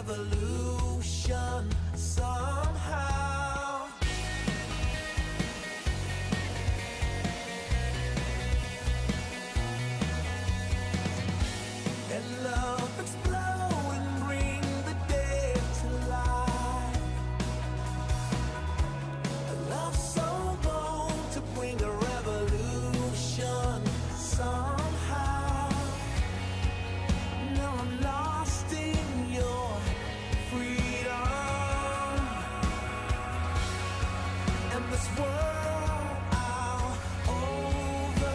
revolution somehow. And love explode and bring the dead to life. A love so bold to bring a revolution somehow. Now I'm lost in your freedom, and this world I'll overcome.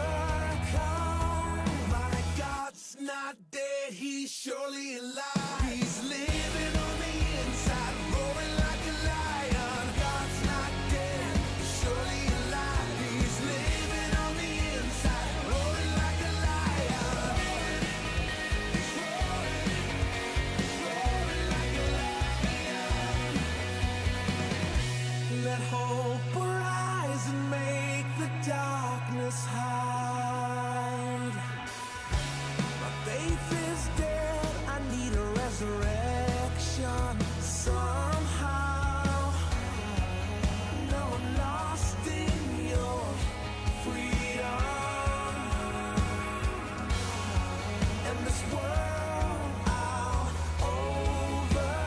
My God's not dead, he's surely alive. He's living on the inside, roaring like a lion. God's not dead, he's surely alive. He's living on the inside, roaring like a lion. He's roaring like a lion. Let hope arise and make the darkness hide. My faith is dead, I need a resurrection somehow. Now I'm lost in your freedom, and this world I'll overcome.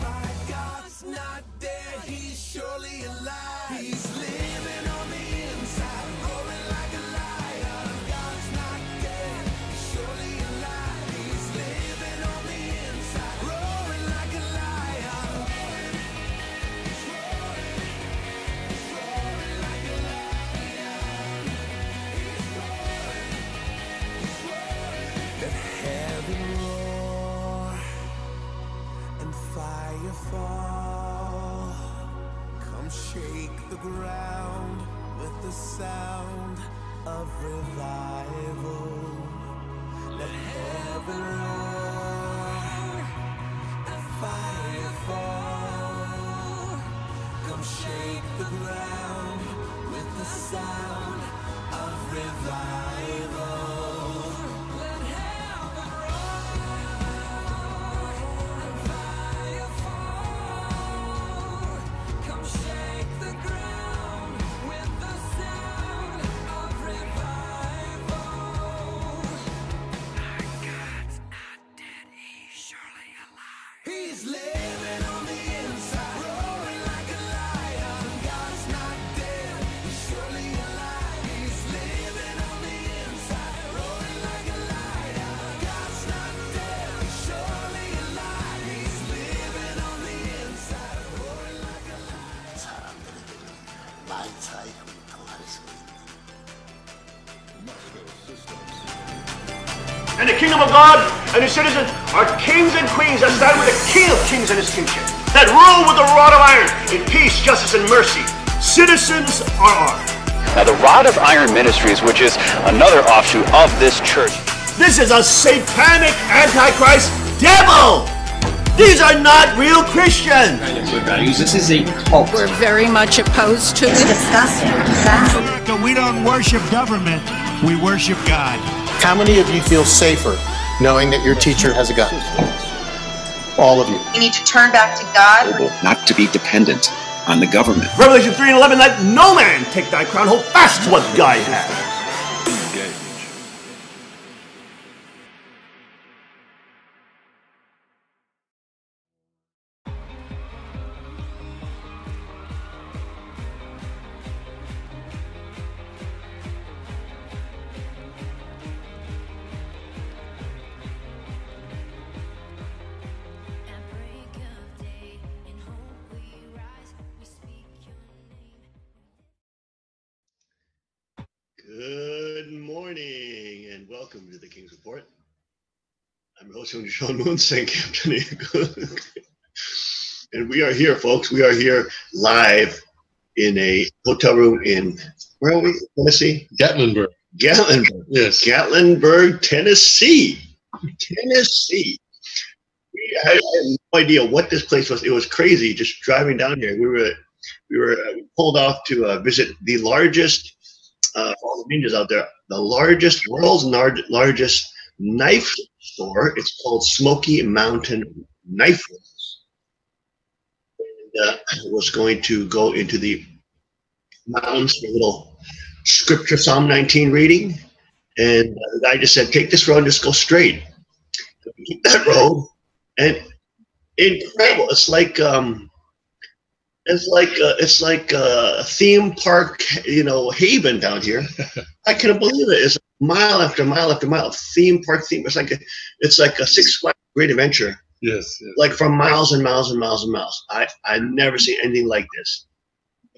My God's not dead, he's surely alive. He's living on the inside, roaring like a lion. God's not dead, he's surely alive. He's living on the inside, roaring like a lion. He's roaring like a lion. He's roaring. Let heaven roar and fire fall. Come shake the ground with the sound of revival. Let heaven roar and fire fall. Come shake the ground with the sound of revival. Let heaven roar and fire fall. Come shake the ground with the sound of revival. My God's not dead, he's surely alive. He's living on the inside, roaring like a lion. God's not dead, he's surely alive. He's living on the inside, roaring like a lion. God's not dead, he's surely alive. He's living on the inside, roaring like a lion. 사람들은 말 사이로 통하면서 And the kingdom of God and his citizens are kings and queens that stand with the King of kings and his kingship, that rule with a rod of iron in peace, justice, and mercy. Citizens are ours. Now, the Rod of Iron Ministries, which is another offshoot of this church, This is a satanic antichrist devil. These are not real Christians. This is a cult. We're very much opposed to it. America, we don't worship government, we worship God. How many of you feel safer knowing that your teacher has a gun? All of you. We need to turn back to God. Not to be dependent on the government. Revelation 3:11, let no man take thy crown, hold fast to what God has. Good morning and welcome to the King's Report. I'm your host, Sean Moon, saying Captain Eagle. And we are here, folks. We are here live in a hotel room in, where are we? Tennessee? Gatlinburg. Gatlinburg. Yes. Gatlinburg, Tennessee. Tennessee. I had no idea what this place was. It was crazy just driving down here. We were pulled off to visit the largest, all the ninjas out there, the largest, world's largest knife store. It's called Smoky Mountain Knife Woods. And I was going to go into the mountains for a little scripture, Psalm 19 reading. And the guy just said, take this road and just go straight. Keep that road. And incredible. It's like a theme park, haven down here. I couldn't believe it. It's mile after mile after mile, theme park theme. It's like a Six Flags Great Adventure. Yes. Like from miles and miles and miles and miles. I've never seen anything like this.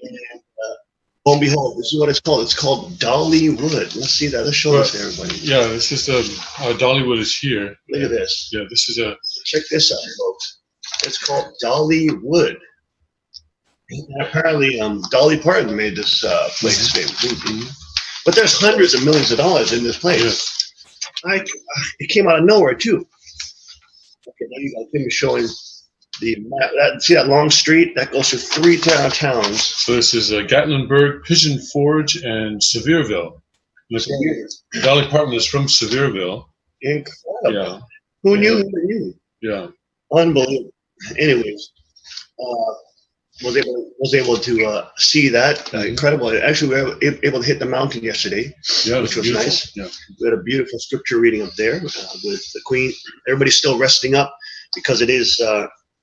And lo and behold, this is what it's called. It's called Dollywood. Let's see that. Let's show this to everybody. Yeah, this is Dollywood is here. Look at this. Yeah, this is check this out, folks. It's called Dollywood. And apparently, Dolly Parton made this place famous. But there's hundreds of millions of dollars in this place. Yes. It came out of nowhere too. Okay, now you got him showing the map. See that long street that goes through 3 towns. So this is Gatlinburg, Pigeon Forge, and Sevierville. Dolly Parton is from Sevierville. Incredible. Yeah. Who knew? Who knew? Yeah. Unbelievable. Anyways. Was able to see that. Incredible. Actually, we were able to hit the mountain yesterday, which was nice. Yeah. We had a beautiful scripture reading up there with the Queen. Everybody's still resting up because it is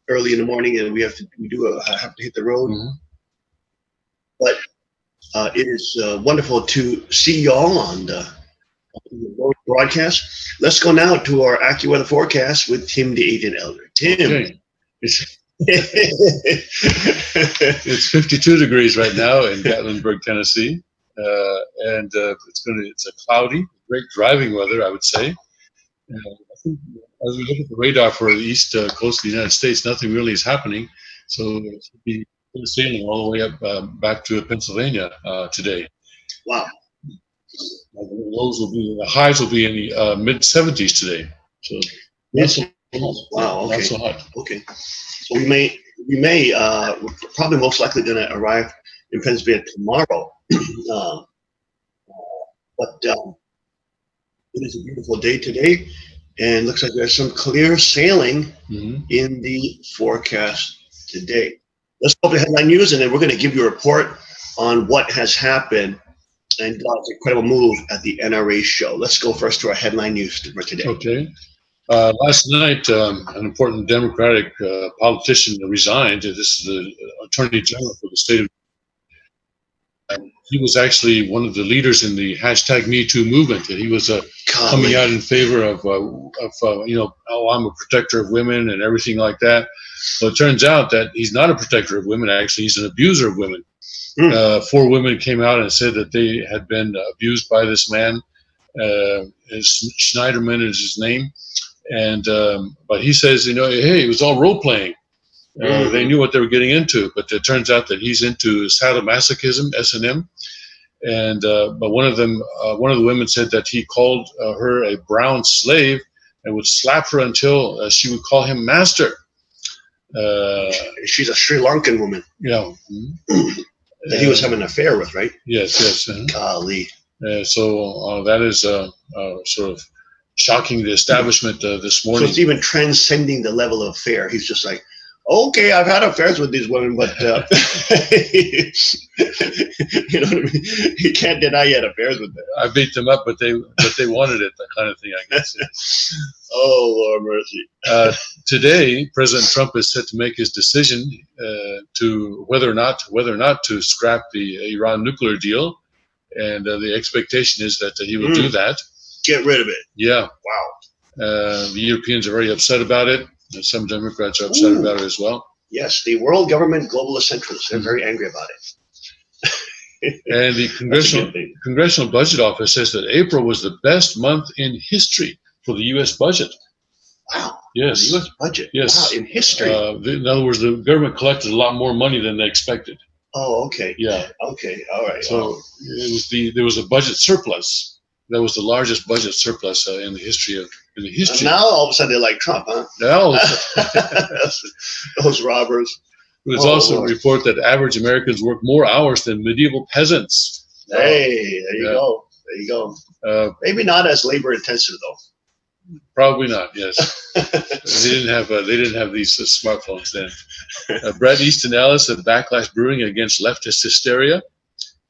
early in the morning, and we have to hit the road. But it is wonderful to see y'all on the broadcast. Let's go now to our AccuWeather forecast with Tim, the Agent Elder. Tim. Okay. It's 52 degrees right now in Gatlinburg, Tennessee, and it's a cloudy, great driving weather, I would say. I think as we look at the radar for the east coast of the United States, nothing really is happening. So it should be sailing all the way up back to Pennsylvania today. Wow. The highs will be in the mid 70s today. So yes. Wow. Okay. Not so hot. Okay. So we may we're probably most likely going to arrive in Pennsylvania tomorrow. But it is a beautiful day today, and looks like there's some clear sailing in the forecast today. Let's go to headline news, and then we're going to give you a report on what has happened and God's incredible move at the NRA show. Let's go first to our headline news for today. Okay. Last night, an important Democratic politician resigned. This is the Attorney General for the state of. He was actually one of the leaders in the #MeToo movement. And he was coming out in favor of I'm a protector of women and everything like that. Well, it turns out that he's not a protector of women. Actually, he's an abuser of women. 4 women came out and said that they had been abused by this man. Schneiderman is his name. And but he says, hey, it was all role playing. They knew what they were getting into, but it turns out that he's into sadomasochism, S&M. And but one of the women said that he called her a brown slave and would slap her until she would call him master. She's a Sri Lankan woman. Yeah. That he was having an affair with, right? Yes. Golly. So that is sort of shocking the establishment this morning. So it's even transcending the level of affair. He's just like, okay, I've had affairs with these women, but you know what I mean? He can't deny he had affairs with them. I beat them up, but they wanted it, that kind of thing, I guess. Yeah. Oh, Lord mercy. Today, President Trump is set to make his decision to whether or not to scrap the Iran nuclear deal, and the expectation is that he will do that. Get rid of it. Yeah. Wow. The Europeans are very upset about it. Some Democrats are upset about it as well. Yes, the world government globalist centrists. They're very angry about it. And the Congressional Budget Office says that April was the best month in history for the U.S. budget. Wow. Yes. The U.S. budget. Yes. Wow, in history. In other words, the government collected a lot more money than they expected. Oh, okay. Yeah. Okay. All right. So there was a budget surplus. That was the largest budget surplus in the history. And now all of a sudden they're like Trump, huh? Now, those robbers. There's also a report that average Americans work more hours than medieval peasants. Hey, there you go. There you go. Maybe not as labor intensive though. Probably not. Yes, they didn't have these smartphones then. Brett Easton Ellis of Backlash Brewing against leftist hysteria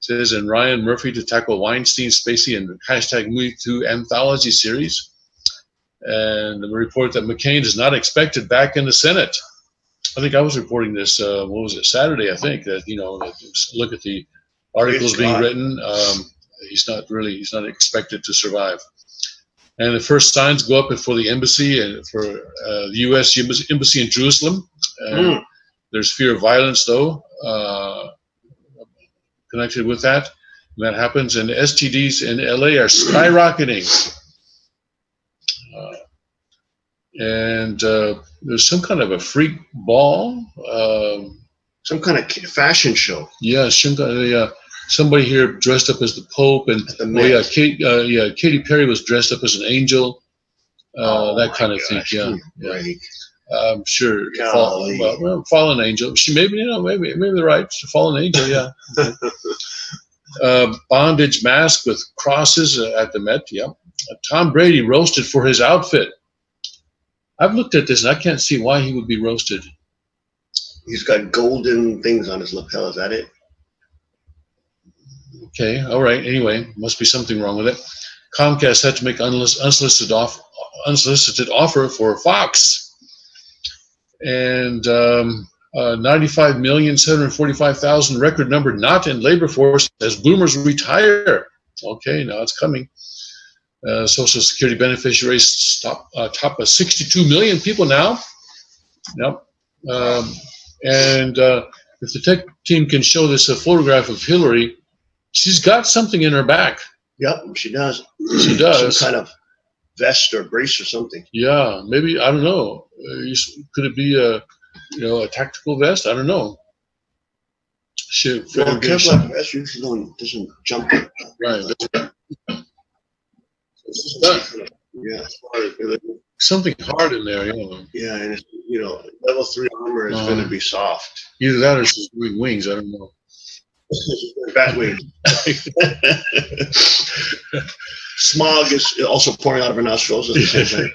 says, and Ryan Murphy to tackle Weinstein, Spacey, and #MeToo anthology series. And the report that McCain is not expected back in the Senate. I think I was reporting this. What was it? Saturday, I think. That look at the articles being written. He's not expected to survive. And the first signs go up before the embassy and for the U.S. embassy in Jerusalem. There's fear of violence, though, connected with that. And that happens. And the STDs in L.A. are skyrocketing. And there's some kind of a freak ball. Some kind of fashion show. Yeah, somebody here dressed up as the Pope, and Katy Perry was dressed up as an angel, that kind of thing. Yeah, right. I'm sure. Fallen angel. She maybe they're right. She's a fallen angel. Yeah. Bondage mask with crosses at the Met. Yeah. Tom Brady roasted for his outfit. I've looked at this and I can't see why he would be roasted. He's got golden things on his lapel. Is that it? Okay, all right. Anyway, must be something wrong with it. Comcast had to make unsolicited offer for Fox, and 95,745,000 record number not in labor force as boomers retire. Okay, now it's coming. Social Security beneficiaries top 62 million people now. Yep. And if the tech team can show this a photograph of Hillary, she's got something in her back. Yep, she does. She does. Some kind of vest or brace or something. Yeah, maybe, I don't know. Could it be a tactical vest? I don't know. Kevlar vest usually doesn't jump. Right. Yeah. Something hard in there, yeah. Yeah, and it's, level 3 armor is going to be soft. Either that or she's doing wings. I don't know. Bat wings. Smog is also pouring out of her nostrils at the same time.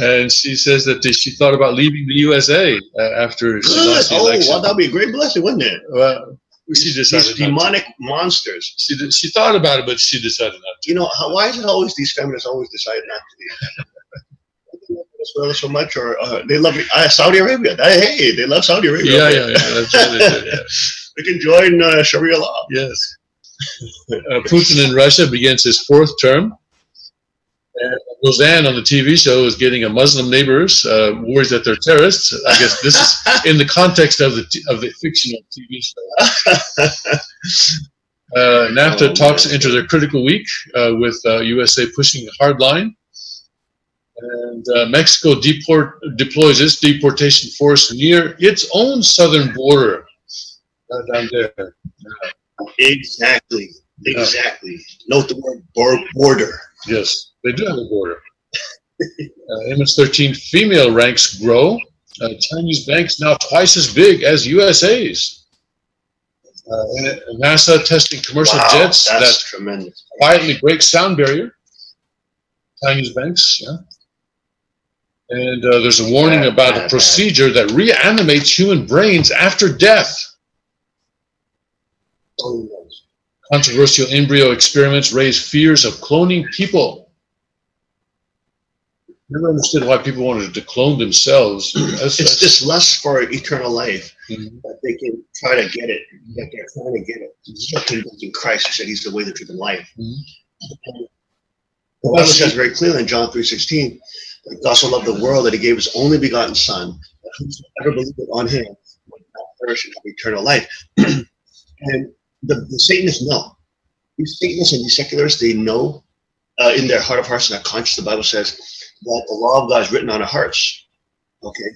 And she says that she thought about leaving the USA after she lost the election. Well, that'd be a great blessing, wouldn't it? Well, she decided these demonic monsters. She thought about it, but she decided not to. Why is it always these feminists always decide not to leave? Venezuela so much, or they love Saudi Arabia. Hey, they love Saudi Arabia. Yeah. That's what they did, yeah. They can join Sharia law. Yes. Putin in Russia begins his 4th term. And Roseanne on the TV show is getting a Muslim neighbors worried that they're terrorists. I guess this is in the context of the fictional TV show. NAFTA talks enter their critical week with USA pushing a hard line. And Mexico deploys its deportation force near its own southern border. Down there. Exactly. Note the word border. Yes, they do have a border. MS-13 female ranks grow. Chinese banks now twice as big as USA's. And NASA testing commercial jets that tremendous. Quietly break sound barrier. Chinese banks, yeah. And there's a warning about a procedure that reanimates human brains after death. Controversial embryo experiments raise fears of cloning people. Never understood why people wanted to clone themselves. It's this lust for eternal life that they can try to get it. That they're trying to get it. In Christ, who said He's the way, the truth, and life. The Bible says very clearly in John 3:16 that God so loved the world that He gave His only begotten Son, that whosoever believeth on Him would not perish and have eternal life. And the Satanists know. These Satanists and these secularists, they know in their heart of hearts and their conscience, the Bible says that the law of God is written on our hearts. Okay,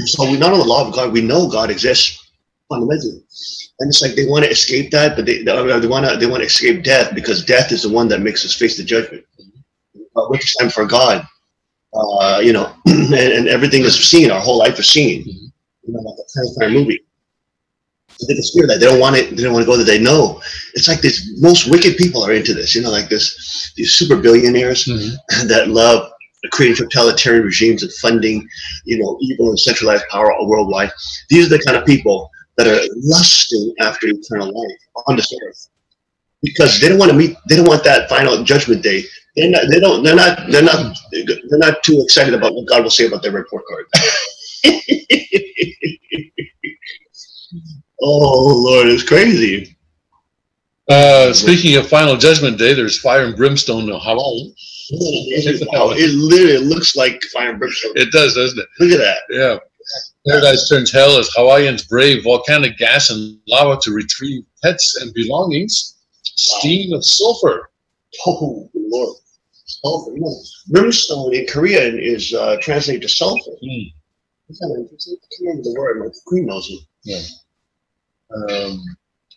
so we not know the law of God, we know God exists fundamentally, and it's like they want to escape that, but they want to escape death, because death is the one that makes us face the judgment. Which time for God, and everything is seen. Our whole life is seen. Like a kind movie. They can steer that. They don't want it. They don't want to go there. They know it's like this. Most wicked people are into this. You know, like this. These super billionaires that love creating totalitarian regimes and funding, you know, evil and centralized power worldwide. These are the kind of people that are lusting after eternal life on this earth because they don't want to meet. They don't want that final judgment day. They're not too excited about what God will say about their report card. Oh Lord, it's crazy. Speaking of final judgment day, there's fire and brimstone in Hawaii. Wow, it literally looks like fire and brimstone. It does, doesn't it? Look at that. Yeah. Paradise turns hell as Hawaiians brave volcanic gas and lava to retrieve pets and belongings. Steam of sulfur. Oh Lord, sulfur. You know, brimstone in Korean is translated to sulfur. That's kind of interesting. I can't remember the word. My queen knows it. Yeah.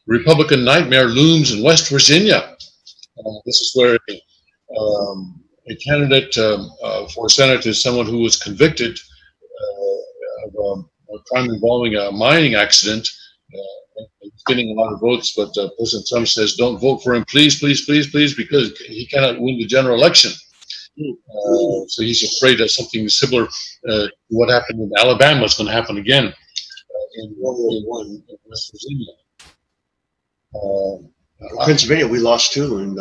Republican nightmare looms in West Virginia. This is where a candidate for Senate is someone who was convicted of a crime involving a mining accident. He's getting a lot of votes, but President Trump says, don't vote for him, please, please, please, please, because he cannot win the general election. So he's afraid that something similar to what happened in Alabama is going to happen again in West Virginia. Pennsylvania, we lost too. And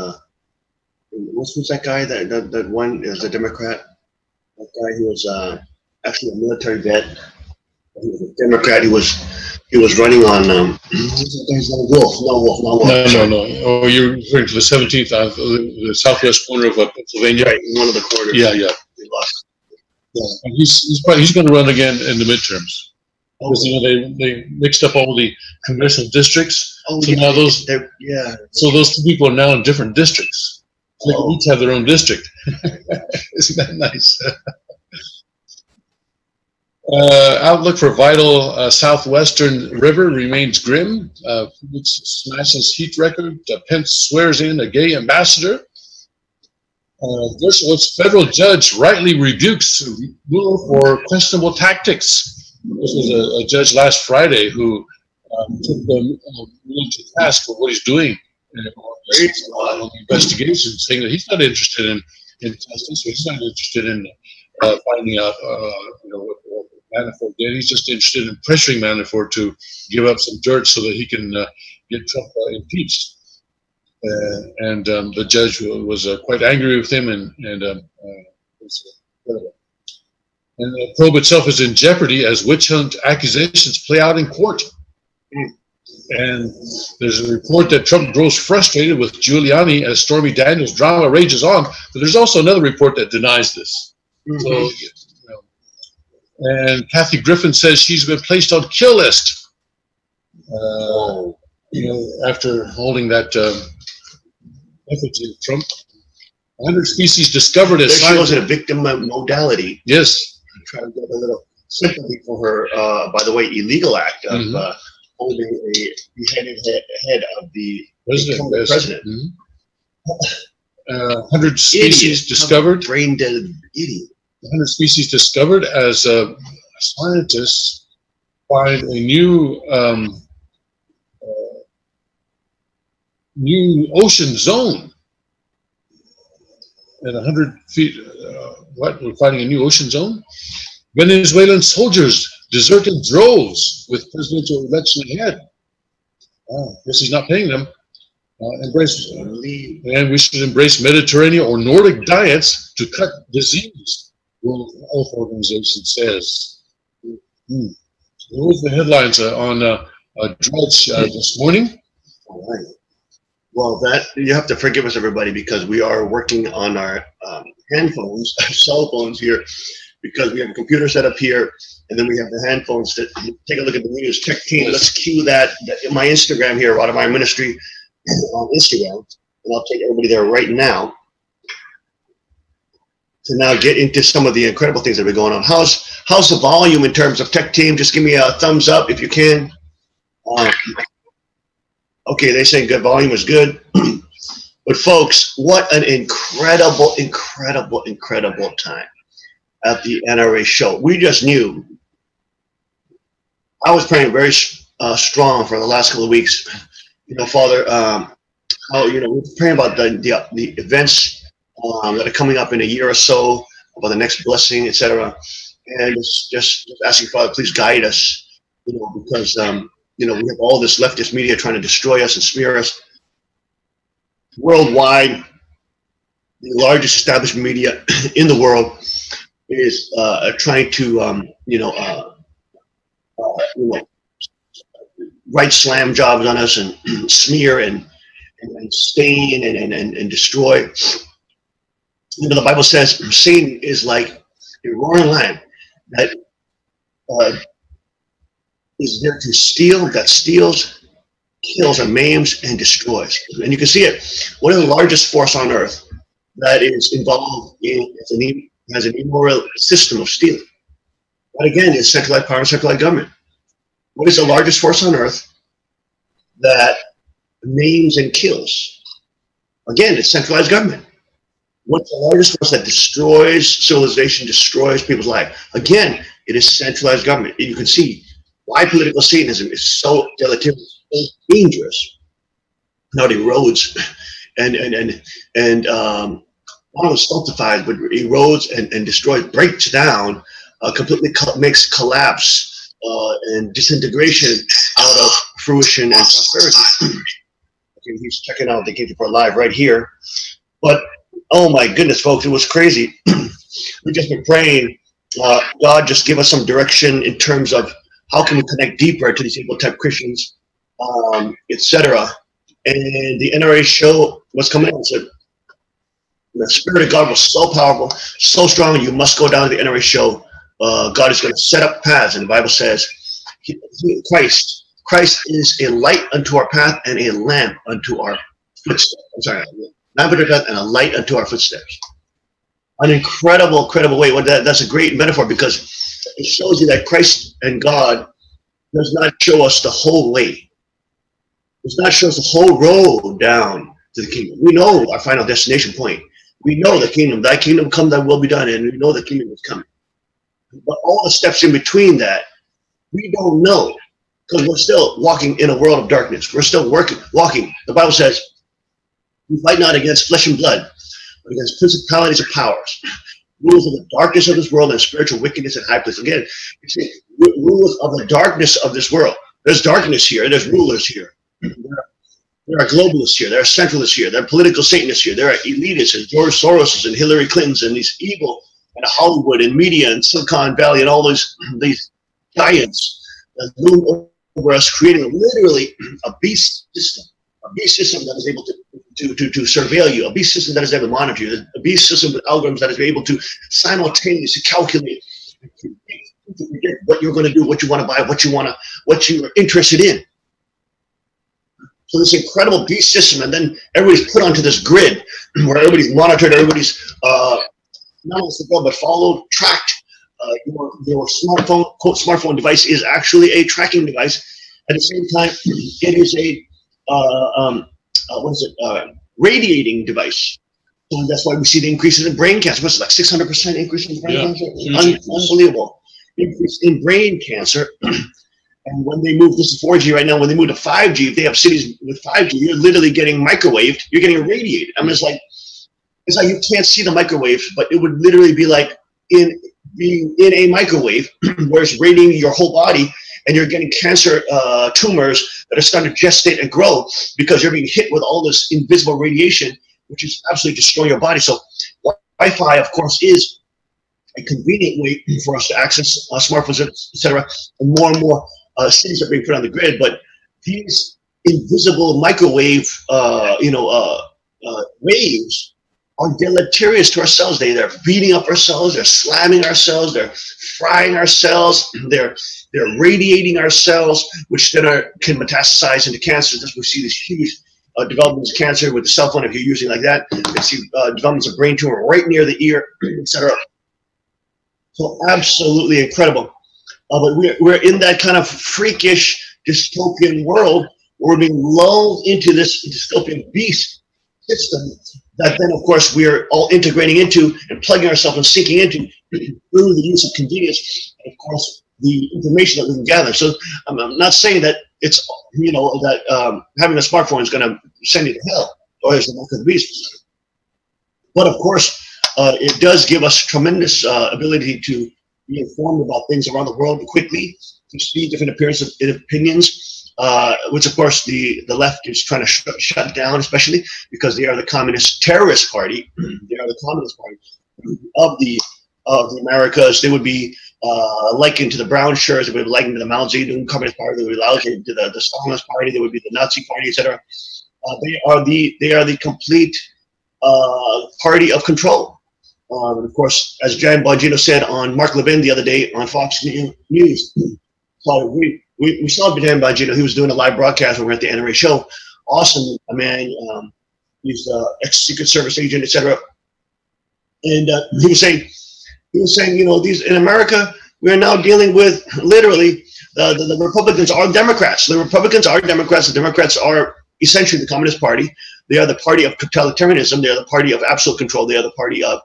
who's that guy that won as a Democrat? That guy, he was actually a military vet. He was a Democrat. He was running on Wolf. No. Oh, you're referring to the 17th, the southwest corner of Pennsylvania. Right, one of the corners. Yeah. We lost. Yeah, and he's going to run again in the midterms. Because they mixed up all the congressional districts. Oh, so yeah, now those So those two people are now in different districts. So they can each have their own district. Isn't that nice? Outlook for vital southwestern river remains grim. Smashes heat record. Pence swears in a gay ambassador. This federal judge rightly rebukes ruler for questionable tactics. This was a judge last Friday who took the ruler to task for what he's doing on the investigation, saying that he's not interested in justice. He's not interested in finding out what Manafort did. He's just interested in pressuring Manafort to give up some dirt so that he can get Trump impeached. And the judge was quite angry with him, and the probe itself is in jeopardy as witch hunt accusations play out in court. And there's a report that Trump grows frustrated with Giuliani as Stormy Daniels' drama rages on, but there's also another report that denies this. So, and Kathy Griffin says she's been placed on kill list. After holding that effigy of Trump. 100 species discovered as she was in a victim modality. Yes. Trying to get a little sympathy for her, by the way, illegal act of holding a beheaded head of the president. 100 species discovered. Brain dead idiot. 100 species discovered as scientists find a new ocean zone. At 100 feet, we're finding a new ocean zone? Venezuelan soldiers deserted droves with presidential election ahead. Guess he's not paying them. And we should embrace Mediterranean or Nordic diets to cut disease, World Health Organization says. Those are the headlines on Drudge this morning. All right. Well, you have to forgive us, everybody, because we are working on our handphones, our cell phones here, because we have a computer set up here, and then we have the handphones that take a look at the news. Tech team, let's cue that in my Instagram here, out of my ministry on Instagram, and I'll take everybody there right now to now get into some of the incredible things that have been going on. How's the volume in terms of tech team? Just give me a thumbs up if you can. Okay, they say good volume is good. But folks, what an incredible, incredible, incredible time at the NRA show. We just knew. I was praying very strong for the last couple of weeks. Father, how we're praying about the events that are coming up in a year or so, about the next blessing, etc. And just asking Father, please guide us, because we have all this leftist media trying to destroy us and smear us. Worldwide, the largest established media in the world is trying to write slam jobs on us and smear and stain and destroy. The Bible says Satan is like a roaring lion that is there to steal, that steals, kills, and maims, and destroys. And you can see it. One of the largest force on earth that is involved in has an immoral system of stealing. That again is centralized power and centralized government. What is the largest force on earth that maims and kills? Again, it's centralized government. What's the largest force that destroys civilization, destroys people's life? Again, it is centralized government. And you can see why political Satanism is so deleterious, so dangerous. Now it erodes and not only stultifies, but erodes and destroys, breaks down, completely makes collapse and disintegration out of fruition and prosperity. Okay, he's checking out the King's Report Live right here. But oh my goodness, folks, it was crazy. We've just been praying. God, just give us some direction in terms of how can we connect deeper to these evil type Christians, etc. And the NRA show was coming out and said, the Spirit of God was so powerful, so strong, you must go down to the NRA show. God is going to set up paths, and the Bible says, Christ is a light unto our path and a lamp unto our footsteps. I'm sorry, lamp unto our path and a light unto our footsteps. An incredible way. Well, that's a great metaphor, because it shows you that Christ and God does not show us the whole way. Does not show us the whole road down to the kingdom. We know our final destination point. We know the kingdom. Thy kingdom come, thy will be done, and we know the kingdom is coming. But all the steps in between that, we don't know, because we're still walking in a world of darkness. We're still walking. The Bible says, we fight not against flesh and blood, but against principalities and powers, rulers of the darkness of this world and spiritual wickedness in high places. Again, you see, rulers of the darkness of this world. There's darkness here. There's rulers here. There are globalists here. There are centralists here. There are political Satanists here. There are elitists and George Soroses and Hillary Clintons and these evil and Hollywood and media and Silicon Valley and all these giants that loom over us, creating literally a beast system that is able to surveil you, a beast system that is able to monitor you, a beast system with algorithms that is able to simultaneously calculate what you're going to do, what you want to buy, what you're interested in. So this incredible beast system, and then everybody's put onto this grid where everybody's monitored, everybody's not only surveilled but followed, tracked. Your smartphone, quote, smartphone device is actually a tracking device. At the same time, it is a radiating device. So that's why we see the increases in brain cancer. What's it, like 600% increase in brain cancer? Unbelievable increase in brain cancer. And when they move, this is 4G right now, when they move to 5G, if they have cities with 5G, you're literally getting microwaved, you're getting irradiated. I mean, it's like you can't see the microwave, but it would literally be like being in a microwave where it's radiating your whole body, and you're getting cancer tumors that are starting to gestate and grow because you're being hit with all this invisible radiation, which is absolutely destroying your body. So Wi-Fi, of course, is a convenient way for us to access smartphones, etc. And more cities are being put on the grid, but these invisible microwave, waves are deleterious to our cells. They're beating up our cells, they're slamming our cells, they're frying our cells, they're radiating our cells, which then can metastasize into cancer. That's why we see these huge developments of cancer with the cell phone. If you're using like that, you see developments of brain tumor right near the ear, etc. So absolutely incredible. But we're in that kind of freakish dystopian world where we're being lulled into this dystopian beast system that then, of course, we're all integrating into and plugging ourselves and sinking into through the use of convenience and, of course, the information that we can gather. So I'm not saying that it's, you know, that having a smartphone is going to send you to hell, or is the mark of the beast. But of course, it does give us tremendous ability to be informed about things around the world quickly, to see different appearances and opinions, which of course the left is trying to shut down, especially because they are the communist terrorist party. They are the communist party of the Americas. They would be likened to the brown shirts. They would be likened to the Mao Zedong Communist Party. They would be likened to the Stalinist Party. They would be the Nazi Party, etc. They are the complete party of control. And of course, as Jan Bongino said on Mark Levin the other day on Fox News, so we saw Jan Bongino. He was doing a live broadcast when we were at the NRA show. Awesome man. He's an ex-Secret Service agent, etc. And he was saying, you know, these in America, we are now dealing with literally the Republicans are Democrats. The Republicans are Democrats. The Democrats are essentially the Communist Party. They are the party of totalitarianism. They are the party of absolute control. They are the party of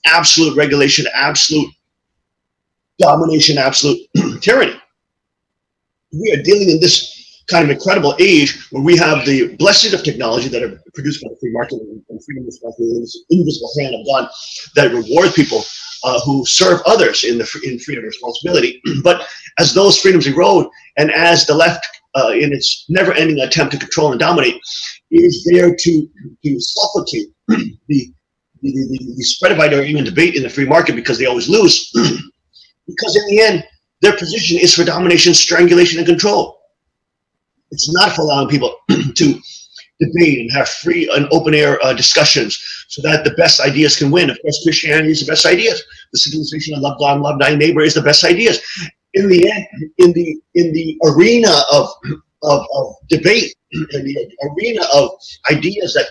absolute regulation, absolute domination, absolute tyranny. We are dealing in this kind of incredible age where we have the blessings of technology that are produced by the free market and freedom is the invisible hand of God that rewards people who serve others in freedom and responsibility. But as those freedoms erode, and as the left in its never-ending attempt to control and dominate is there to suffocate the spread of ideology and debate in the free market, because they always lose, because in the end their position is for domination, strangulation, and control. It's not for allowing people to debate and have free and open air discussions so that the best ideas can win. Of course, Christianity is the best ideas. The civilization of love God and love thy neighbor is the best ideas. In the end, in the arena of debate, in the arena of ideas that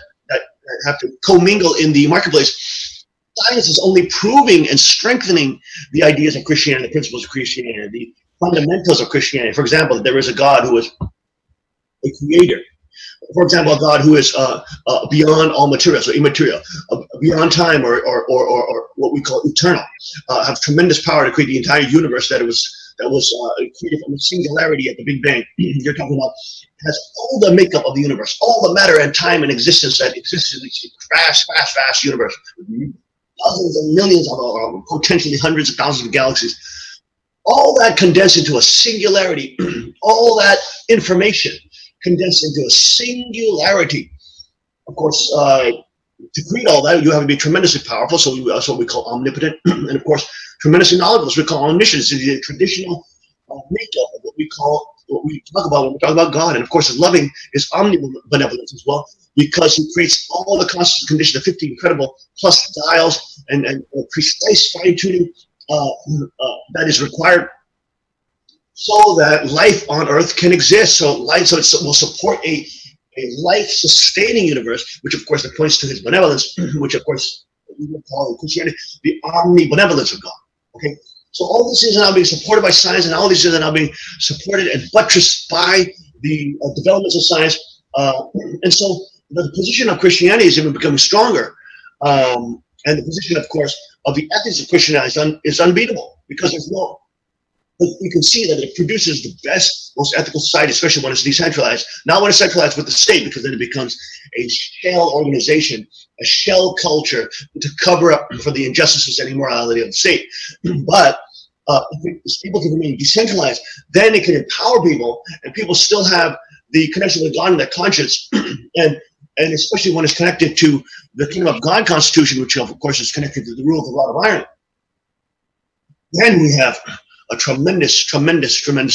have to commingle in the marketplace, science is only proving and strengthening the ideas of Christianity, the principles of Christianity, the fundamentals of Christianity. For example, that there is a God who is a creator. For example, a God who is beyond all material, so immaterial, beyond time, or what we call eternal, have tremendous power to create the entire universe that was created from a singularity at the Big Bang. You're talking about has all the makeup of the universe, all the matter and time and existence that exists in this vast universe, dozens and millions of potentially hundreds of thousands of galaxies. All that condensed into a singularity, all that information condensed into a singularity. Of course, to create all that, you have to be tremendously powerful, so that's what we call omnipotent, and of course, tremendously knowledgeable, so we call omniscient. It's the traditional makeup of what we talk about when we talk about God. And of course, loving is omnibenevolence as well, because he creates all the constant conditions, the 50 incredible plus dials and precise fine-tuning that is required so that life on Earth can exist. So it will support a life-sustaining universe, which of course it points to his benevolence, which of course we would call in Christianity the omnibenevolence of God. Okay, so all these things are now being supported by science, and all these things are now being supported and buttressed by the developments of science, and so the position of Christianity is even becoming stronger, and the position, of course, of the ethics of Christianity is unbeatable, because there's no. You can see that it produces the best, most ethical society, especially when it's decentralized. Not when it's centralized with the state, because then it becomes a shell organization, a shell culture to cover up for the injustices and immorality of the state. But if it's able to remain decentralized, then it can empower people, and people still have the connection with God in their conscience, and especially when it's connected to the Kingdom of God Constitution, which of course is connected to the rule of the rod of iron. Then we have a tremendous kingdom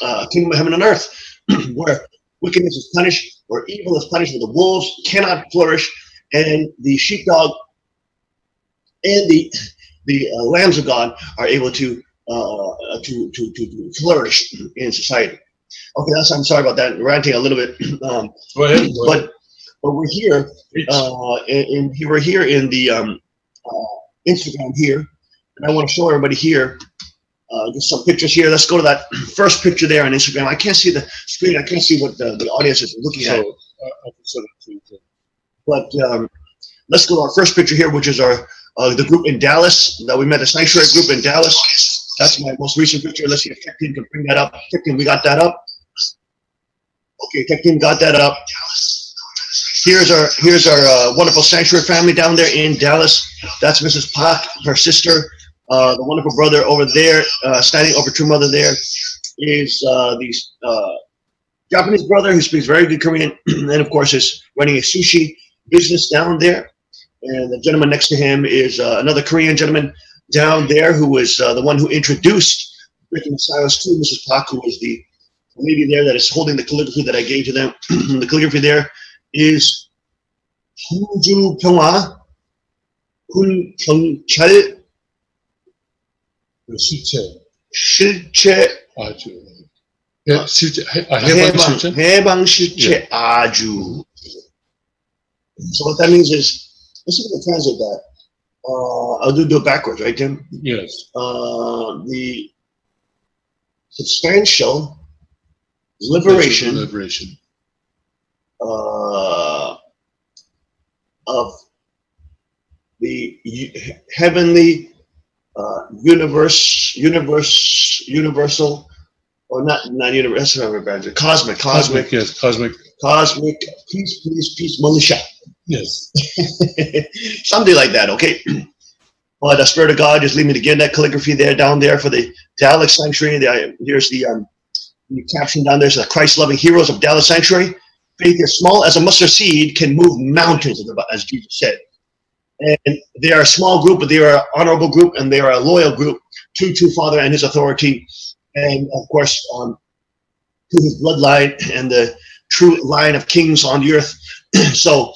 of heaven and earth, where wickedness is punished, where evil is punished, where the wolves cannot flourish, and the sheepdog and the lambs of God are able to flourish in society. Okay, I'm sorry about that, ranting a little bit. Go ahead. But we're here, and we're here in the Instagram here, and I want to show everybody here. Just some pictures here. Let's go to that first picture there on Instagram. I can't see the screen. I can't see what the audience is looking at. But let's go to our first picture here, which is the group in Dallas that we met, the sanctuary group in Dallas. That's my most recent picture. Let's see if Tech Team can bring that up. Tech Team, we got that up. Okay, Tech Team got that up. Here's our wonderful sanctuary family down there in Dallas. That's Mrs. Park, her sister. The wonderful brother over there, standing over True Mother there, is the Japanese brother who speaks very good Korean, and of course is running a sushi business down there. And the gentleman next to him is another Korean gentleman down there who was the one who introduced Breaking the Silence to Mrs. Park, who was the lady there that is holding the calligraphy that I gave to them. The calligraphy there is Hunju Pyongha, Hun Kyungchal, 실체 아주. 실제 해방 실체 아주. So what that means is, let's see if we can translate that. I'll do it backwards, right, Tim? Yes. The substantial liberation of the heavenly universal, or not universal, cosmic, yes, cosmic, peace, militia. Yes. Something like that, okay? Well, the Spirit of God just lead me to get that calligraphy there, down there for the Dallas Sanctuary. Here's the caption down there. So the Christ-loving heroes of Dallas Sanctuary. Faith as small as a mustard seed can move mountains, as Jesus said. And they are a small group, but they are an honorable group, and they are a loyal group to Father and His authority, and of course to His bloodline and the true line of kings on the earth. So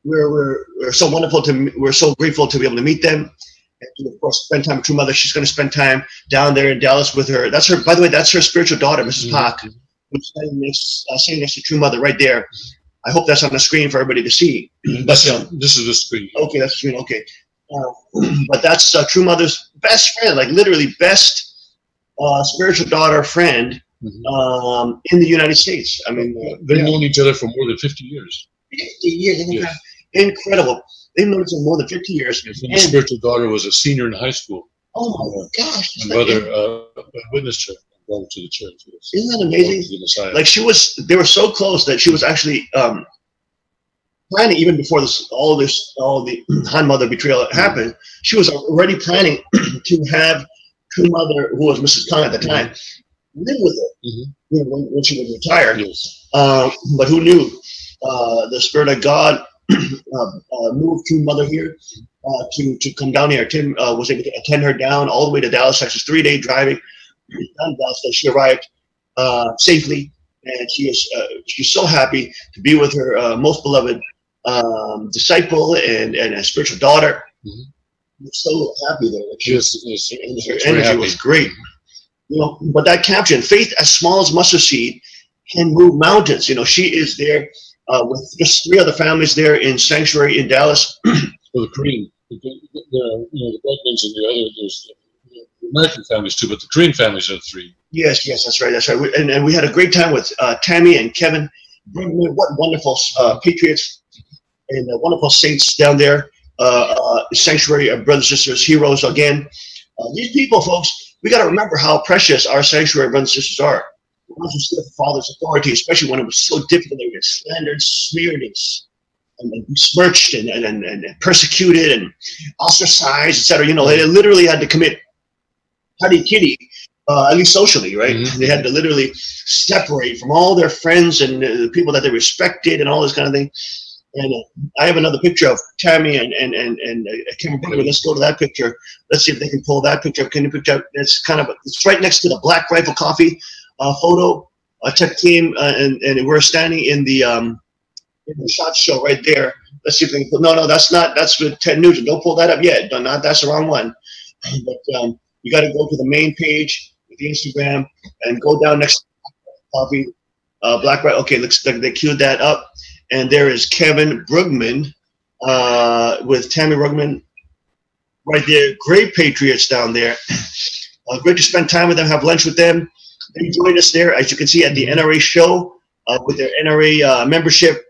we're so wonderful we're so grateful to be able to meet them, and to, of course, spend time with True Mother. She's going to spend time down there in Dallas with her. That's her, by the way. That's her spiritual daughter, Mrs. Park, who's standing next to True Mother right there. I hope that's on the screen for everybody to see. This is the screen. Okay, that's the screen. Okay, but that's True Mother's best friend, like literally best spiritual daughter friend in the United States. I mean, they've known each other for more than 50 years. 50 years, yes. Incredible. They've known each other more than 50 years. Yes, and the spiritual daughter was a senior in high school. Oh my gosh! My brother witnessed her. Going to the church. Yes. Isn't that amazing? Like they were so close that she was actually planning, even before all the Han Mother betrayal happened. She was already planning to have True Mother, who was Mrs. Khan at the time, live with her when she was retired. Yes. But who knew? The Spirit of God moved True Mother here to come down here. Tim was able to attend her down all the way to Dallas, Texas, 3-day driving. She arrived safely, and she's so happy to be with her most beloved disciple and a spiritual daughter. I'm so happy there. Her energy was great. You know, but that caption, faith as small as mustard seed can move mountains. You know, she is there with just 3 other families there in Sanctuary in Dallas. Well, the Korean, the Bregmans and the other, there's American families too, but the Korean families are 3. Yes, that's right. And we had a great time with Tammy and Kevin. What wonderful patriots and wonderful saints down there. Sanctuary of brothers and sisters, heroes again. These people, folks, we got to remember how precious our sanctuary brothers and sisters are. The ones who stood for Father's authority, especially when it was so difficult, they were slandered, smeared, and besmirched, and persecuted, and ostracized, etc. You know, they literally had to commit putty kitty, at least socially, right? They had to literally separate from all their friends and the people that they respected and all this kind of thing. And I have another picture of Tammy and Kim Brooklyn. Let's go to that picture. Let's see if they can pull that picture up. Can you picture? It's right next to the Black Rifle Coffee photo. Tech team and we're standing in the shot show right there. Let's see if they can pull. No, that's not. That's with Ted Nugent. Don't pull that up yet. No, that's the wrong one. But you got to go to the main page with the Instagram and go down next to Coffee. Black Rifle. Okay, looks like they queued that up. And there is Kevin Brugman with Tammy Brugman right there. Great patriots down there. Great to spend time with them, have lunch with them. They joined us there, as you can see, at the NRA show with their NRA membership.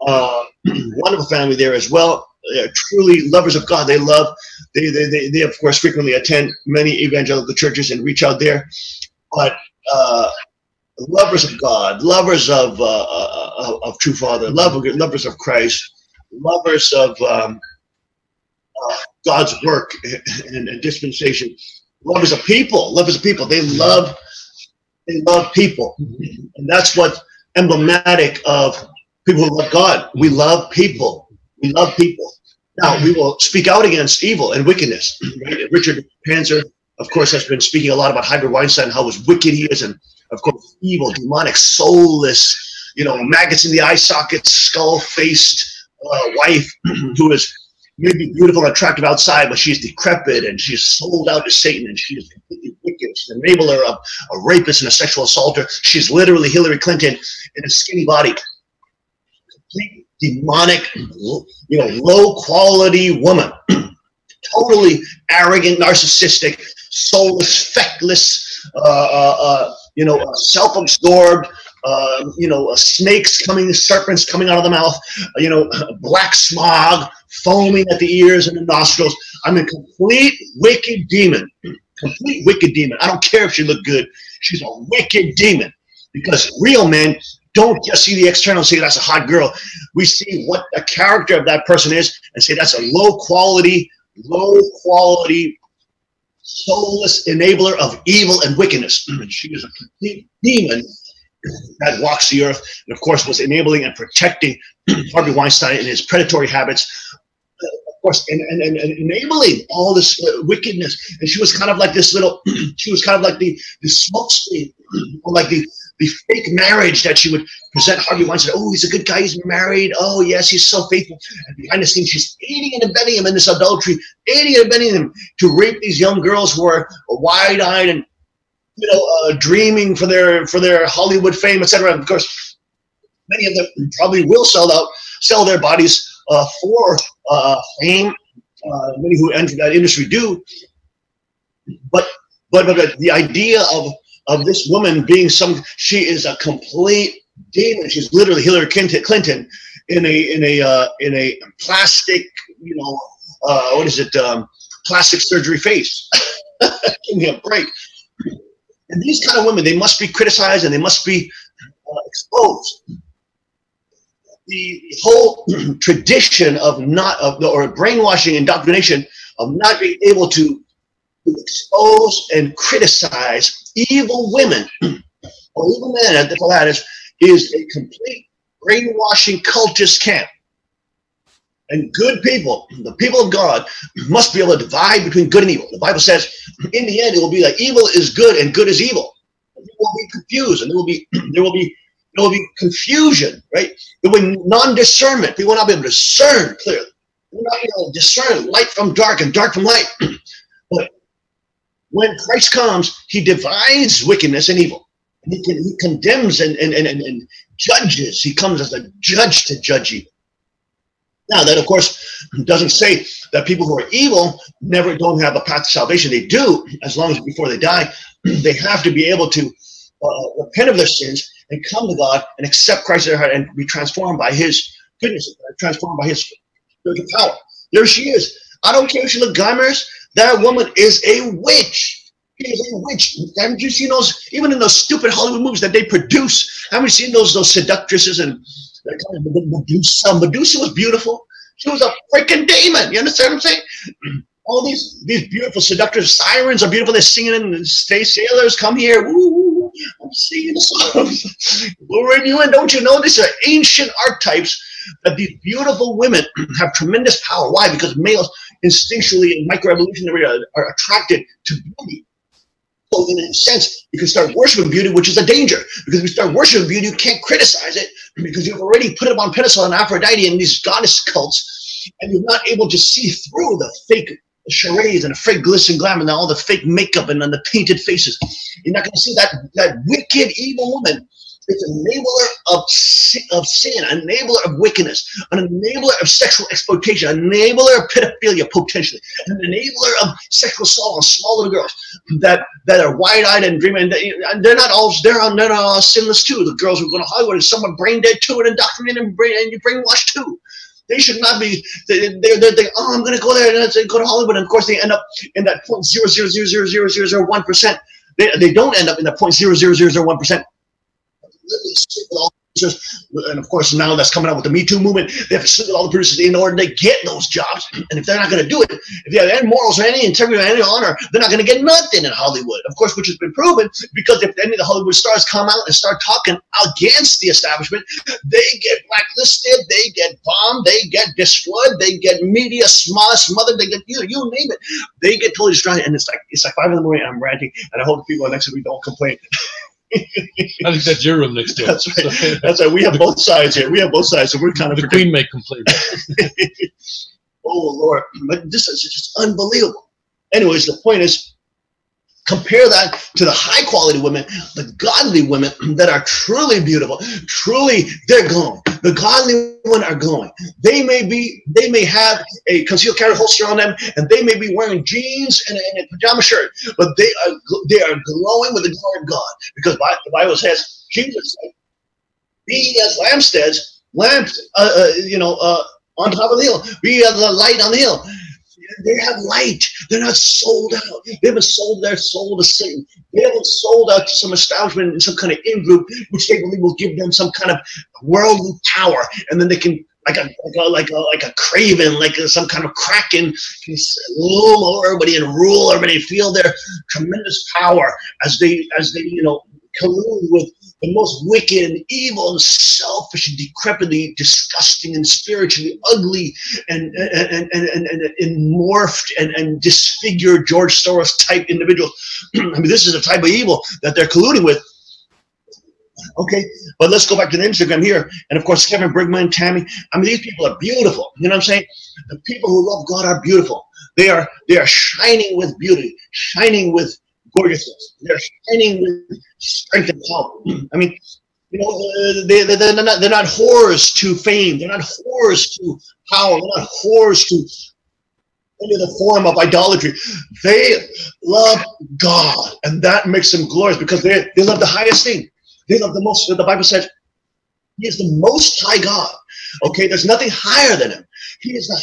Wonderful family there as well. they're truly lovers of God. They love, they of course frequently attend many evangelical churches and reach out there, but lovers of God, lovers of True Father, lovers of Christ, lovers of God's work and dispensation, lovers of people. They love people, and that's what's emblematic of people who love God. We love people. We love people. Now, we will speak out against evil and wickedness. Right? Richard Panzer, of course, has been speaking a lot about Harvey Weinstein, how wicked he is, and of course, evil, demonic, soulless, maggots in the eye sockets, skull-faced wife who is maybe beautiful and attractive outside, but she's decrepit and she's sold out to Satan, and she's completely wicked. She's an enabler of a rapist and a sexual assaulter. She's literally Hillary Clinton in a skinny body. Complete demonic, low-quality woman. Totally arrogant, narcissistic, soulless, feckless, self-absorbed, snakes coming, serpents coming out of the mouth, black smog foaming at the ears and the nostrils. I'm a complete wicked demon. Complete wicked demon. I don't care if she looked good. She's a wicked demon, because real men don't just see the external and say that's a hot girl. We see what the character of that person is and say that's a low quality, soulless enabler of evil and wickedness. She is a complete demon that walks the earth, and of course was enabling and protecting Harvey Weinstein and his predatory habits, of course, and enabling all this wickedness. And she was kind of like this little, she was kind of like the smoke screen, or like the fake marriage that she would present Harvey Weinstein. Oh, he's a good guy, he's married. Oh, yes, he's so faithful. And behind the scenes, she's aiding and abetting him in this adultery, aiding and abetting him to rape these young girls who are wide-eyed and dreaming for their Hollywood fame, etc. Of course, many of them probably will sell their bodies for fame. Many who enter that industry do. But the idea of this woman being she is a complete demon. She's literally Hillary Clinton in a plastic, plastic surgery face. Give me a break. And these kind of women, they must be criticized and they must be exposed. The whole tradition of brainwashing, indoctrination, of not being able to expose and criticize evil women or evil men at the lattice is a complete brainwashing cultist camp. And good people, the people of God, must be able to divide between good and evil. The Bible says, in the end, it will be like evil is good and good is evil. People will be confused, and there will be confusion, right? There will be non-discernment. People will not be able to discern clearly. They will not be able to discern light from dark and dark from light. But when Christ comes, he divides wickedness and evil. And he condemns and judges. He comes as a judge to judge evil. Now, that, of course, doesn't say that people who are evil don't have a path to salvation. They do, as long as before they die, they have to be able to repent of their sins and come to God and accept Christ in their heart and be transformed by his goodness, transformed by his spiritual power. There she is. I don't care if she looks glamorous. That woman is a witch. She is a witch. Haven't you seen those, even in those stupid Hollywood movies that they produce? Haven't you seen those seductresses and Medusa? Medusa was beautiful. She was a freaking demon. You understand what I'm saying? All these beautiful seductress sirens are beautiful. They're singing and stay sailors, come here. Woo, I'm singing the songs. Luring you in. Don't you know these are ancient archetypes that these beautiful women have tremendous power. Why? Because males instinctually in microevolutionary are attracted to beauty. So in a sense, you can start worshiping beauty, which is a danger. Because if you start worshiping beauty, you can't criticize it because you've already put it on pedestal on Aphrodite and these goddess cults, and you're not able to see through the fake charades and the fake glitz and glam and all the fake makeup and the painted faces. You're not going to see that wicked, evil woman. It's an enabler of sin, an enabler of wickedness, an enabler of sexual exploitation, an enabler of pedophilia potentially, an enabler of sexual assault on small little girls that are wide-eyed and dreaming. And they're not all sinless too. The girls who are going to Hollywood and somewhat brain dead too and indoctrinated and brainwashed too. They should not be. Oh, I'm going to go there and go to Hollywood, and of course they end up in that 0.0000001%. They don't end up in that 0.00001%. And of course, now that's coming out with the Me Too movement. They have to sleep with all the producers in order to get those jobs. And if they're not going to do it, if they have any morals or any integrity or any honor, they're not going to get nothing in Hollywood. Of course, which has been proven, because if any of the Hollywood stars come out and start talking against the establishment, they get blacklisted, they get bombed, they get destroyed, they get media smothered, they get you name it. They get totally destroyed. And it's like 5 in the morning. I'm ranting, and I hope the people next to me don't complain. I think that's your room next door. That's right. That's right. We have both sides here. We have both sides, so we're kind of the Queen may complain. Oh Lord, but this is just unbelievable. Anyways, the point is, compare that to the high quality women, the godly women that are truly beautiful. Truly, they're glowing. The godly women are glowing. They may have a concealed carry holster on them, and they may be wearing jeans and a pajama shirt, but they are glowing with the glory of God, because the Bible says, Jesus said, "Be as lampstands, lamps, on top of the hill. Be the light on the hill." They have light. They're not sold out. They haven't sold their soul to Satan. They haven't sold out to some establishment in some kind of in-group, which they believe will give them some kind of worldly power, and then they can, like a craven, like some kind of kraken, can loom over everybody and rule everybody, feel their tremendous power as they collude with the most wicked and evil and selfish and decrepitly disgusting and spiritually ugly and morphed and disfigured George Soros type individuals. I mean, this is the type of evil that they're colluding with. Okay, but let's go back to the Instagram here. And of course, Kevin Brigman, Tammy. I mean, these people are beautiful. You know what I'm saying? The people who love God are beautiful. They are shining with beauty, shining with gorgeousness. They're shining with strength and power. I mean, they're not whores to fame. They're not whores to power. They're not whores to any of the form of idolatry. They love God, and that makes them glorious, because they love the highest thing. They love the most. The Bible says He is the most high God. Okay, there's nothing higher than Him. He is the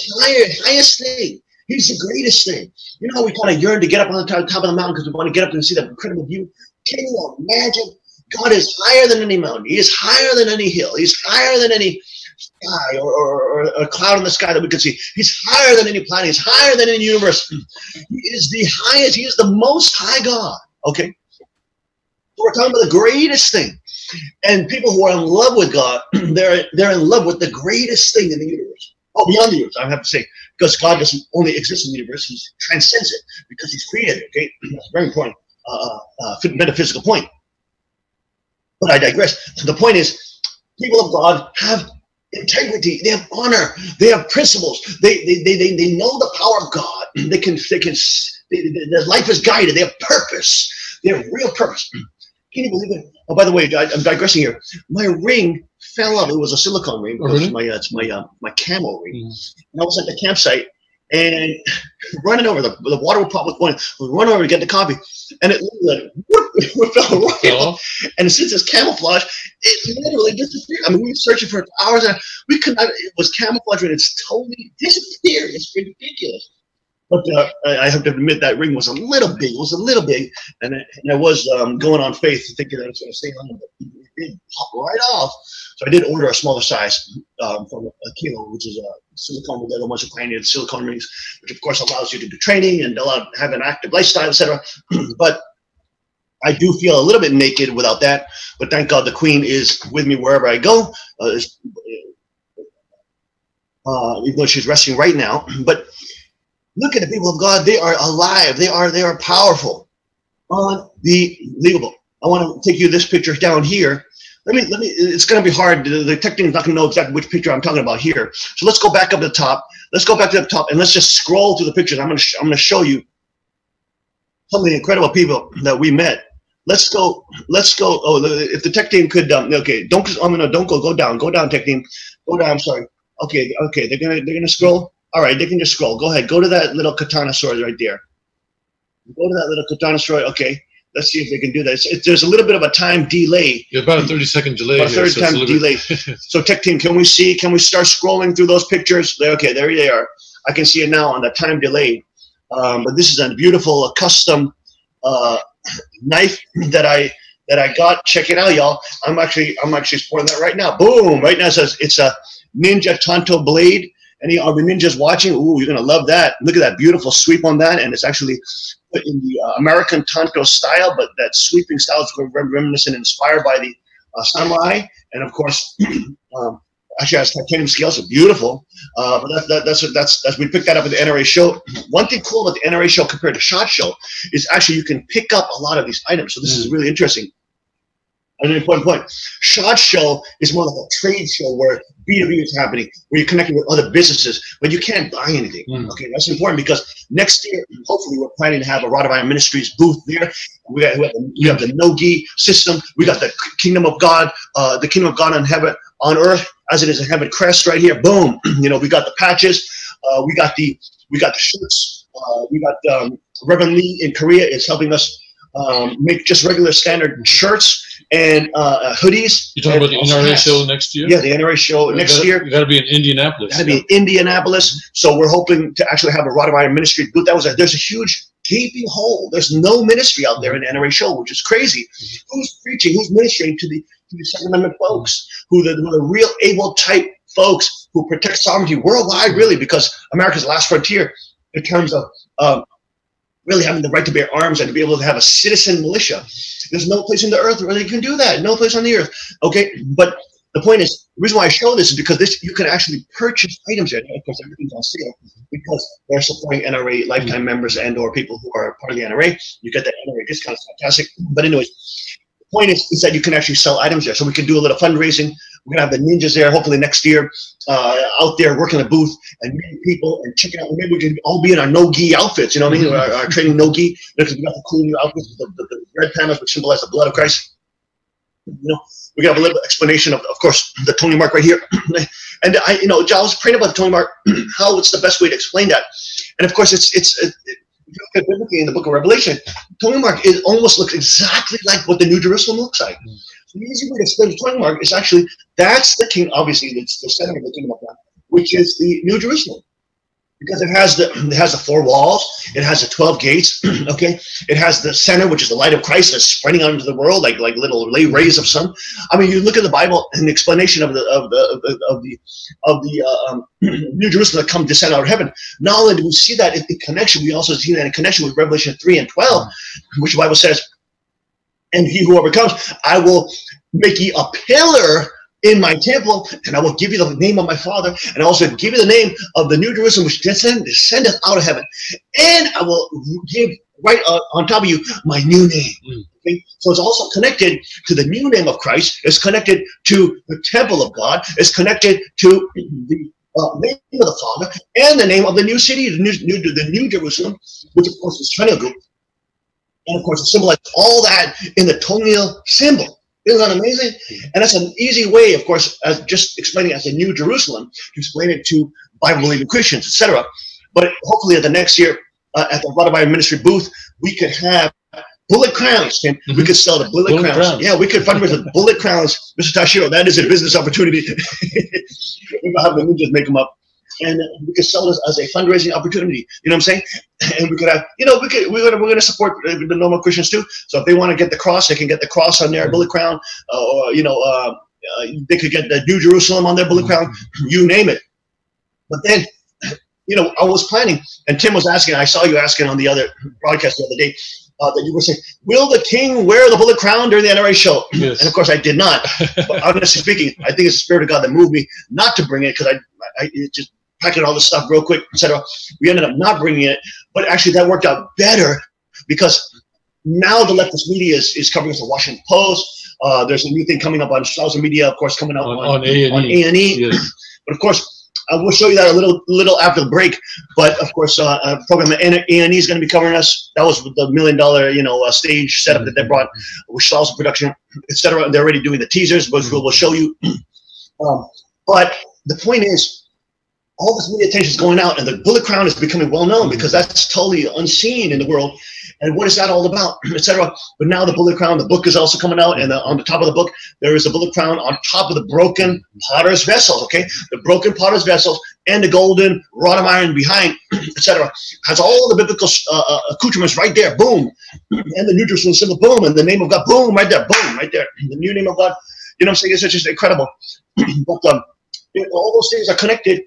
highest thing. He's the greatest thing. You know how we kind of yearn to get up on the top of the mountain because we want to get up and see that incredible view? Can you imagine? God is higher than any mountain. He is higher than any hill. He's higher than any sky or a cloud in the sky that we can see. He's higher than any planet. He's higher than any universe. He is the highest. He is the most high God. Okay? So we're talking about the greatest thing. And people who are in love with God, they're in love with the greatest thing in the universe. Oh, beyond the universe, I have to say, because God doesn't only exist in the universe, He transcends it, because He's created it. Okay, that's a very important metaphysical point. But I digress. So the point is, people of God have integrity. They have honor. They have principles. They know the power of God. Their life is guided. They have purpose. They have real purpose. Can you believe it? Oh, by the way, I'm digressing here. My ring fell off. It was a silicone ring. Oh, really? It's my camel ring. And I was at the campsite and running over. The water was probably going. We run over to get the coffee, and it literally whoop, fell right off. And since it's camouflage, it literally disappeared. I mean, we were searching for hours, and we could not. It was camouflage, and it's totally disappeared. It's ridiculous. But I have to admit that ring was a little big. It was a little big, and I was going on faith, thinking that it's going to stay on, but it did pop right off. So I did order a smaller size from a kilo, which is a silicone. They're the ones who pioneered silicone rings, which of course allows you to do training and have an active lifestyle, etc. But I do feel a little bit naked without that. But thank God the Queen is with me wherever I go. Even though she's resting right now, but. Look at the people of God. They are alive. They are powerful. Unbelievable. I want to take you this picture down here. Let me. It's going to be hard. The tech team is not going to know exactly which picture I'm talking about here. So let's go back up to the top. Let's go back to the top and let's just scroll through the pictures. I'm going to show you some of the incredible people that we met. Let's go. Oh, if the tech team could. Okay. Don't go. Go down. Go down, tech team. Go down. I'm sorry. Okay. They're gonna scroll. All right, they can just scroll. Go ahead. Go to that little katana sword right there. Go to that little katana sword. Okay. Let's see if they can do that. There's a little bit of a time delay. Yeah, about a 30-second delay. About a 30-second delay. So tech team, can we start scrolling through those pictures? Okay, there they are. I can see it now on the time delay. But this is a beautiful custom knife that I got. Check it out, y'all. I'm actually sporting that right now. Boom! Right now it says it's a Ninja Tanto blade. Any of the ninjas watching? Ooh, you're gonna love that. Look at that beautiful sweep on that, and it's actually put in the American Tanto style, but that sweeping style is reminiscent, inspired by the samurai, and of course, actually has titanium scales. It's beautiful. But that's we picked that up at the NRA show. One thing cool about the NRA show compared to SHOT Show is actually you can pick up a lot of these items. So this is really interesting. An important point. SHOT Show is more like a trade show where B2B is happening, where you're connecting with other businesses, but you can't buy anything. Okay, that's important because next year, hopefully, we're planning to have a Rod of Iron Ministries booth there. We have the no-gi system. We got the Kingdom of God, on heaven, on earth, as it is in heaven crest right here. Boom. You know, we got the patches. We got the shirts. We got Reverend Lee in Korea is helping us make just regular standard shirts and hoodies. You're talking about the NRA show next year? Yeah, the NRA show next year. You got to be in Indianapolis. Got to be in Indianapolis. So we're hoping to actually have a Rod of Iron Ministry booth. There's a huge gaping hole. There's no ministry out there in the NRA show, which is crazy. Who's preaching? Who's ministering to the Second Amendment folks? Who the real able type folks who protect sovereignty worldwide, really, because America's last frontier in terms of really having the right to bear arms and to be able to have a citizen militia. There's no place in the earth where they can do that. No place on the earth. Okay, but the point is, the reason why I show this is because you can actually purchase items there. Of course, everything's on sale because they're supporting NRA lifetime members and or people who are part of the NRA. You get that NRA discount. It's fantastic. But anyways, the point is that you can actually sell items there. So we can do a little fundraising. We're going to have the ninjas there hopefully next year out there working the booth and meeting people and checking out. Maybe we can all be in our no-gi outfits, you know what I mean? Our training no-gi, because we got the cool new outfits, the red panels which symbolize the blood of Christ. You know, we got a little explanation of course, the Tony mark right here. And I was praying about the Tony mark, what's the best way to explain that? And of course, if you look at biblically in the book of Revelation, Tony mark almost looks exactly like what the New Jerusalem looks like. So the easy way to explain the Tony mark is actually that's the king. Obviously, it's the center of the kingdom of God, which is the New Jerusalem, because it has the 4 walls, it has the 12 gates. Okay, it has the center, which is the light of Christ that's spreading out into the world like little rays of sun. I mean, you look at the Bible and the explanation of the New Jerusalem that descend out of heaven. Not only do we see that in connection, we also see that in connection with Revelation 3 and 12, which the Bible says, "And he who overcomes, I will make ye a pillar in my temple, and I will give you the name of my Father, and I also give you the name of the New Jerusalem, which descendeth out of heaven, and I will give right on top of you my new name." Okay? So it's also connected to the new name of Christ. It's connected to the temple of God. It's connected to the name of the Father and the name of the new city, the new Jerusalem, which of course is triangle. And of course, it symbolizes all that in the Toniel symbol. Isn't that amazing? And that's an easy way, of course, as just explaining it as a New Jerusalem, to explain it to Bible-believing Christians, etc. But hopefully, at the next year, at the Rod of Iron Ministry booth, we could have bullet crowns. And we could sell the bullet crowns. Yeah, we could fundraise with bullet crowns, Mr. Tashiro. That is a business opportunity. We're gonna have the ninjas make them up. And we could sell this as a fundraising opportunity. You know what I'm saying? And we could have, we're going to support the normal Christians too. So if they want to get the cross, they can get the cross on their bullet crown, or they could get the New Jerusalem on their bullet crown. You name it. But then, I was planning, and Tim was asking. I saw you asking on the other broadcast the other day that you were saying, "Will the king wear the bullet crown during the NRA show?" Yes. And of course, I did not. But honestly speaking, I think it's the Spirit of God that moved me not to bring it, because I just packing all this stuff real quick, etc. We ended up not bringing it, but actually that worked out better because now the leftist media is covering us. The Washington Post. There's a new thing coming up on social media, of course, coming up on A&E. Yes. But of course, I will show you that a little after the break. But of course, a program at A&E is going to be covering us. That was the $1 million stage setup that they brought, which is also production, etc. They're already doing the teasers, which we'll show you. But the point is, all this media attention is going out, and the bullet crown is becoming well known because that's totally unseen in the world. And what is that all about, etc. But now the bullet crown, the book is also coming out, and on the top of the book there is a bullet crown on top of the broken potter's vessels. Okay, the broken potter's vessels and the golden rod of iron behind, etc. Has all the biblical accoutrements right there. Boom, and the New Jerusalem symbol. Boom, and the name of God. Boom, right there. Boom, right there. The new name of God. You know what I'm saying? It's just incredible. But all those things are connected.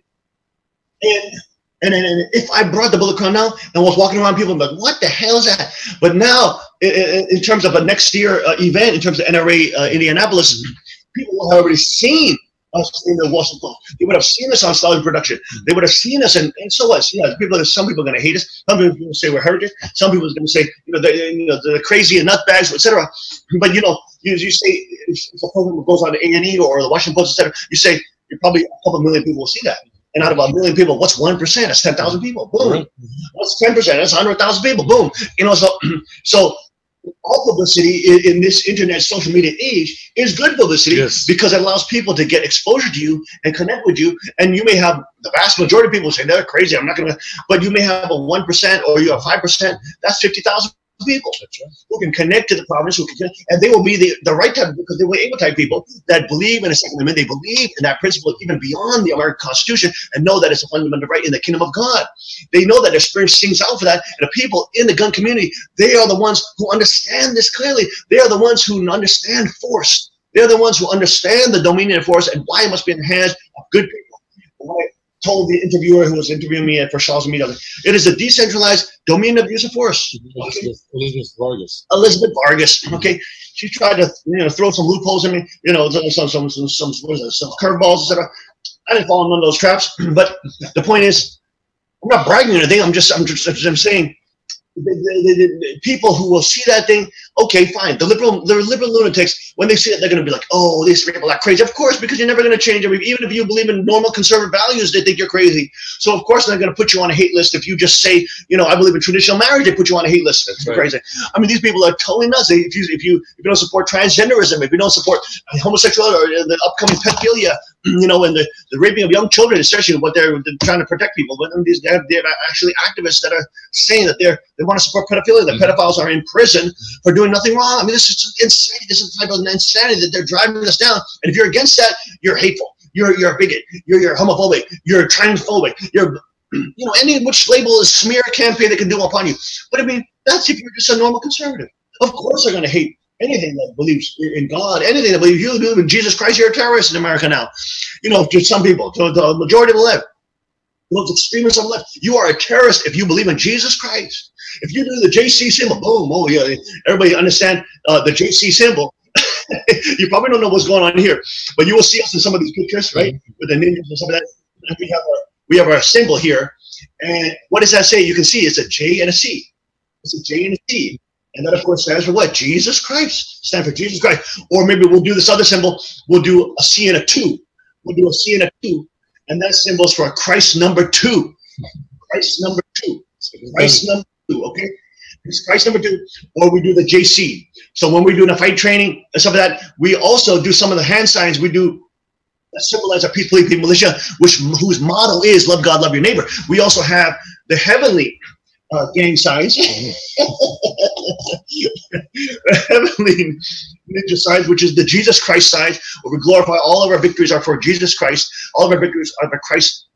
And if I brought the bullet crown now and was walking around, people would be like, what the hell is that? But now, in terms of a next year event, in terms of NRA Indianapolis, people have already seen us in the Washington Post. They would have seen us on Stalin Production. They would have seen us, and so what? Yeah, some people are going to hate us. Some people are going to say we're heretics. Some people are going to say, the crazy and nutbags, etc. But you say if a program goes on to A&E or the Washington Post, etc. You say you're probably a couple million people will see that. And out of a million people, what's 1%? That's 10,000 people. Boom. What's 10%? That's 100,000 people. Boom. So all publicity in this internet social media age is good publicity, because it allows people to get exposure to you and connect with you. And you may have the vast majority of people say they're crazy, I'm not going to, but you may have a 1% or you have 5%. That's 50,000 people who can connect to the providence, and they will be the right type, because they were able type people that believe in a Second Amendment. They believe in that principle even beyond the American Constitution, and know that it's a fundamental right in the kingdom of God. They know that their spirit sings out for that, and the people in the gun community, they are the ones who understand this clearly. They are the ones who understand force. They're the ones who understand the dominion of force and why it must be in the hands of good people. Why told the interviewer who was interviewing me for Shaw's Media, it is a decentralized dominion of use of force. Okay? Elizabeth Vargas. Okay, she tried to throw some loopholes in me, some curveballs, etc. I didn't fall in none of those traps. But the point is, I'm not bragging or anything. I'm saying. The people who will see that thing, okay, fine. The liberal lunatics, when they see it, they're going to be like, oh, these people are crazy. Of course, because you're never going to change them. Even if you believe in normal conservative values, they think you're crazy. So, of course, they're going to put you on a hate list. If you just say, I believe in traditional marriage, they put you on a hate list. That's crazy. I mean, these people are totally nuts. If you don't support transgenderism, if you don't support homosexuality or the upcoming pedophilia, and the raping of young children, especially what they're trying to protect people. But they're actually activists that are saying that they want to support pedophilia. The pedophiles are in prison for doing nothing wrong. I mean, this is insane. This is the type of insanity that they're driving us down. And if you're against that, you're hateful. You're a bigot. You're homophobic. You're transphobic. You're any which label is smear campaign they can do upon you. But I mean, that's if you're just a normal conservative. Of course, they're going to hate anything that believes in God, anything that believes you believe in Jesus Christ. You're a terrorist in America now. To some people, to the majority of the left, those extremists on the left, you are a terrorist if you believe in Jesus Christ. If you do the JC symbol, boom, oh yeah, everybody understand the JC symbol. You probably don't know what's going on here, but you will see us in some of these pictures, right? With the ninjas and some of that. We have our symbol here, and what does that say? You can see it's a J and a C. It's a J and a C. And that, of course, stands for what? Jesus Christ. Stand for Jesus Christ. Or maybe we'll do this other symbol. We'll do a C and a 2. We'll do a C and a 2. And that symbol is for Christ number 2. Christ number 2. Christ number 2, okay? It's Christ number 2. Or we do the JC. So when we do the fight training and stuff like that, we also do some of the hand signs. We do symbolize our peace, belief, militia, whose motto is love God, love your neighbor. We also have the heavenly gang signs, heavenly ninja signs, which is the Jesus Christ signs, where we glorify all of our victories are for Jesus Christ. All of our victories are for Christ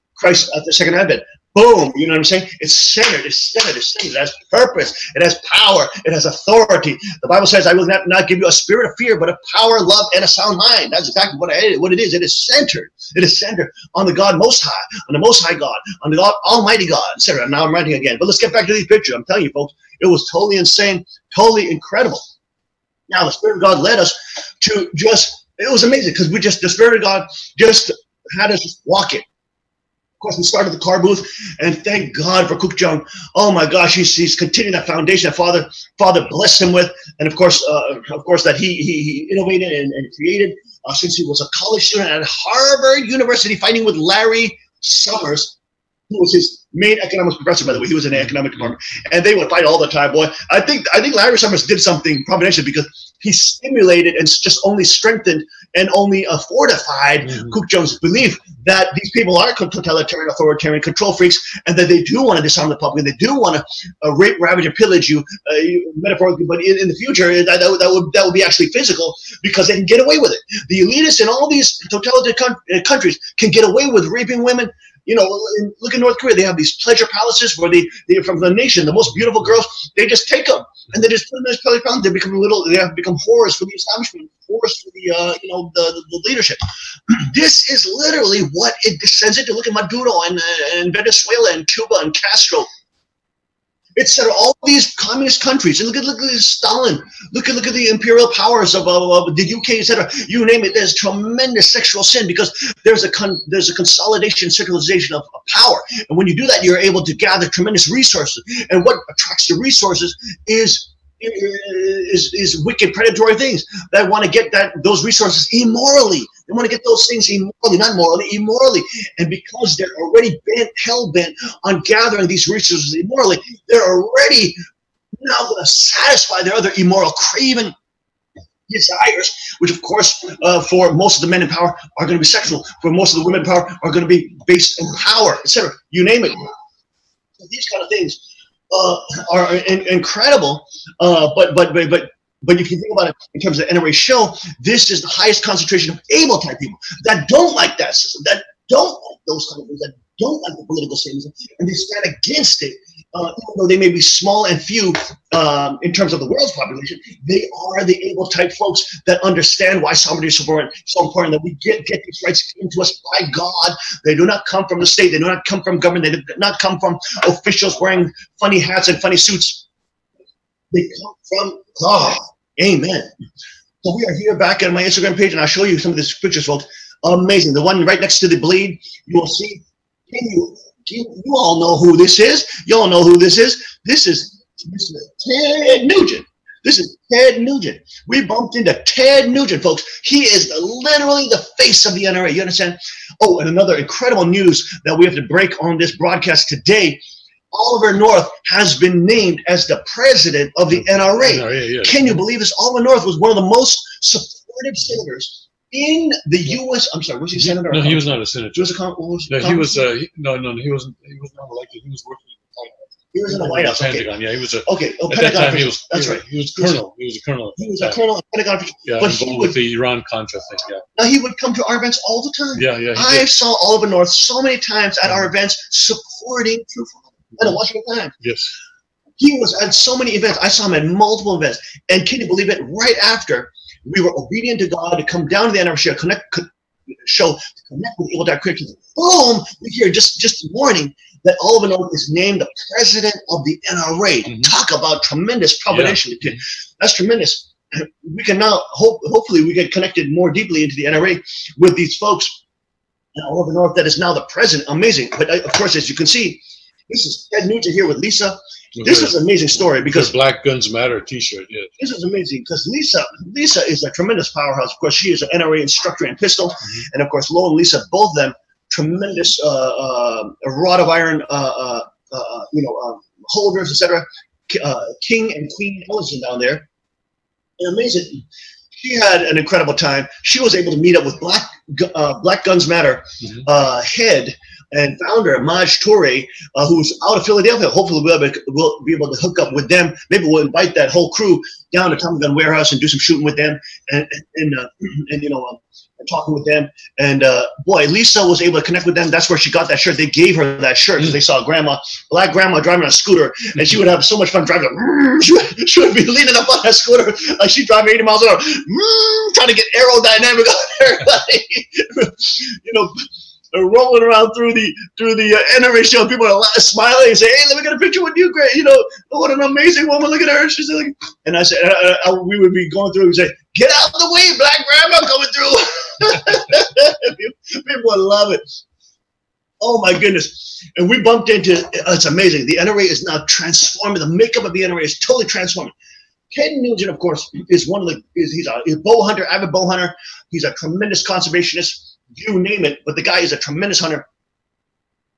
at the second advent. Boom, you know what I'm saying? It's centered, it's centered, it's centered. It has purpose, it has power, it has authority. The Bible says, I will not give you a spirit of fear, but of power, love, and a sound mind. That's exactly what it is. It is centered. It is centered on the God Most High, on the Most High God, on the God, Almighty God, etc. Now I'm writing again. But let's get back to these pictures. I'm telling you, folks, it was totally insane, totally incredible. Now, the Spirit of God led us to it was amazing, because the Spirit of God just had us walk it. Of course, we started the car booth, and thank God for Cook Jung. Oh my gosh, he's continuing that foundation that Father blessed him with, and of course that he innovated and created since he was a college student at Harvard University, fighting with Larry Summers, who was his main economics professor, by the way. He was in the economic department, and they would fight all the time, boy. I think Larry Summers did something providential, because he stimulated and just only strengthened and only a fortified Cook Jones belief that these people are totalitarian, authoritarian control freaks, and that they do want to disarm the public, and they do want to rape, ravage, and pillage you, metaphorically, but in the future, that would be actually physical, because they can get away with it. The elitists in all these totalitarian countries can get away with raping women. You know, look at North Korea. They have these pleasure palaces where they're from the nation, the most beautiful girls. They just take them and they just put them in this pleasure palace. They have become whores for the establishment, whores for the the leadership. This is literally what it descends into. Look at Maduro and Venezuela and Cuba and Castro. It's all these communist countries, and look at Stalin. Look at the imperial powers of the UK, etc. You name it. There's tremendous sexual sin because there's a consolidation, centralization of power, and when you do that, you're able to gather tremendous resources. And what attracts the resources is wicked, predatory things that want to get those resources immorally. They want to get those things immorally, not morally, immorally. And because they're already hell-bent on gathering these resources immorally, they're already now going to satisfy their other immoral, craven desires, which of course for most of the men in power are going to be sexual. For most of the women in power are going to be based in power, etc. You name it. These kind of things are incredible, but if you think about it in terms of the NRA show, this is the highest concentration of able-type people that don't like that system, that don't like those kind of things, that don't like the political statements, and they stand against it. Even though they may be small and few in terms of the world's population, they are the able-type folks that understand why sovereignty is so important, that we get these rights given to us by God. They do not come from the state. They do not come from government. They do not come from officials wearing funny hats and funny suits. They come from God. Amen. So we are here back on my Instagram page, and I'll show you some of these pictures, folks. Amazing. The one right next to the bleed, you will see. You all know who this is. You all know who this is. This is Ted Nugent. This is Ted Nugent. We bumped into Ted Nugent, folks. He is literally the face of the NRA. You understand? Oh, and another incredible news that we have to break on this broadcast today. Oliver North has been named as the president of the NRA. Yes. Can you believe this? Oliver North was one of the most supportive senators in the U.S. I'm sorry, was he senator? No, he was not a senator. He was he wasn't. He was not elected. He was working in the White House. He was in the White House. Pentagon. Yeah, he was a. Okay. Oh, at Pentagon. That time, he was. That's right. He was colonel. He was a colonel. He was a colonel at Pentagon. Yeah, but involved with the Iran-Contra thing. Yeah. Now he would come to our events all the time. Yeah. I saw Oliver North so many times at our events supporting True Father at the Washington Times. Yes. He was at so many events. I saw him at multiple events. And can you believe it? Right after we were obedient to God to come down to the NRA show, to connect with evil-type Christians. Boom! We hear just this morning that Oliver North is named the president of the NRA. Talk about tremendous providentially. Yeah. That's tremendous. We can now hopefully we get connected more deeply into the NRA with these folks. And Oliver North, that is now the president. Amazing. But of course, as you can see, this is Ted Nugent here with Lisa. This is an amazing story because Black Guns Matter T-shirt. Yeah. This is amazing because Lisa is a tremendous powerhouse. Of course, she is an NRA instructor in pistol, and of course, Lo and Lisa, both of them, tremendous rod of iron, holders, etc. King and Queen Ellison down there, and amazing. She had an incredible time. She was able to meet up with Black Guns Matter head and founder Maj Toure, who's out of Philadelphia. Hopefully we'll be able to hook up with them. Maybe we'll invite that whole crew down to Tommy Gun Warehouse and do some shooting with them and talking with them. And boy, Lisa was able to connect with them. That's where she got that shirt. They gave her that shirt because they saw Black grandma driving a scooter, and she would have so much fun driving. She would be leaning up on that scooter like she's driving 80 miles an hour, trying to get aerodynamic on everybody. Rolling around through the NRA show. People are smiling and say, "Hey, let me get a picture with you, great! What an amazing woman! Look at her." She's like, and I said, we would be going through and say, "Get out of the way, Black grandma coming through." People would love it. Oh my goodness! And we bumped into. It's amazing. The NRA is now transforming. The makeup of the NRA is totally transforming. Ted Nugent, of course, is he's a bow hunter, avid bow hunter. He's a tremendous conservationist. You name it, but the guy is a tremendous hunter.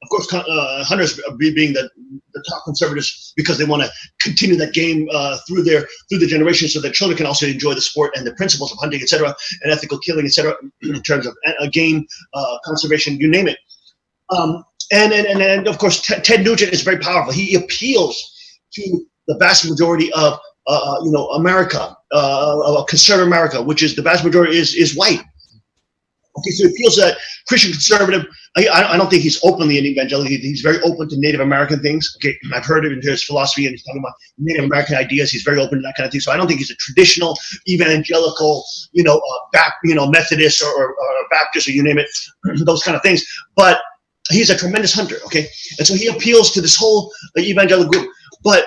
Of course, hunters being the the top conservatives because they want to continue that game through the generations, so that children can also enjoy the sport and the principles of hunting, etc., and ethical killing, etc., in terms of game conservation, you name it. And of course, Ted Nugent is very powerful. He appeals to the vast majority of America, conservative America, which is the vast majority is white. Okay, so he appeals to that Christian conservative. I don't think he's openly an evangelical. He's very open to Native American things. Okay, I've heard of his philosophy, and he's talking about Native American ideas. He's very open to that kind of thing. So I don't think he's a traditional evangelical, Methodist or Baptist, or you name it, those kind of things. But he's a tremendous hunter. Okay, and so he appeals to this whole evangelical group. But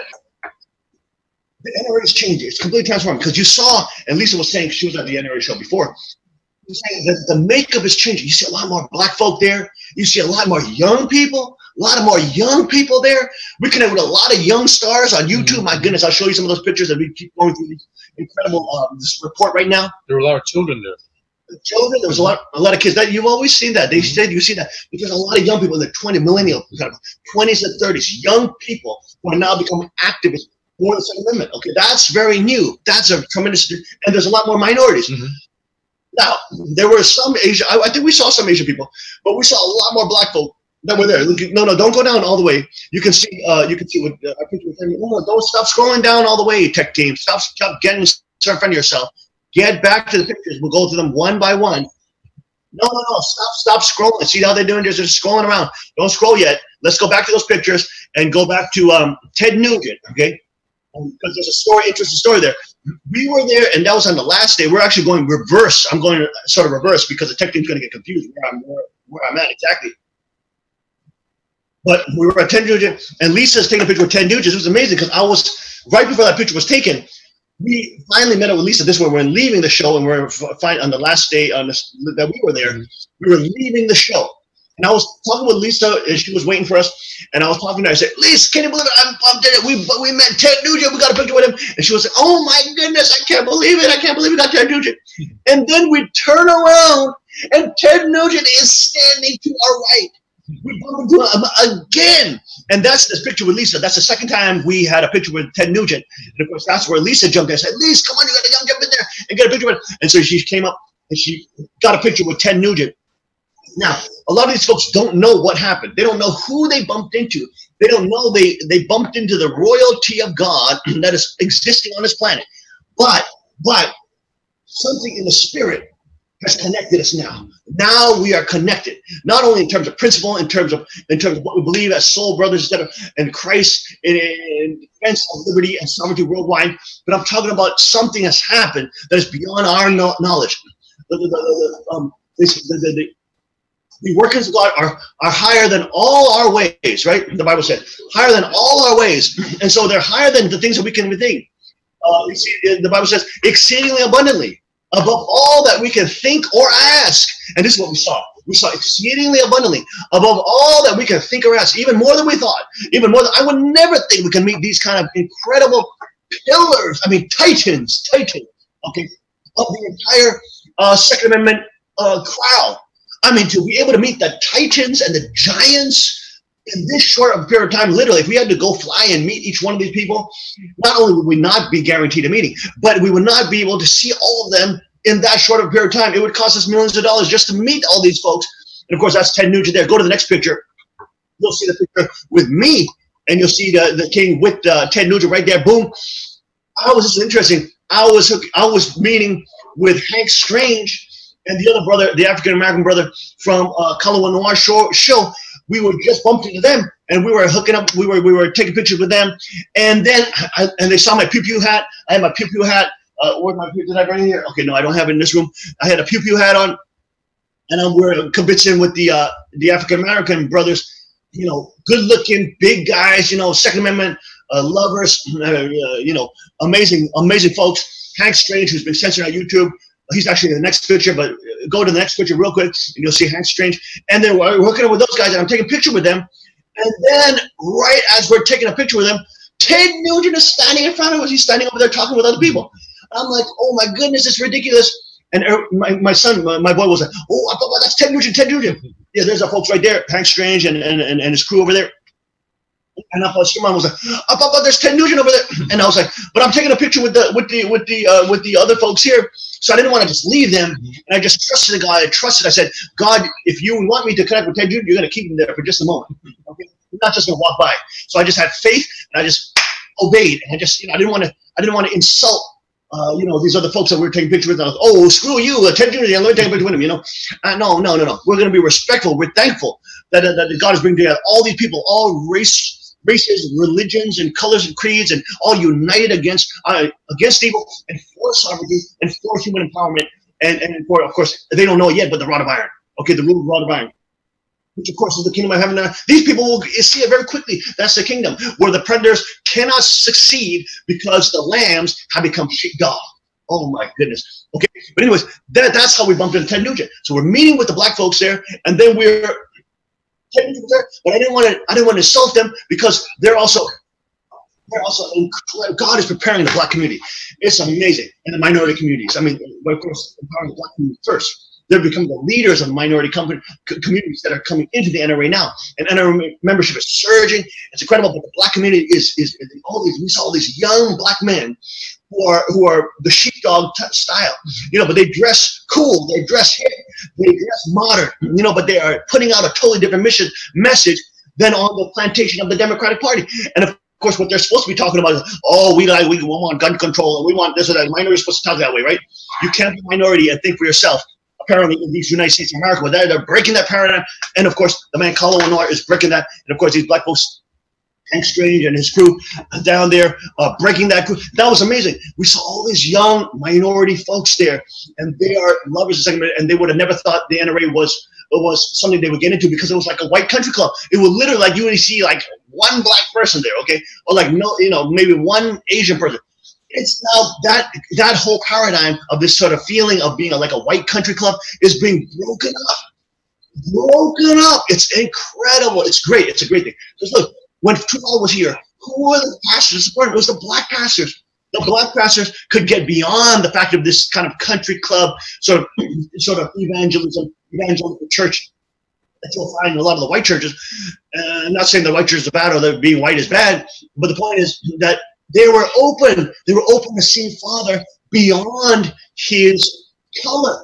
the NRA is changing. It's completely transformed, because you saw, and Lisa was saying, she was at the NRA show before, the makeup is changing. You see a lot more black folk there. You see a lot more young people. There. We connect with a lot of young stars on YouTube. My goodness, I'll show you some of those pictures, and we keep going through these incredible this report right now. There were a lot of children there. Children, there was a lot of kids. That you've always seen that. They said you see that. But there's a lot of young people in the 20s and 30s, young people who are now becoming activists for the Second Amendment. Okay, that's very new. That's a tremendous, and there's a lot more minorities. Now, there were some Asian, I think we saw some Asian people, but we saw a lot more black folk that were there. No, don't go down all the way. You can see what I picture with him. No, don't stop scrolling down all the way, tech team. Stop getting in front of yourself. Get back to the pictures. We'll go through them one by one. No, stop scrolling. See how they're doing? They're just scrolling around. Don't scroll yet. Let's go back to those pictures and go back to Ted Nugent, okay? Because there's a interesting story there. We were there, and that was on the last day. We're actually going reverse. I'm going sort of reverse, because the tech team's going to get confused where I'm at exactly. But we were at Ted Nugent, and Lisa's taking a picture with Ted Nugent. It was amazing, because I was, right before that picture was taken, we finally met up with Lisa. This way, we're leaving the show, and we're on the last day that we were there. We were leaving the show. And I was talking with Lisa, and she was waiting for us. And I was talking to her. I said, "Lisa, can you believe it? We met Ted Nugent. We got a picture with him." And she was like, "Oh my goodness, I can't believe it. I can't believe we got Ted Nugent." And then we turn around, and Ted Nugent is standing to our right. We bump into him again. And that's this picture with Lisa. That's the second time we had a picture with Ted Nugent. And of course, that's where Lisa jumped in. I said, "Lisa, come on, you got to jump in there and get a picture with him." And so she came up, and she got a picture with Ted Nugent. Now, a lot of these folks don't know what happened. They don't know who they bumped into. They don't know they bumped into the royalty of God that is existing on this planet. But something in the spirit has connected us now. Now we are connected, not only in terms of principle, in terms of what we believe as soul brothers, etc., and Christ in defense of liberty and sovereignty worldwide, but I'm talking about something has happened that is beyond our knowledge. The workings of God are higher than all our ways, right? The Bible said, higher than all our ways. And so they're higher than the things that we can even think. You see, the Bible says, exceedingly abundantly, above all that we can think or ask. And this is what we saw. We saw exceedingly abundantly, above all that we can think or ask, even more than we thought, even more than I would never think we can meet these kind of incredible pillars, titans, okay, of the entire Second Amendment crowd. To be able to meet the titans and the giants in this short of a period of time, literally, if we had to go fly and meet each one of these people, not only would we not be guaranteed a meeting, but we would not be able to see all of them in that short of a period of time. It would cost us millions of dollars just to meet all these folks. And of course, that's Ted Nugent there. Go to the next picture. You'll see the picture with me, and you'll see the king with Ted Nugent right there. Boom. This is interesting. I was meeting with Hank Strange and the other brother, the African-American brother from Color Noir show. We were just bumped into them, and we were hooking up. We were taking pictures with them, and then they saw my pew-pew hat. I had my pew-pew hat. Where's my pew? Did I bring it here? Okay, no, I don't have it in this room. I had a pew-pew hat on, and we're convincing with the African-American brothers. Good-looking, big guys. Second Amendment lovers. Amazing folks. Hank Strange, who's been censored on YouTube. He's actually in the next picture, but go to the next picture real quick, and you'll see Hank Strange. And then we're hooking up with those guys, and I'm taking a picture with them. And then, right as we're taking a picture with them, Ted Nugent is standing in front of us. He's standing over there talking with other people. I'm like, oh my goodness, it's ridiculous. And my son, my boy was like, oh, I thought that's Ted Nugent. Yeah, there's our folks right there, Hank Strange and his crew over there. And Shimon was like, there's Ted Nugent over there. And I was like, but I'm taking a picture with the other folks here. So I didn't want to just leave them. And I just trusted the God. I said, God, if you want me to connect with Ted Nugent, you're going to keep him there for just a moment. Okay? I'm not just going to walk by. So I just had faith and I just obeyed. And I just, I didn't want to insult these other folks that we were taking pictures with. Oh, screw you, Ted Nugent, let me take a picture with him, No. We're going to be respectful. We're thankful that God is bringing together all these people, all races, religions, and colors and creeds, and all united against evil and for sovereignty and for human empowerment, and for, of course, they don't know it yet, but the rod of iron. Okay, the rule of rod of iron, which of course is the kingdom of heaven. These people will see it very quickly. That's the kingdom where the predators cannot succeed because the lambs have become sheepdog. Oh my goodness. Okay, but anyways, that's how we bumped into Ted Nugent. So we're meeting with the black folks there, and then but I didn't want to insult them because they're also incredible. God is preparing the black community. It's amazing, and the minority communities. I mean, of course, empowering the black community first. They're becoming the leaders of minority communities that are coming into the NRA now, and NRA membership is surging. It's incredible, but the black community is we saw all these young black men who are the sheepdog style, but they dress cool, they dress hip, they dress modern, but they are putting out a totally different message than on the plantation of the Democratic Party. And of course, what they're supposed to be talking about is, we want gun control and we want this or that. Minority is supposed to talk that way, right? You can't be a minority and think for yourself. Apparently, in these United States of America, they're breaking that paradigm. And of course, the man Carlo Lenoir is breaking that. And of course, these black folks, Hank Strange and his crew down there breaking that group. That was amazing. We saw all these young minority folks there, and they are lovers of Second Amendment, and they would have never thought the NRA was something they would get into because it was like a white country club. It would literally, like, you would see like one black person there, okay, or like maybe one Asian person. It's now that whole paradigm of this sort of feeling of being like a white country club is being broken up. It's incredible. It's great. It's a great thing. Just look. When Trudell was here, who were the pastors supporting? It was the black pastors. The black pastors could get beyond the fact of this kind of country club sort of evangelical church that you'll find in a lot of the white churches. I'm not saying the white churches are bad or that being white is bad, but the point is that they were open. They were open to seeing Father beyond his color.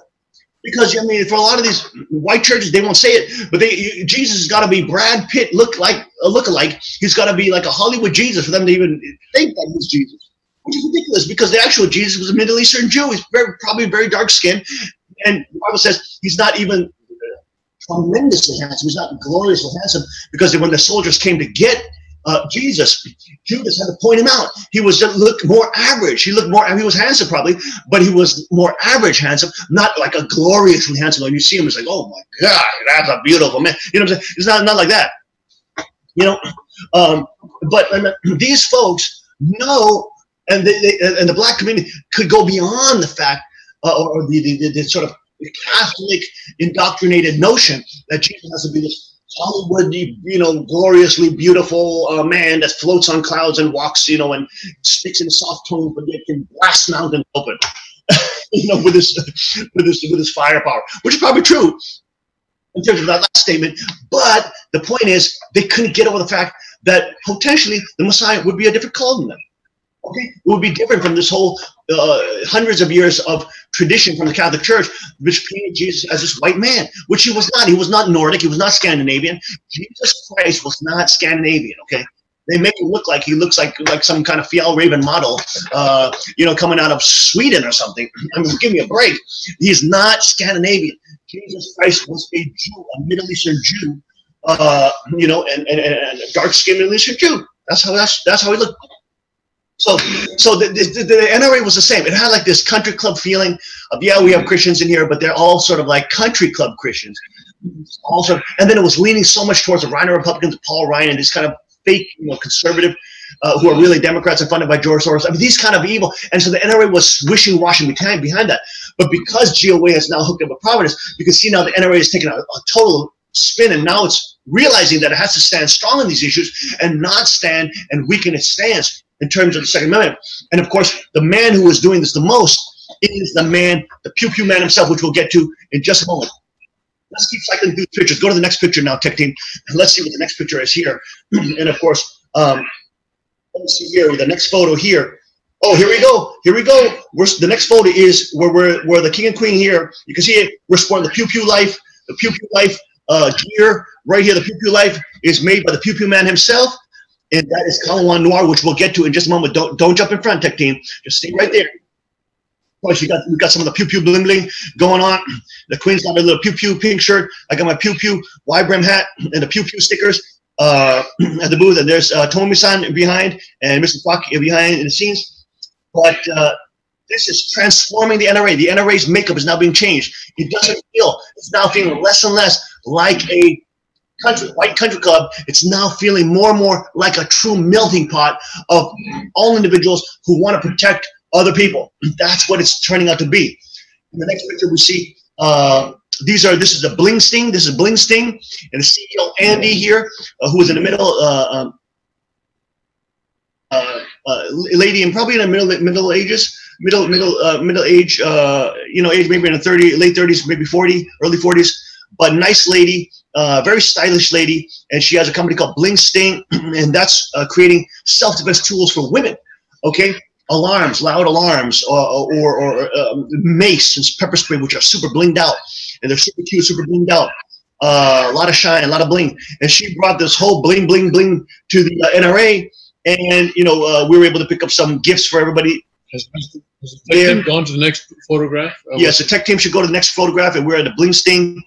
Because, I mean, for a lot of these white churches, they won't say it, but Jesus has got to be Brad Pitt look-alike. He's got to be like a Hollywood Jesus for them to even think that he's Jesus, which is ridiculous because the actual Jesus was a Middle Eastern Jew. He's probably very dark-skinned, and the Bible says he's not even tremendously handsome. He's not gloriously handsome because when the soldiers came to get Jesus, Judas had to point him out. He looked more average. He was handsome probably, but he was more average handsome, not like a gloriously handsome. When you see him, it's like, oh my God, that's a beautiful man. You know what I'm saying? It's not like that. But these folks know, and the black community could go beyond the fact or the sort of Catholic indoctrinated notion that Jesus has to be this Hollywood, gloriously beautiful man that floats on clouds and walks, and speaks in soft tones, but yet can blast mountains open, with his firepower, which is probably true in terms of that last statement. But the point is, they couldn't get over the fact that potentially the Messiah would be a different color than them. Okay, it would be different from this whole hundreds of years of tradition from the Catholic Church, which painted Jesus as this white man, which he was not. He was not Nordic. He was not Scandinavian. Jesus Christ was not Scandinavian. Okay, they make him look like he looks like some kind of Fjällräven model, coming out of Sweden or something. I mean, give me a break. He's not Scandinavian. Jesus Christ was a Jew, a Middle Eastern Jew, and a dark-skinned Middle Eastern Jew. That's how he looked. So the NRA was the same. It had like this country club feeling of, we have Christians in here, but they're all sort of like country club Christians. Also, and then it was leaning so much towards the Rhino Republicans, Paul Ryan, and this kind of fake, conservative, who are really Democrats and funded by George Soros. I mean, these kind of evil. And so the NRA was wishing-washing behind that. But because GOA has now hooked up with Providence, you can see now the NRA is taking a total spin, and now it's realizing that it has to stand strong on these issues and not stand and weaken its stance in terms of the Second Amendment. And of course, the man who is doing this the most is the pew pew man himself, which we'll get to in just a moment. Let's keep cycling through pictures. Go to the next picture now, tech team, and let's see what the next picture is here. And of course, Let me see here, the next photo here. Oh, here we go. Here we go. The next photo is where the king and queen here. You can see it. We're sporting the Pew Pew Life. The Pew Pew Life gear right here. The Pew Pew Life is made by the Pew Pew man himself, and that is Colin Noir, which we'll get to in just a moment. Don't jump in front, tech team. Just stay right there. Of course, we got some of the Pew Pew bling bling going on. The queen's got a little Pew Pew pink shirt. I got my Pew Pew wide brim hat and the Pew Pew stickers at the booth. And there's Tomi-san behind and Mr. Kwok behind in the scenes. But this is transforming the NRA. The NRA's makeup is now being changed. It doesn't feel. It's now feeling less and less like a white country club. It's now feeling more and more like a true melting pot of all individuals who want to protect other people. That's what it's turning out to be. In the next picture we see this is a bling sting. This is bling sting, and the CEO Andy here, who is in the middle, lady, and probably in the middle age, age maybe in the late 30s, maybe 40, early 40s, but nice lady, very stylish lady, and she has a company called Bling Sting, and that's creating self-defense tools for women. Okay. Alarms, loud alarms, or mace and pepper spray, which are super blinged out, and they're super cute, super blinged out. A lot of shine, a lot of bling. And she brought this whole bling, bling, bling to the NRA, and we were able to pick up some gifts for everybody. Has the tech team gone to the next photograph? Yes, the tech team should go to the next photograph, and we're at the Bling Sting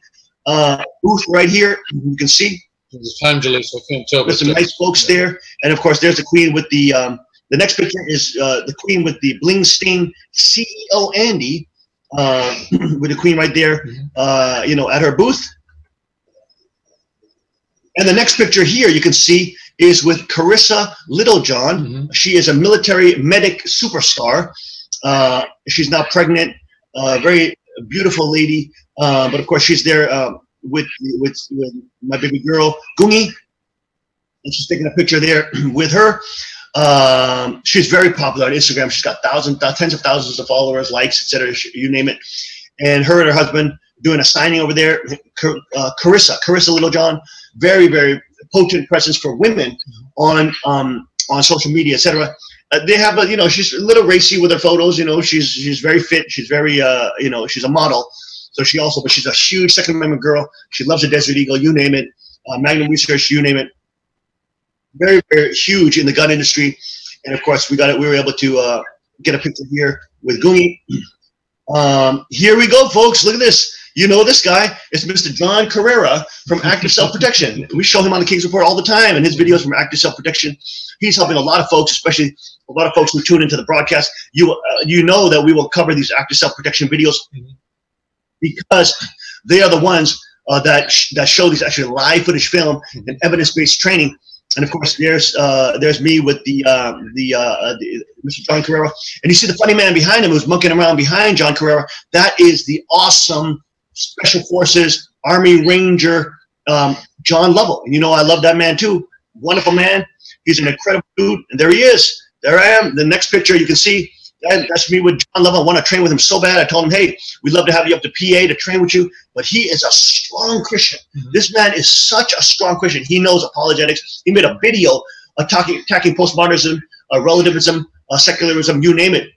booth right here. You can see. There's time delay, so I can't tell. There's some nice folks there, and of course, there's the queen with the. The next picture is the queen with the Bling Sting CEO Andy, with the queen right there, at her booth. And the next picture here you can see is with Carissa Littlejohn. She is a military medic superstar. She's now pregnant, very beautiful lady. But of course she's there with my baby girl Gungi, and she's taking a picture there with her. She's very popular on Instagram. She's got tens of thousands of followers, likes, etc. You name it. And her and her husband doing a signing over there. Carissa Littlejohn, very, very potent presence for women on social media, etc. They have she's a little racy with her photos. She's very fit. She's very she's a model. So but she's a huge Second Amendment girl. She loves the Desert Eagle. You name it. Magnum Research. You name it. Very, very huge in the gun industry, and of course we were able to get a picture here with Gungi. Here we go, folks. Look at this. You know this guy. It's Mr. John Carrera from Active Self-Protection. We show him on the King's Report all the time, and his videos from Active Self-Protection. He's helping a lot of folks, especially a lot of folks who tune into the broadcast. You know that we will cover these Active Self-Protection videos because they are the ones that show these actually live footage film and evidence-based training. And of course, there's me with the Mr. John Carrera, and you see the funny man behind him who's monkeying around behind John Carrera. That is the awesome Special Forces Army Ranger John Lovell. And I love that man too. Wonderful man. He's an incredible dude. And there he is. There I am. The next picture you can see. That's me with John Lovell. I want to train with him so bad. I told him, hey, we'd love to have you up to PA to train with you. But he is a strong Christian. This man is such a strong Christian. He knows apologetics. He made a video attacking postmodernism, relativism, secularism, you name it.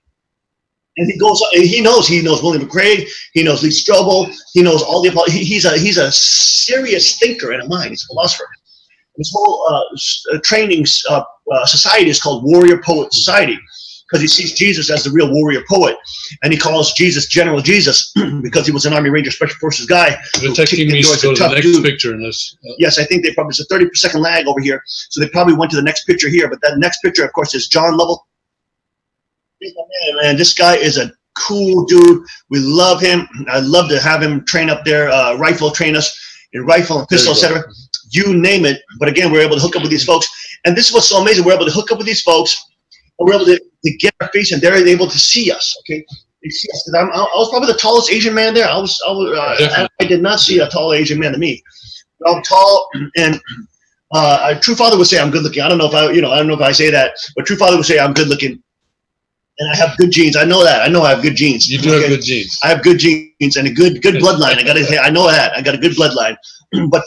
And he knows William McCraig. He knows Lee Strobel. He knows all the he's a serious thinker in a mind. He's a philosopher. His whole training society is called Warrior Poet Society, because he sees Jesus as the real warrior poet, and he calls Jesus General Jesus because he was an Army Ranger Special Forces guy. The tech team needs to go to the next picture in this. Yes, I think there's a 30-second lag over here, so they probably went to the next picture here. But that next picture, of course, is John Lovell. Man, this guy is a cool dude. We love him. I'd love to have him train up there, train us in rifle and pistol, etc. You name it. But again, we're able to hook up with these folks, and this is what's so amazing. We're able to hook up with these folks. We're able to get our face, and they're able to see us. Okay, they see us. I was probably the tallest Asian man there. I did not see a tall Asian man to me. I'm tall, and True Father would say I'm good looking. I don't know if I say that, but True Father would say I'm good looking, and I have good genes. I know that. I know I have good genes. You do have good genes. I have good genes and a good bloodline. I know that. I got a good bloodline. But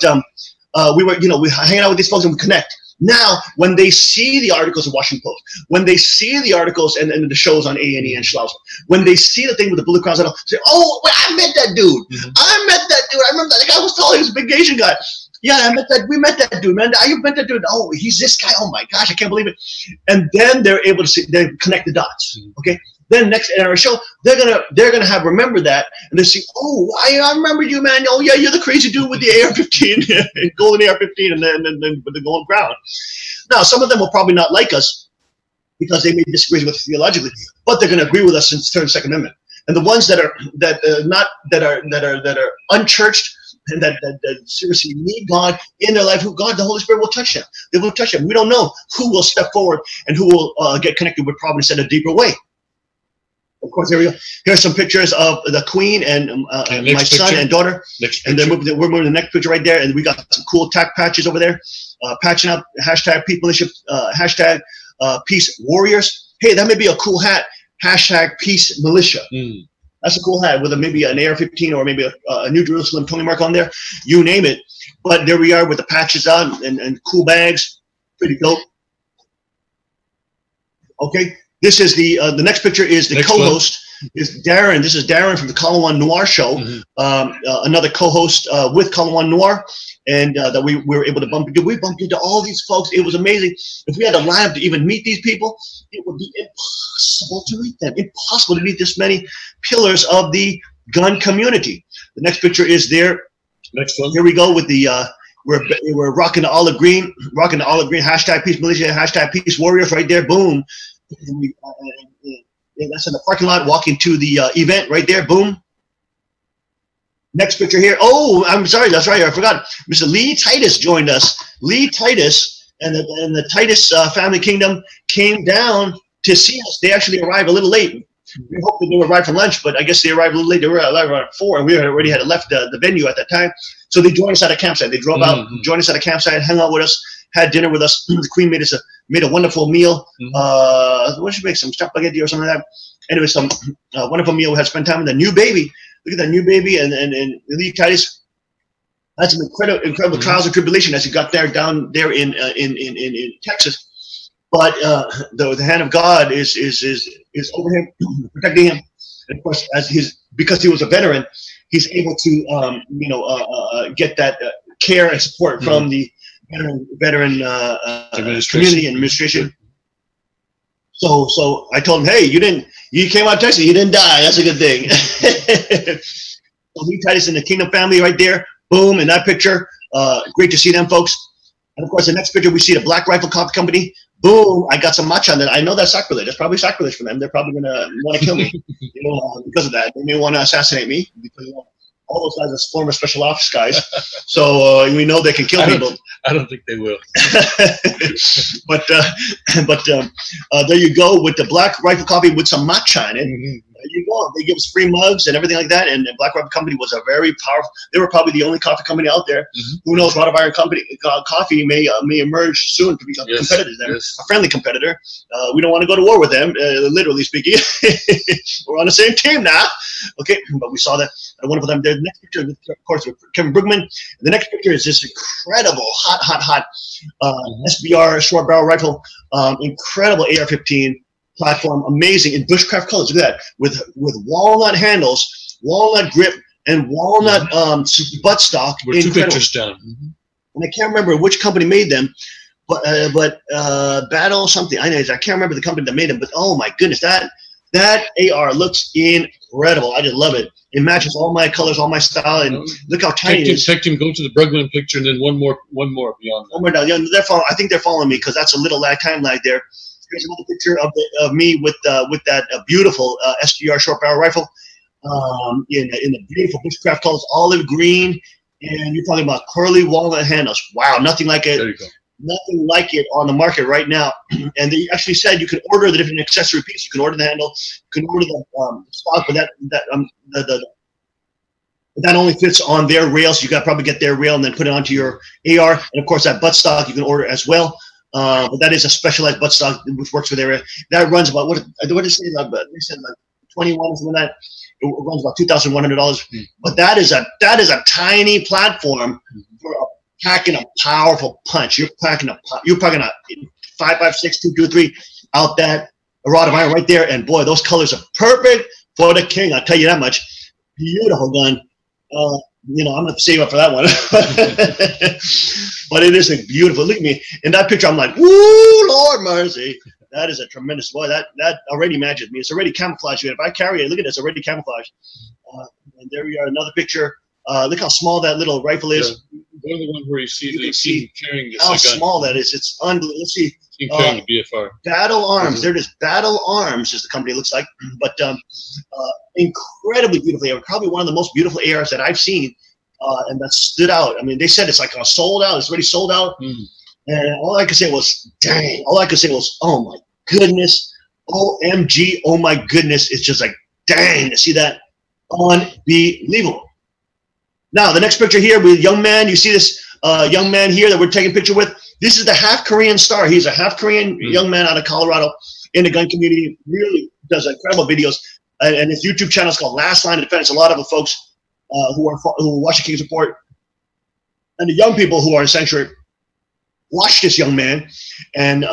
we were hanging out with these folks, and we connect. Now, when they see the articles in Washington Post, when they see the articles and the shows on A&E and Schlauser, when they see the thing with the bullet crowns, they'll say, "Oh, wait, I met that dude. I met that dude. I remember that guy was tall. He was a big Asian guy. Yeah, we met that dude, man. You met that dude. Oh, he's this guy. Oh my gosh, I can't believe it." And then they're able to see, they connect the dots. Okay. Then next in our show, they're gonna have remember that, and they see, "Oh, I remember you, man. Oh yeah, you're the crazy dude with the AR-15, and golden AR-15, and then with the gold crown." Now, some of them will probably not like us because they may disagree with us theologically, but they're gonna agree with us in the Third and Second Amendment. And the ones that are unchurched and that seriously need God in their life, who God, the Holy Spirit will touch them. They will touch them. We don't know who will step forward and who will get connected with Providence in a deeper way. Of course, here we go. Here's some pictures of the Queen and my son and daughter. And then we're moving to the next picture right there. And we got some cool tack patches over there. Patching up, hashtag People hashtag Peace Warriors. Hey, that may be a cool hat. Hashtag Peace Militia. That's a cool hat with maybe an AR-15 or maybe a New Jerusalem Tony mark on there. You name it. But there we are with the patches on and cool bags. Pretty dope. Okay. This is the next picture is the co-host is Darren. This is Darren from the Column 1 Noir show. Another co-host with Column 1 Noir, and that we were able to bump into. We bumped into all these folks. It was amazing. If we had a line to even meet these people, it would be impossible to meet them. Impossible to meet this many pillars of the gun community. The next picture is there. Next one. Here we go with the. We're rocking the olive green. Rocking the olive green. Hashtag Peace Militia. Hashtag Peace Warriors. Right there. Boom. And that's in the parking lot, walking to the event right there. Boom. Next picture here. Oh, I'm sorry. That's right. I forgot. Mr. Lee Titus joined us. Lee Titus and the Titus family kingdom came down to see us. They actually arrived a little late. We hoped that they would arrive for lunch, but I guess they arrived a little late. They were around 4, and we already had left the venue at that time. So they joined us at a campsite. They drove out, joined us at a campsite, hung out with us, had dinner with us. The Queen made a wonderful meal. What should we make? Some spaghetti or something like that. Anyway, some wonderful meal. We had spent time with the new baby. Look at that new baby and Lee Titus. Had some incredible trials and tribulation as he got down there in Texas. But the hand of God is over him, protecting him. And of course, because he was a veteran, he's able to get that care and support from the veteran community and administration. So I told him, hey, you came out of Texas, you didn't die. That's a good thing. So Lee Titus and the Kingdom family right there. Boom, in that picture. Great to see them, folks. And of course, the next picture, we see the Black Rifle Coffee Company. Boom, I got some matcha on that. I know that's sacrilege. That's probably sacrilege for them. They're probably going to want to kill me because of that. They may want to assassinate me because all those guys are former special ops guys. So we know they can kill people. I don't think they will. but there you go with the Black Rifle Coffee with some matcha in it. There you go. They give us free mugs and everything like that. And the Black Rifle Company was a very powerful. They were probably the only coffee company out there. Who knows? Rod of Iron Company coffee may emerge soon to become competitors. A friendly competitor. We don't want to go to war with them, literally speaking. We're on the same team now. Okay, but we saw that wonderful time. The next picture, of course, with Kevin Brugman. The next picture is this incredible, hot SBR short barrel rifle, incredible AR-15 platform, amazing in bushcraft colors. Look at that, with walnut handles, walnut grip, and walnut buttstock. We're 2 pictures down. And I can't remember which company made them, but Battle something. I can't remember the company that made them. But oh my goodness, that AR looks incredible. I just love it. It matches all my colors, all my style, and look how tiny it is. Take him, go to the Brugman picture, and then one more beyond that. Oh my God, I think they're following me because that's a little time lag there. Here's another picture of me with that beautiful SGR short barrel rifle in the beautiful bushcraft colors, olive green, and you're talking about curly walnut handles. Wow, nothing like it. There you go. Nothing like it on the market right now. And they actually said you could order the different accessory pieces. You can order the handle, you can order the stock, but that only fits on their rail. So you got to probably get their rail and then put it onto your AR. And of course, that buttstock you can order as well. But that is a specialized buttstock which works with their. That runs about what did they say? They said like 21 or something like that. It runs about $2,100. But that is a tiny platform for a packing a powerful punch. You're packing a 5.56, 223 out that rod of iron right there. And boy, those colors are perfect for the king. I'll tell you that much. Beautiful gun. You know, I'm going to save up for that one. But it is a beautiful. Look at me. In that picture, I'm like, woo, Lord mercy. That is a tremendous, boy, that already matches me. It's already camouflaged. If I carry it, look at this, already camouflaged. And there we are, another picture. Look how small that little rifle is. One of the ones where you see carrying this how gun. small that is. It's unbelievable. Let's see. Carrying the BFR. Battle Arms. There it is. Battle Arms is the company it looks like. But incredibly beautiful AR. Probably one of the most beautiful ARs that I've seen. And that stood out. I mean, they said it's like sold out. It's already sold out. And all I could say was, dang. All I could say was, oh my goodness. OMG. Oh my goodness. It's just like, dang, to see that. Unbelievable. Now, the next picture here with young man. You see this young man here that we're taking a picture with. This is the half Korean star. He's a half Korean young man out of Colorado in the gun community. Really does incredible videos. And his YouTube channel is called Last Line of Defense. A lot of the folks who watch the King's Report and the young people who are in sanctuary watch this young man. And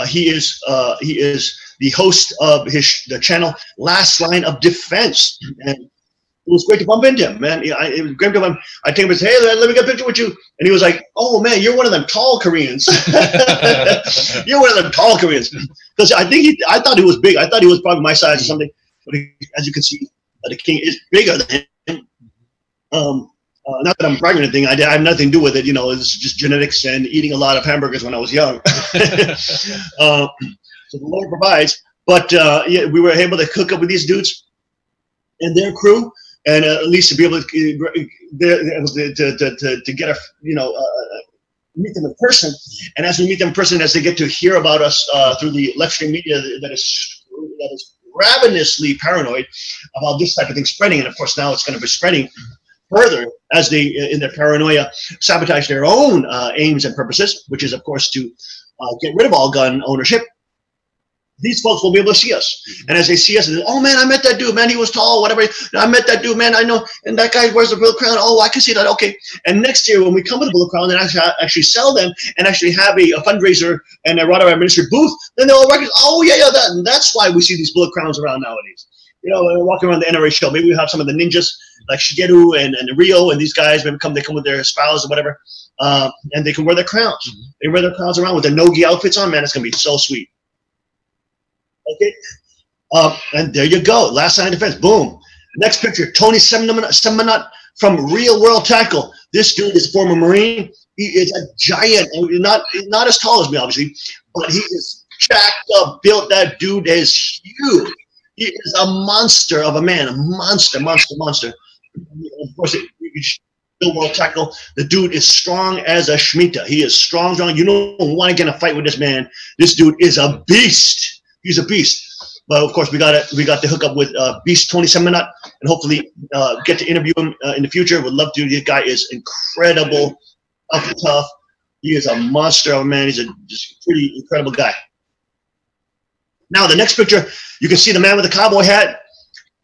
he is the host of the channel Last Line of Defense. And it was great to bump into him, man. It was great to bump. I think it was, hey, let me get a picture with you. And he was like, oh, man, you're one of them tall Koreans. You're one of them tall Koreans. Because I thought he was big. I thought he was probably my size or something. But as you can see, the king is bigger than him. Not that I'm bragging or anything. I have nothing to do with it. You know, it's just genetics and eating a lot of hamburgers when I was young. So the Lord provides. But yeah, we were able to hook up with these dudes and their crew. And at least to be able to get a, meet them in person. And as we meet them in person, as they get to hear about us through the live stream media that is ravenously paranoid about this type of thing spreading. And of course, now it's going to be spreading further as they, in their paranoia, sabotage their own aims and purposes, which is, of course, to get rid of all gun ownership. These folks will be able to see us. And as they see us, they say, oh, man, I met that dude, man. He was tall, whatever. I met that dude, man. I know. And that guy wears a bullet crown. Oh, I can see that. Okay. And next year, when we come with a bullet crown and actually sell them and actually have a fundraiser and a Rod of Iron ministry booth, then they'll recognize, oh, yeah, and that's why we see these bullet crowns around nowadays. You know, walking around the NRA show. Maybe we have some of the ninjas like Shigeru and Rio and these guys. Maybe they come with their spouse or whatever. And they can wear their crowns. They wear their crowns around with their no-gi outfits on. Man, it's going to be so sweet. Okay, and there you go. Last Line of Defense. Boom. Next picture. Tony Seminut from Real World Tackle. This dude is a former Marine. He is a giant, not as tall as me, obviously, but he is jacked up, built. That dude is huge. He is a monster of a man. A monster. Of course, Real World Tackle. The dude is strong as a Shemitah. He is strong. You don't want to get in a fight with this man. This dude is a beast. He's a beast. But of course, we got to hook up with Beast Tony Seminut and hopefully get to interview him in the future. Would love to. This guy is incredible, tough. He is a monster of a man. He's a just pretty incredible guy. Now, the next picture, you can see the man with the cowboy hat.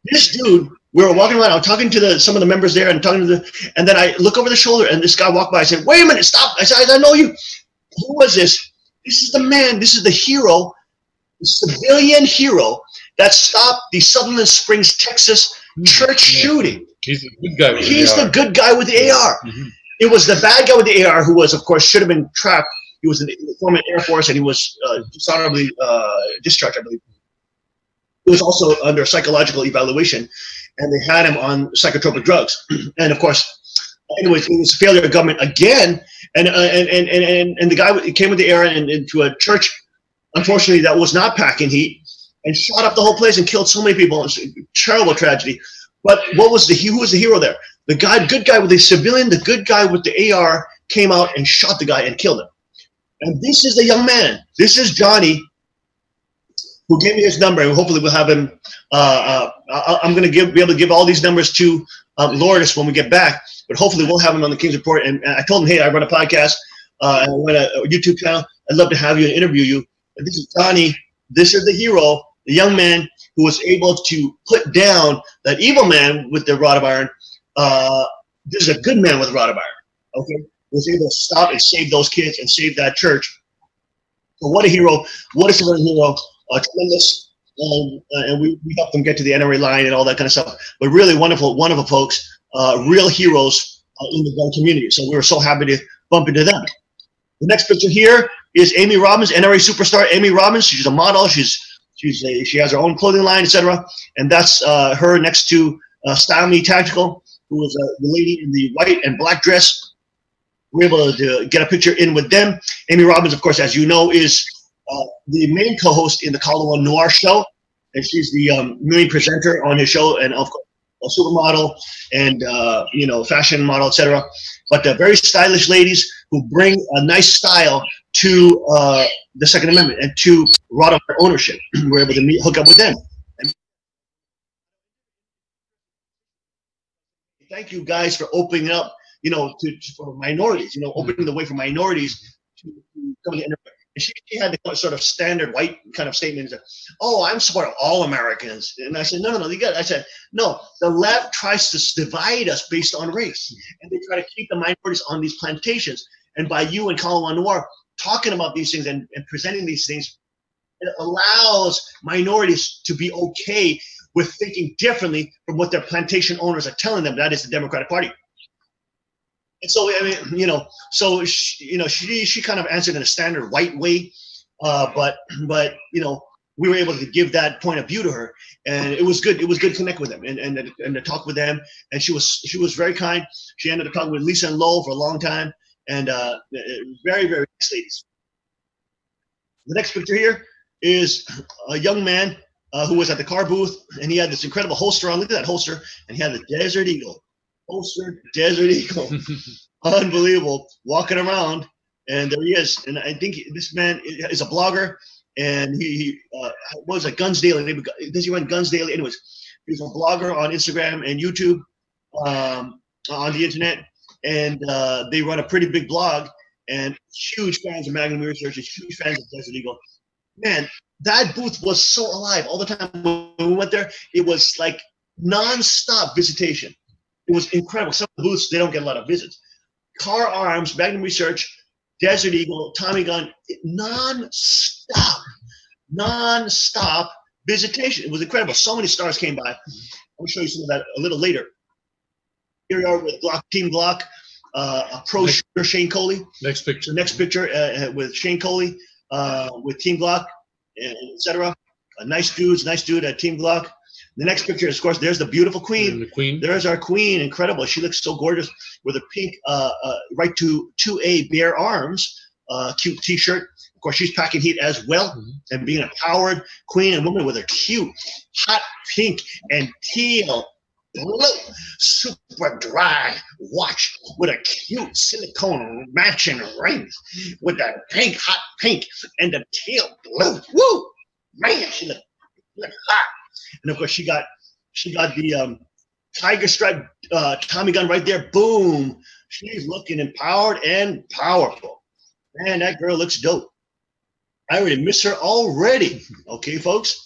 This dude, we were walking around. I was talking to some of the members there and and then I look over the shoulder and this guy walked by. I said, wait a minute, stop. I said, I know you. Who was this? This is the man. This is the hero. The civilian hero that stopped the Sutherland Springs, Texas church shooting. He's the good guy with the AR. He's the good guy with the AR. It was the bad guy with the AR who was, of course, should have been trapped. He was in the former Air Force and he was dishonorably discharged, I believe. He was also under psychological evaluation and they had him on psychotropic drugs. And of course, anyways, it was a failure of government again. And the guy came with the AR into a church. Unfortunately, that was not packing heat and shot up the whole place and killed so many people. It was a terrible tragedy. But who was the hero there? The good guy with the civilian, the good guy with the AR came out and shot the guy and killed him. And this is the young man. This is Johnny, who gave me his number, and hopefully we'll have him. I'm going to be able to give all these numbers to Lourdes when we get back. But hopefully we'll have him on the King's Report. And I told him, hey, I run a podcast and I run a YouTube channel. I'd love to have you and interview you. And this is Johnny. This is the hero, the young man who was able to put down that evil man with the rod of iron. This is a good man with a rod of iron. Okay, was able to stop and save those kids and save that church. So what a hero! What a civilian hero! Tremendous, and we helped them get to the NRA line and all that kind of stuff. But really wonderful folks, real heroes in the gun community. So we were so happy to bump into them. The next picture here is Amy Robbins, NRA superstar Amy Robbins. She's a model. She has her own clothing line, etc. And that's her next to Style Me Tactical, who was the lady in the white and black dress. We were able to get a picture in with them. Amy Robbins, of course, as you know, is the main co-host in the Colorado Noir show, and she's the main presenter on his show, and of course, a supermodel and fashion model, etc. But very stylish ladies who bring a nice style to the Second Amendment and to right of ownership. We're able to hook up with them. And thank you guys for opening up, for minorities, opening the way for minorities to come to NRA. And she had the sort of standard white kind of statement. Oh, I'm supporting all Americans. And I said, no, you got it. I said, no, the left tries to divide us based on race. And they try to keep the minorities on these plantations. And by you and Colorado Noir talking about these things and presenting these things, it allows minorities to be okay with thinking differently from what their plantation owners are telling them. That is the Democratic Party. And so, so she kind of answered in a standard white way, but we were able to give that point of view to her, and it was good. It was good to connect with them and to talk with them. And she was very kind. She ended up talking with Lisa and Lowell for a long time, and very, very nice ladies. The next picture here is a young man who was at the car booth, and he had this incredible holster on. Look at that holster, and he had the Desert Eagle. Holster, Desert Eagle. Unbelievable. Walking around, and there he is. And I think this man is a blogger, and he was at Guns Daily. Does he run Guns Daily? Anyways, he's a blogger on Instagram and YouTube, on the internet, and they run a pretty big blog, and huge fans of Magnum Research, huge fans of Desert Eagle. Man, that booth was so alive all the time. When we went there, it was like non-stop visitation. It was incredible. Some of the booths, they don't get a lot of visits. Car Arms, Magnum Research, Desert Eagle, Tommy Gun, non-stop visitation. It was incredible. So many stars came by. I'll show you some of that a little later. Here we are with Glock, Team Glock, a pro shooter, Shane Coley. Next picture. Next picture with Shane Coley, with Team Glock, etc. Nice dude at Team Glock. The next picture is, of course, there's the beautiful queen. And the queen. There's our queen, incredible. She looks so gorgeous with a pink right to 2A bare arms, cute T-shirt. Of course, she's packing heat as well, and being a empowered queen and woman with a cute, hot pink and teal blue, super dry watch with a cute silicone matching rings with the pink, hot pink and the teal blue. Woo! Man, she look hot. And of course, she got the tiger stripe Tommy gun right there. Boom! She's looking empowered and powerful. Man, that girl looks dope. I already miss her already. Okay, folks.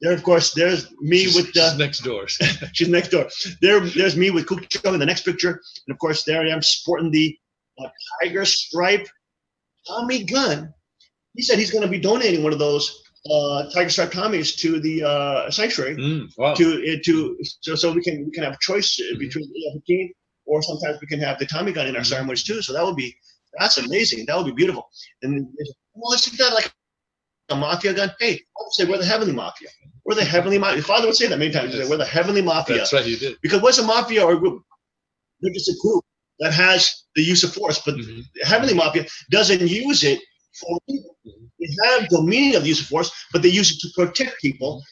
There, of course, there's me with the. She's next door. She's next door. There's me with Cookie Chung in the next picture, and of course, there I am sporting the tiger stripe Tommy gun. He said he's going to be donating one of those tiger stripe Tommies to the sanctuary. Wow. So we can have choice between the 15, or sometimes we can have the Tommy gun in our ceremonies too. So that's amazing. That would be beautiful. And well, let's do that like a mafia gun. Hey, I would say we're the heavenly mafia. We're the heavenly mafia. Your father would say that many times. We're the heavenly mafia. That's right, you did. Because what's a mafia or a group? They're just a group that has the use of force, but the heavenly mafia doesn't use it for people. They have the meaning of the use of force, but they use it to protect people,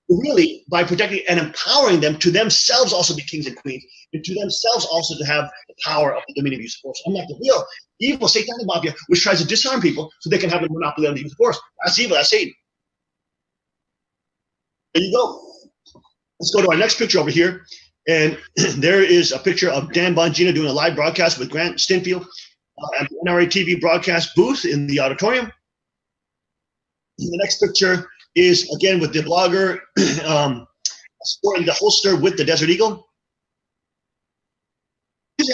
really, by protecting and empowering them to themselves also be kings and queens, and to themselves also to have the power of the dominion of use of force. Unlike the real evil satanic mafia, which tries to disarm people so they can have a monopoly on the use of force. That's evil. That's Satan. There you go. Let's go to our next picture over here. And there is a picture of Dan Bongino doing a live broadcast with Grant Stinfield at the NRA TV broadcast booth in the auditorium. And the next picture is, again, with the blogger sporting the holster with the Desert Eagle.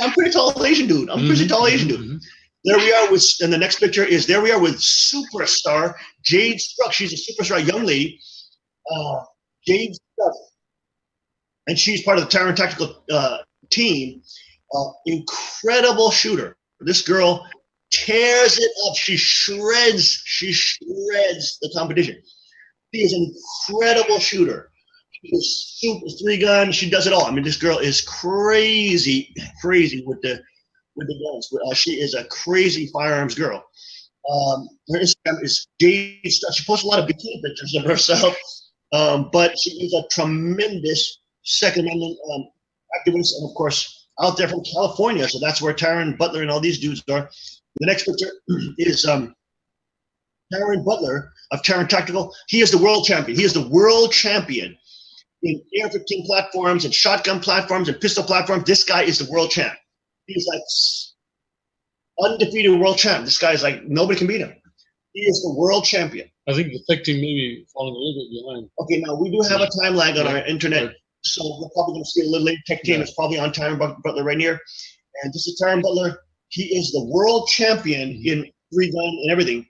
I'm pretty tall Asian dude. I'm pretty tall Asian dude. There we are with, and the next picture is there we are with superstar Jade Struck. She's a superstar young lady, Jade Struck, and she's part of the Terror and Tactical team. Incredible shooter. This girl tears it up. She shreds the competition. She is an incredible shooter. She's super 3-gun. She does it all. I mean, this girl is crazy with the guns. She is a crazy firearms girl. Her Instagram is Jade Struck. She posts a lot of bikini pictures of herself, but she is a tremendous Second Amendment activist, and of course, out there from California. So that's where Taron Butler and all these dudes are. The next picture is Taron Butler of Taron Tactical. He is the world champion. He is the world champion in AR-15 platforms and shotgun platforms and pistol platforms. This guy is the world champ. He's like undefeated world champ. This guy is like, nobody can beat him. He is the world champion. I think the tech team may be falling a little bit behind. Okay, now we do have a time lag on our internet, so we're probably going to see a little late. Tech team is probably on Taron Butler right here. And this is Taron Butler. He is the world champion in 3-gun and everything.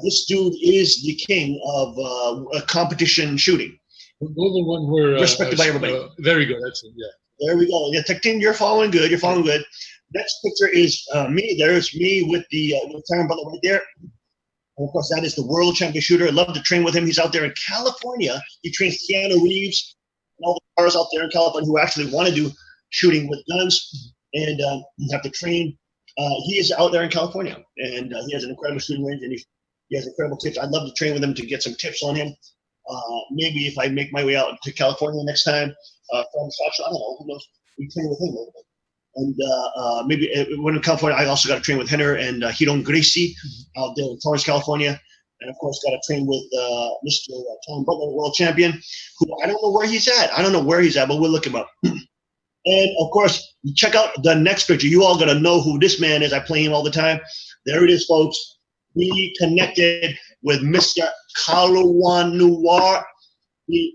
This dude is the king of competition shooting. Those are one where respected by everybody. Very good. That's it. Yeah. There we go. Yeah, Tech team, you're following good. You're following good. Next picture is me. There's me with the with Taron Butler right there. And of course, that is the world champion shooter. I love to train with him. He's out there in California. He trains Keanu Reeves and all the cars out there in California who actually want to do shooting with guns and you have to train. He is out there in California, and he has an incredible shooting range, and he has incredible tips. I'd love to train with him to get some tips on him. Maybe if I make my way out to California next time from Sacha, I don't know, who knows, we train with him a little bit. And maybe when in California, I also got to train with Henner and Hyung Gracie out there in Torrance, California. And of course, got to train with Mr. Taron Butler, world champion, who I don't know where he's at. I don't know where he's at, but we'll look him up. And of course, check out the next picture. You all got to know who this man is. I play him all the time. There it is, folks. We connected with Mr. Kalawan Noir, the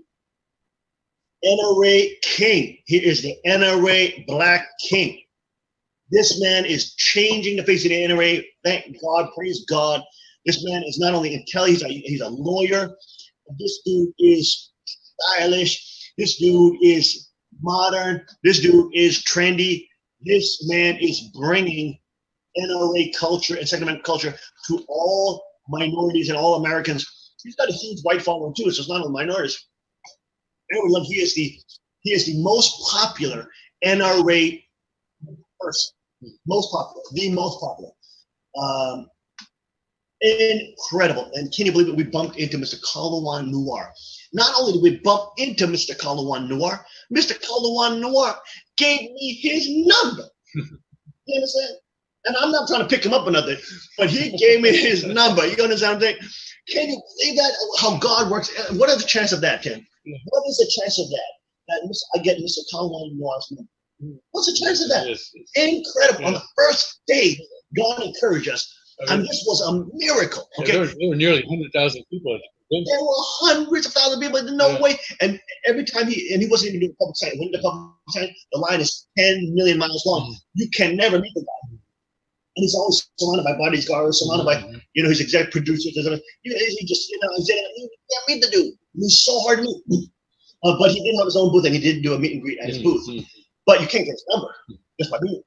NRA king. He is the NRA Black King. This man is changing the face of the NRA. Thank God, praise God. This man is not only intelligent, he's a lawyer. This dude is stylish. This dude is modern. This dude is trendy. This man is bringing NRA culture and Second Amendment culture to all minorities and all Americans. He's got a huge white following too, so it's not only minorities. Everyone loves. He is the most popular NRA person. Most popular, the most popular. Incredible. And can you believe it? We bumped into Mr. Kalawan Noir. Not only did we bump into Mr. Kalawan Noir, Mr. Kalawan Noir gave me his number. You understand? And I'm not trying to pick him up or nothing, but he gave me his number. You understand what I'm saying? Can you believe that? How God works? What are the chances of that, Tim? What is the chance of that? That I get Mr. Kalawan Noir's number. What's the chance of that? Incredible. On the first day, God encouraged us. And this was a miracle. Okay, there were nearly 100,000 people at the there were hundreds of thousands of people. No way. And every time he wasn't even doing public signing. When the public signing, the line is 10 million miles long. You can never meet the guy. And he's always surrounded by bodyguards, surrounded by his executive producers. He just you can't meet the dude. He's so hard to meet. But he did have his own booth, and he did do a meet and greet at his booth. But you can't get his number just by doing it.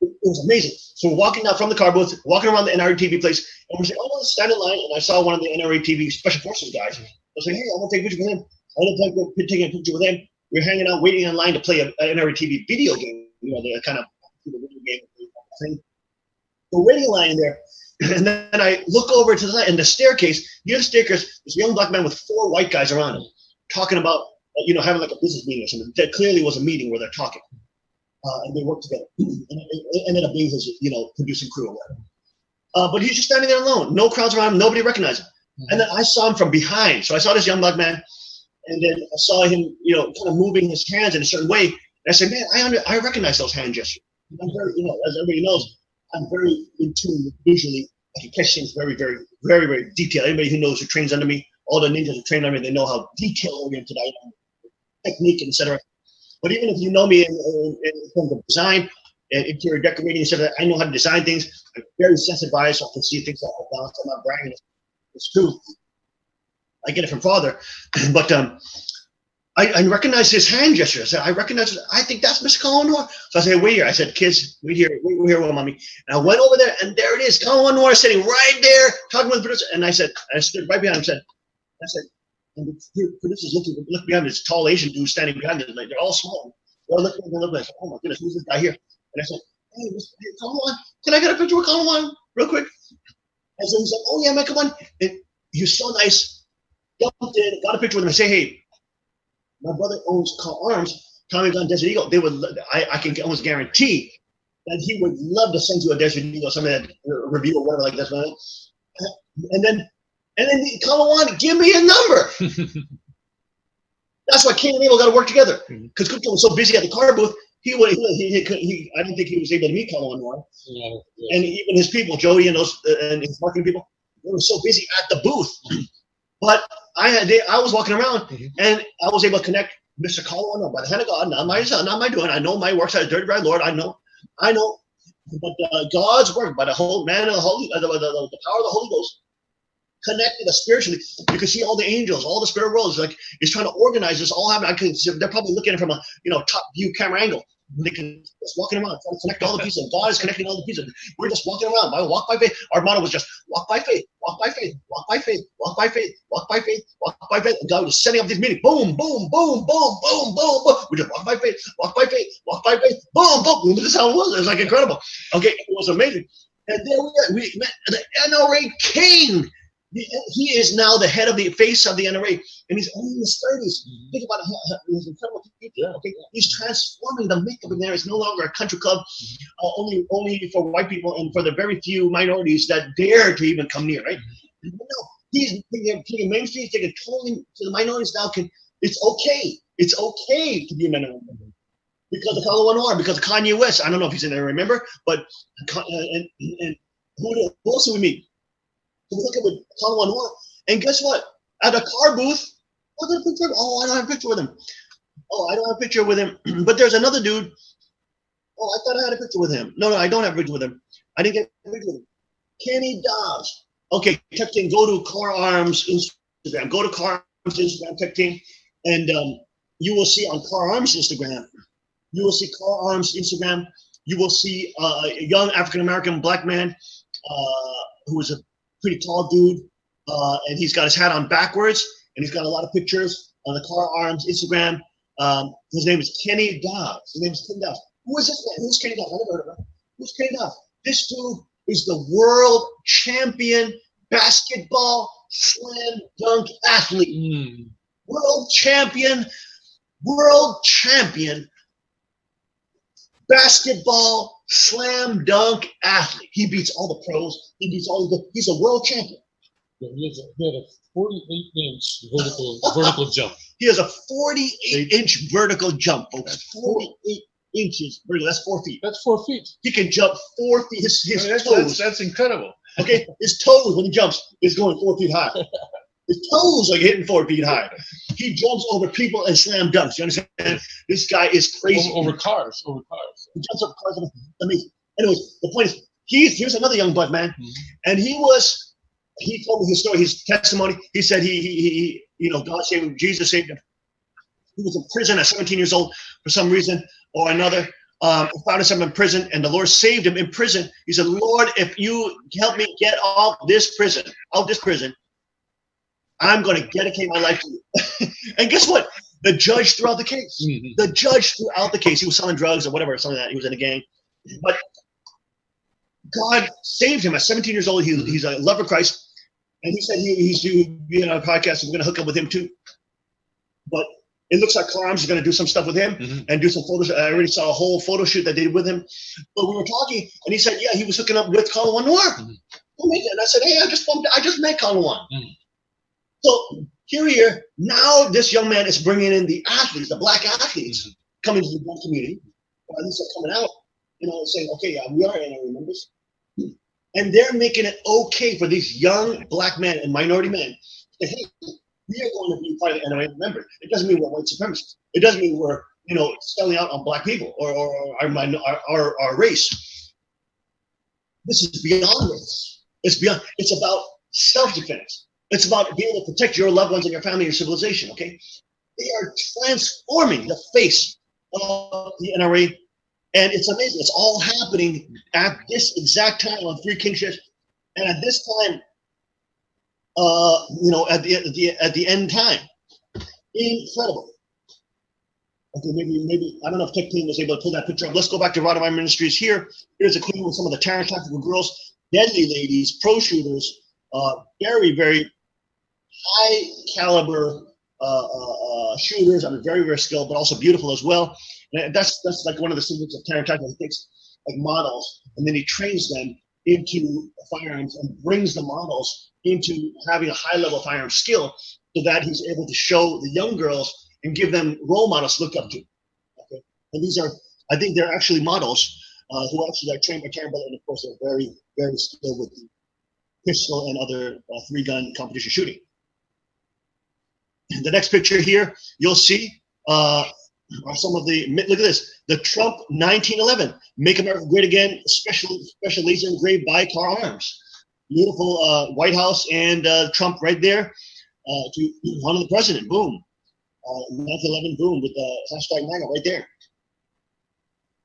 It was amazing. So we're walking down from the car booth, walking around the NRA TV place, and we're saying, "Oh, let's stand in line." And I saw one of the NRA TV Special Forces guys. I was like, "Hey, I want to take a picture with him." I want to take a picture with him. We're hanging out, waiting in line to play an NRA TV video game. The kind of video game thing. We're waiting in line there, and then I look over to the side, and the staircase. Near the staircase, this young black man with 4 white guys around him, talking about having like a business meeting or something. That clearly was a meeting where they're talking. And they worked together. And it ended up being his, producing crew or whatever. But he's just standing there alone. No crowds around him. Nobody recognized him. And then I saw him from behind. So I saw this young black man, and then I saw him, kind of moving his hands in a certain way. And I said, "Man, I recognize those hand gestures. I'm very, as everybody knows, I'm very in tune visually. I can catch things very, very, very, very detailed. Anybody who knows who trains under me, all the ninjas who train under me, they know how detail oriented I am, technique, etc." But even if you know me in terms of design and interior decorating, so that I know how to design things. I'm very sensitive eye, so I can see things off balance. I'm not bragging. It's true. I get it from Father, but I recognize his hand gesture. I said, I recognize it. I think that's Mr. Colin Noir. So I said, wait here. I said, kids, wait here, well, mommy. And I went over there, and there it is, Colin Noir sitting right there, talking with the producer. And I said, I stood right behind him. I said, and the producer's look behind this tall Asian dude standing behind them. Like, they're all small. They're looking at me. I said, oh my goodness, who's this guy here? And I said, hey, Colin Noir, can I get a picture with Colin Noir real quick? And so he said, oh yeah, man, come on. And he was so nice. Jumped in, got a picture with him. I say, hey, my brother owns Car Arms. Tommy's on Desert Eagle. They would. I can almost guarantee that he would love to send you a Desert Eagle, some of that review or whatever like that. And then Colin wanted, give me a number. That's why King and Abel got to work together. Because Cooper was so busy at the car booth, I don't think he was able to meet Colin Noir. Yeah. And even his people, Jody and his marketing people, they were so busy at the booth. But I was walking around and I was able to connect Mr. Colin Noir by the hand of God, not my doing. I know my works are dirty by the Lord. I know. But God's work by the whole man of the Holy, the power of the Holy Ghost, connected us spiritually. You can see all the angels, all the spirit worlds. Like it's trying to organize this all happening. They're probably looking at it from a top view camera angle. They can just walking around trying to connect all the pieces. God is connecting all the pieces. We're just walking around. Walk by faith. Our motto was just walk by faith, walk by faith, walk by faith, walk by faith, walk by faith, walk by faith. And God was setting up these meetings. Boom, boom, boom, boom, boom, boom, boom. We just walk by faith, walk by faith, walk by faith, boom, boom. This is how it was. It was like incredible. Okay, it was amazing. And there we met the NRA king. He is now the head of the face of the NRA, and he's only in his 30s. Think about his incredible future. Okay, he's transforming the makeup of the NRA. It's no longer a country club, only for white people and for the very few minorities that dare to even come near. Right? No, he's taking mainstream, he's taking totally to the minorities now. It's okay. It's okay to be a minority because of Colin Noir, because of Kanye West. I don't know if he's in there. Remember, but and who else do we meet? So we look at with Colin Noir, and guess what? At a car booth, I don't have a picture with him. Oh, I don't have a picture with him. But there's another dude. Oh, I thought I had a picture with him. No, I don't have a picture with him. I didn't get a picture with him. Kenny Dobbs. Okay, tech team, go to Car Arms Instagram. Go to Car Arms Instagram, tech team, and you will see on Car Arms Instagram. You will see Car Arms Instagram. You will see a young African American black man who is a pretty tall dude, and he's got his hat on backwards, and he's got a lot of pictures on the Car Arms Instagram. His name is Kenny Dobbs. His name is Kenny Dobbs. Who is this man? Who's Kenny Dobbs? I never heard of him. Who's Kenny Dobbs? This dude is the world champion basketball slam dunk athlete. World champion basketball slam dunk athlete. He beats all the pros. He beats he's a world champion. Yeah, he had a 48-inch vertical jump. He has a 48-inch vertical jump, folks. 48 inches vertical. That's 4 feet. That's 4 feet. He can jump 4 feet. His toes. That's incredible. Okay, his toes when he jumps is going 4 feet high. His toes are hitting 4 feet high. He jumps over people and slam dunks. You understand? This guy is crazy. Over cars. He jumps over cars. Amazing. Anyways, the point is, here's another young black man, and he told me his story, his testimony. He said he God saved him, Jesus saved him. He was in prison at 17 years old for some reason or another. Found himself in prison, and the Lord saved him in prison. He said, Lord, if you help me get off this prison, I'm going to dedicate my life to you. And guess what? The judge threw out the case. The judge threw out the case. He was selling drugs or whatever, something like that. He was in a gang. But God saved him at 17 years old. He's a lover of Christ. And he said he's doing on a podcast. And we're going to hook up with him too. But it looks like Car Arms is going to do some stuff with him and do some photos. I already saw a whole photo shoot that they did with him. But we were talking, and he said, yeah, he was hooking up with Colin Noir. And I said, hey, I just met Colin Noir. So here, now this young man is bringing in the athletes, the black athletes, coming to the black community, or at least they're coming out, saying, okay, yeah, we are NRA members. And they're making it okay for these young black men and minority men to say, hey, we are going to be part of the NRA member. It doesn't mean we're white supremacists. It doesn't mean we're selling out on black people or our race. This is beyond race. It's about self-defense. It's about being able to protect your loved ones and your family and your civilization, okay? They are transforming the face of the NRA, and it's amazing. It's all happening at this exact time on Three Kingships, and at this time, at the end time. Incredible. Okay, maybe I don't know if Tech Team was able to pull that picture up. Let's go back to Rodamine Ministries here. Here's a clip with some of the tactical girls, deadly ladies, pro shooters, very, very high caliber shooters. I mean, very, very skilled, but also beautiful as well. And that's like one of the secrets of tactical. He takes like models and then he trains them into firearms and brings the models into having a high level firearm skill, so that he's able to show the young girls and give them role models to look up to. Okay, and these are, I think, they're actually models who actually are trained by Karen Butler, and of course they're very, very skilled with the pistol and other three-gun competition shooting. The next picture here, you'll see are some of the, look at this, the Trump 1911, Make America Great Again, special laser engraved by Carl Arms. Beautiful White House and Trump right there to honor the president, boom. 1911, boom, with the hashtag MAGA right there.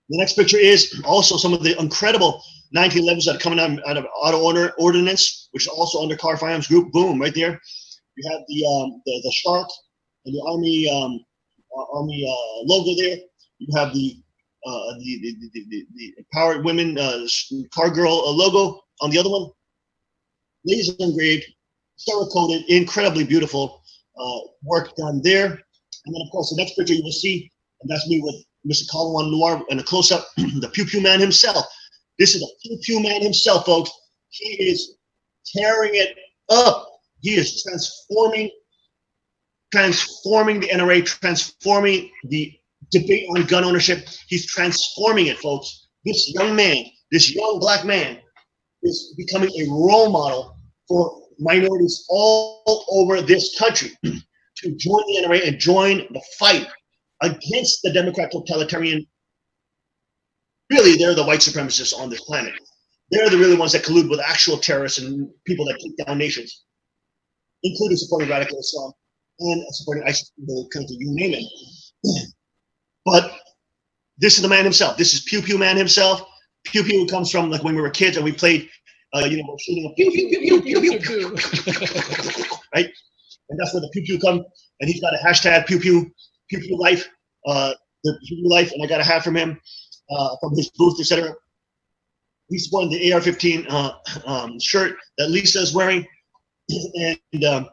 The next picture is also some of the incredible 1911s that are coming out of Auto Ordnance, which is also under Car Firearms Group, boom, right there. You have the shark and the Army logo there. You have the Empowered Women Car Girl logo on the other one. Laser engraved, Cerakoted, incredibly beautiful work done there. And then, of course, the next picture you will see, and that's me with Mr. Colin Noir in a close-up, the Pew Pew Man himself. This is the Pew Pew Man himself, folks. He is tearing it up. He is transforming the NRA, transforming the debate on gun ownership. He's transforming it, folks. This young man, this young black man, is becoming a role model for minorities all over this country to join the NRA and join the fight against the Democrat totalitarian. Really, they're the white supremacists on this planet. They're the really ones that collude with actual terrorists and people that take down nations, including supporting radical Islam and supporting ISIS, you name it. But this is the man himself. This is Pew Pew Man himself. Pew Pew comes from like when we were kids and we played, shooting a pew pew pew pew pew pew, right? And that's where the pew pew come. And he's got a hashtag pew pew life, the pew pew life, and I got a hat from him, from his booth, etc. He's wearing the AR-15 shirt that Lisa is wearing, and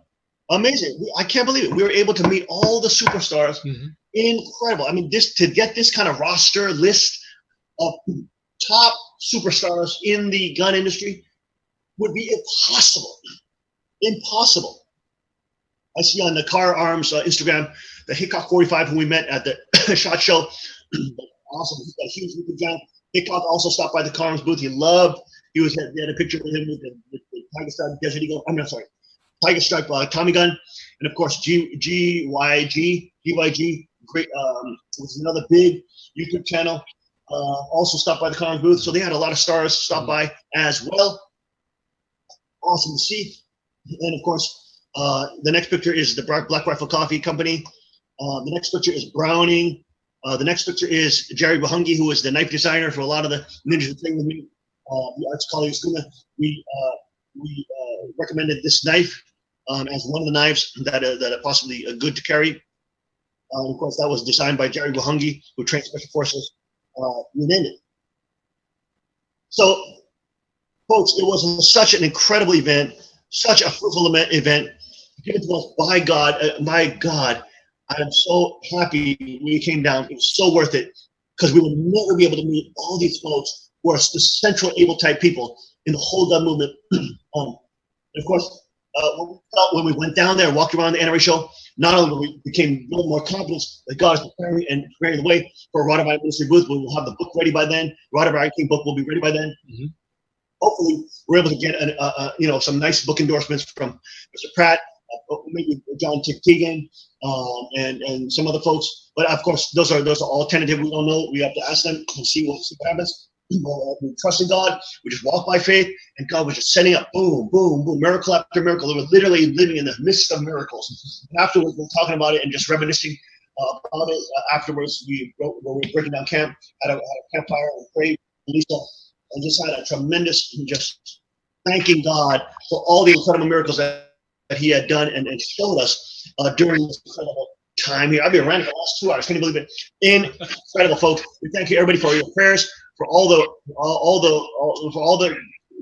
amazing. I can't believe it. We were able to meet all the superstars. Mm-hmm. Incredible. I mean, to get this kind of roster list of top superstars in the gun industry would be impossible. Impossible. I see on the Car Arms Instagram, the Hickok 45, who we met at the SHOT Show. Awesome. He's got a huge YouTube channel. Hickok also stopped by the Car Arms booth. He had a picture with him with the Tiger Stripe Desert Eagle. Tiger Stripe Tommy gun. And of course, GYG, great, which is another big YouTube channel. Also stopped by the Car Arms booth. So they had a lot of stars stop by as well. Awesome to see. And of course, the next picture is the Black Rifle Coffee Company. The next picture is Browning. The next picture is Jerry Bahungi, who is the knife designer for a lot of the ninjas who train with me. The Arts College Schooner. We recommended this knife as one of the knives that are possibly good to carry. Of course, that was designed by Jerry Bahungi, who trained Special Forces. You name it. So, folks, it was such an incredible event, such a fruitful event given to us by God. My God, I am so happy we came down. It was so worth it, because we would never be able to meet all these folks who are the central able type people in the whole gun movement. Of course, when we went down there and walked around the NRA show, not only we became a little more confident that God is preparing the way for a Rodamine Ministry booth. We will have the book ready by then. Rodamine King book will be ready by then. Mm-hmm. Hopefully, we're able to get some nice book endorsements from Mr. Pratt, maybe John Teagan, and some other folks. But of course, those are all tentative. We don't know. We have to ask them and see what happens. We trust in God. We just walk by faith, and God was just setting up, boom, boom, boom, miracle after miracle. They were literally living in the midst of miracles. And afterwards, we're talking about it and just reminiscing about it. Afterwards, when we were breaking down camp, had a campfire, and prayed, Lisa, and just had a tremendous, just thanking God for all the incredible miracles that He had done and showed us during this incredible time here. I've been ranting for the last 2 hours. Can you believe it? Incredible, folks. We thank you, everybody, for your prayers, for all the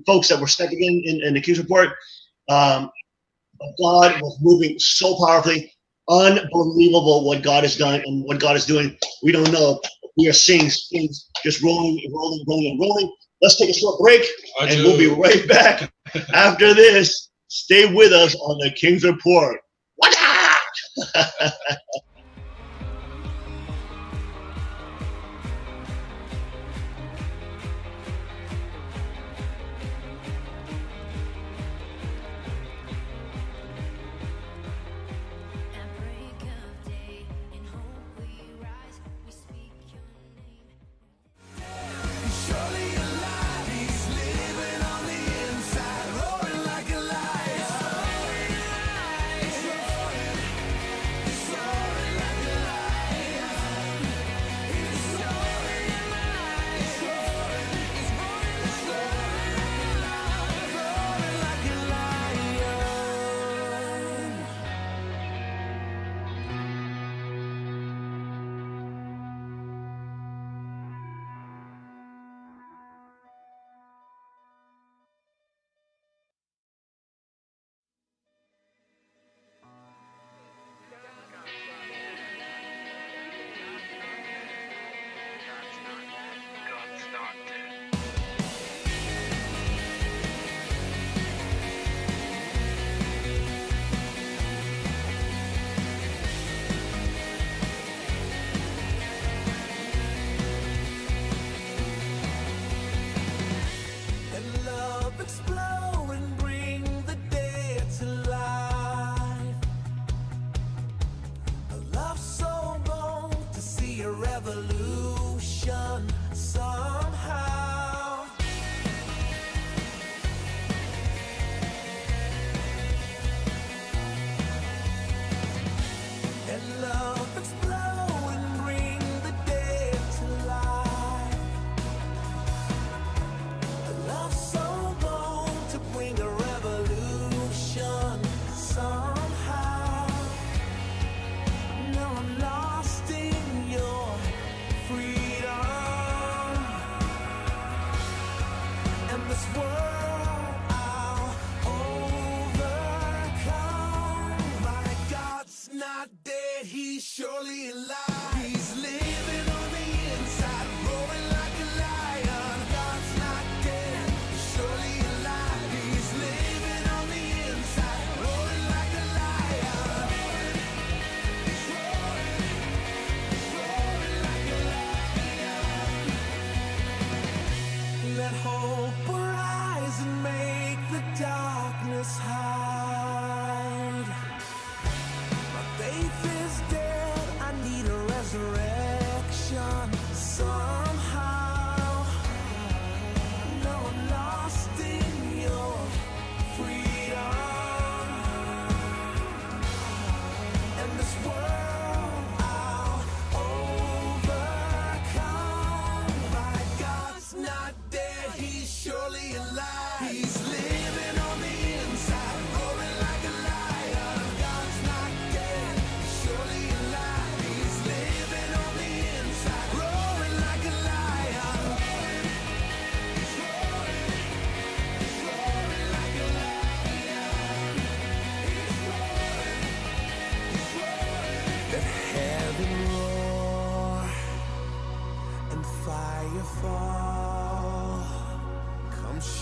folks that were stepping in the King's Report. God was moving so powerfully. Unbelievable what God has done and what God is doing. We don't know. We are seeing things just rolling. Let's take a short break, and we'll be right back after this. Stay with us on the King's Report. What?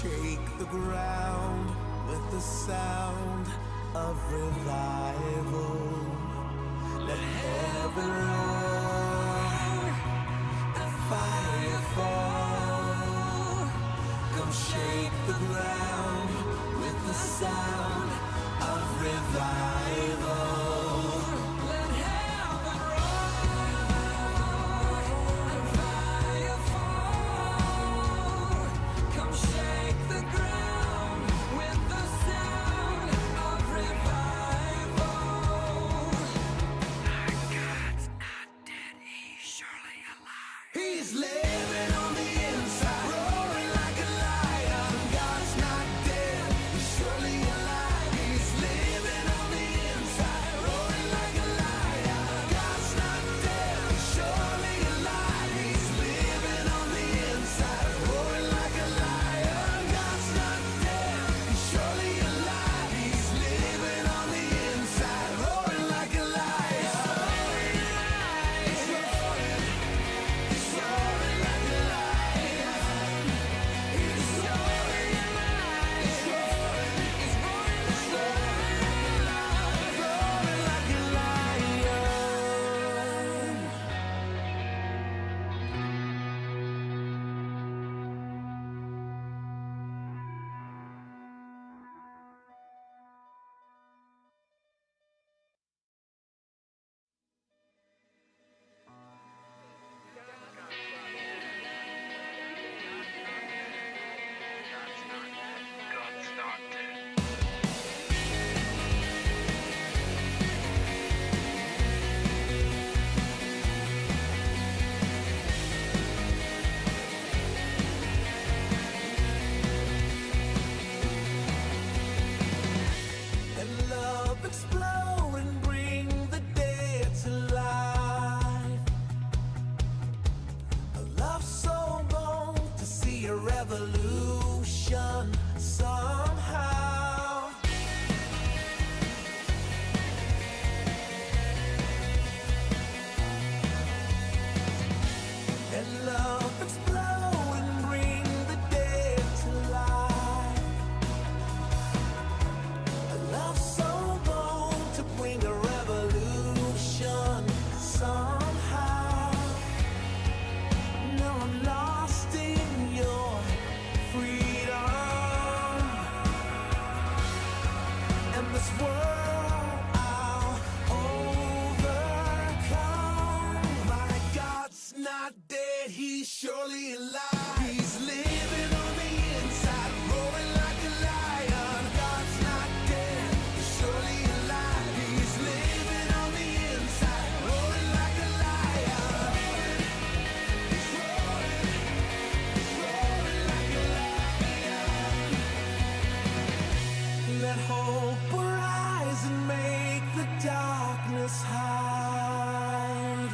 shake the ground with the sound of revival. Let heaven roar and fire fall. Come shake the ground with the sound of revival. He's living on the inside, roaring like a lion. God's not dead, he's surely alive. He's living on the inside, roaring like a lion. God's not dead, he's surely alive. He's living on the inside, roaring like a lion. God's not dead, he's surely alive. He's living on the inside, roaring like a lion. Revolution somehow. And love explode and bring the dead to life. A love so bold to bring a revolution somehow. No, I'm lost in your freedom, and this world I'll overcome. My God's not dead, he's surely alive. He's living on the inside, roaring like a lion. God's not dead, he's surely alive. He's living on the inside, roaring like a lion. He's roaring like a lion. Let hope arise and make the darkness hide.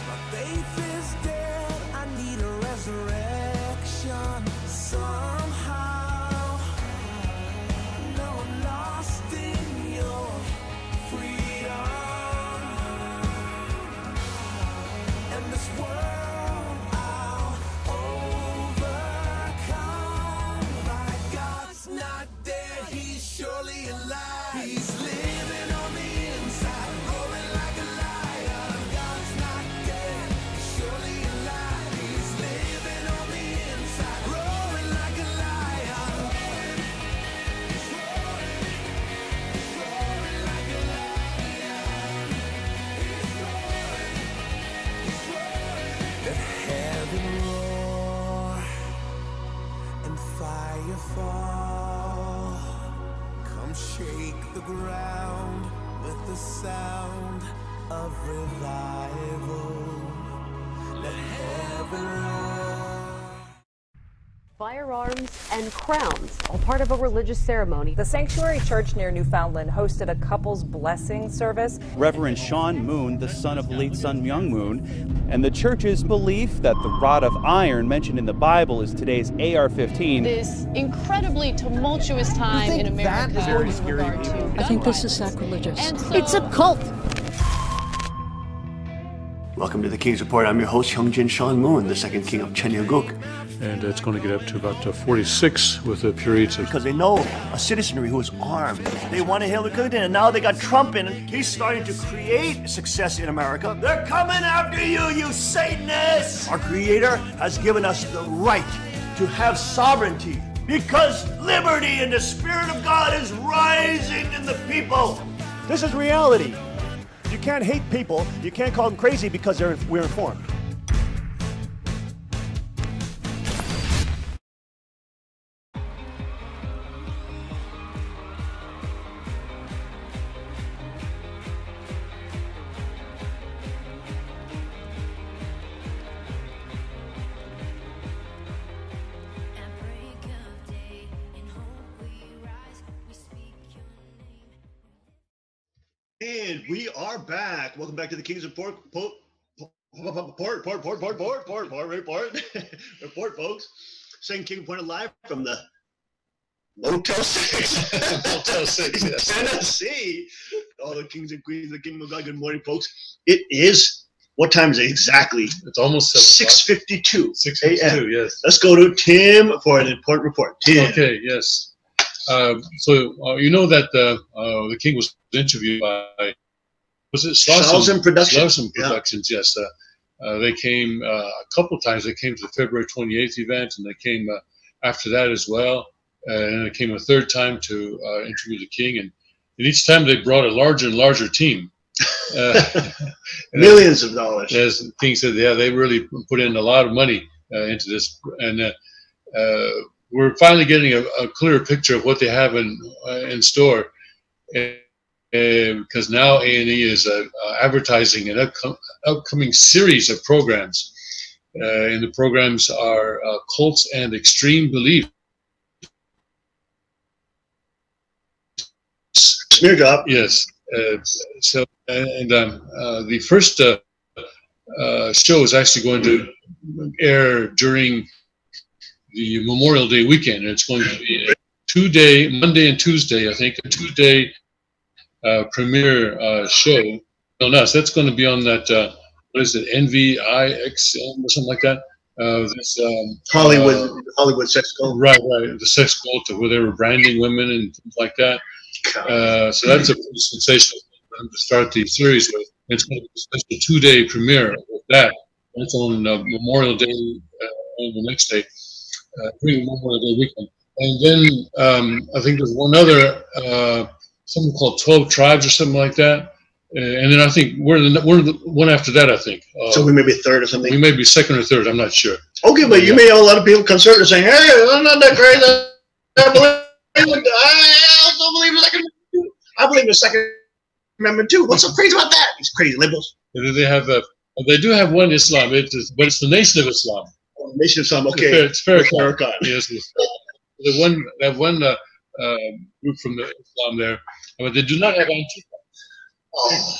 My faith is dead, I need a resurrection somehow. No, I'm lost in your freedom, and this world I'll overcome. My God's not dead, he's surely alive. He's living on the inside, roaring like a lion. God's not dead, he's surely alive. He's living on the inside, roaring like a lion. He's roaring like a lion. He's roaring. Let heaven roar and fire fall. Come shake the ground with the sound of revival. Let heaven roar. Firearms and crowns, all part of a religious ceremony. The Sanctuary Church near Newfoundland hosted a couple's blessing service. Reverend Sean Moon, the son of late Sun Myung Moon, and the church's belief that the rod of iron mentioned in the Bible is today's AR-15. This incredibly tumultuous time in America. That is very scary. I think this is sacrilegious. It's a cult. Welcome to the King's Report. I'm your host, Hyung Sean Moon, the second king of Cheongguk. And it's going to get up to about 46 with the periods of... Because they know a citizenry who is armed. They wanted Hillary Clinton, and now they got Trump in, and he's starting to create success in America. They're coming after you, you Satanists! Our Creator has given us the right to have sovereignty because liberty and the Spirit of God is rising in the people. This is reality. You can't hate people. You can't call them crazy because we're informed. And we are back. Welcome back to the Kings of Report, folks. Second King reported live from the Motel 6, Motel 6, yes. Tennessee. All the kings and queens of the Kingdom of God. Good morning, folks. It is, what time is it exactly? It's almost 6:52. 6:52, yes. Let's go to Tim for an important report. Tim. Okay, yes. You know that the king was interviewed by, was it Slauson Productions? Slauson Productions, yes. They came a couple times. They came to the February 28th event, and they came after that as well. And they came a third time to interview the king. And each time they brought a larger and larger team. Millions of dollars. As the king said, yeah, they really put in a lot of money into this. And we're finally getting a clearer picture of what they have in store. Because now A&E is advertising an upcoming series of programs. And the programs are Cults and Extreme Belief. Smear job. Yes. The first show is actually going to air during the Memorial Day weekend. It's going to be a 2-day, Monday and Tuesday, I think, a 2-day premiere show. No, that's going to be on that, what is it, NVIXM or something like that. This Hollywood sex cult. Right, the sex cult where they were branding women and things like that. So that's a pretty sensational thing to start the series with. It's going to be a 2-day premiere of that. That's on Memorial Day and the next day, pre-Memorial Day weekend. And then I think there's one other, something called 12 Tribes or something like that. And then I think we're the one after that, I think. So we may be third or something? We may be second or third, I'm not sure. Okay, but you may have a lot of people conservative saying, hey, I'm not that crazy. I believe in the Second Amendment too. What's so crazy about that? These crazy liberals. They do have one Islam, but it's the Nation of Islam. Oh, Nation of Islam, okay. It's Farrakhan. Yes, that one group from the Islam there, but they do not have Antifa. Oh.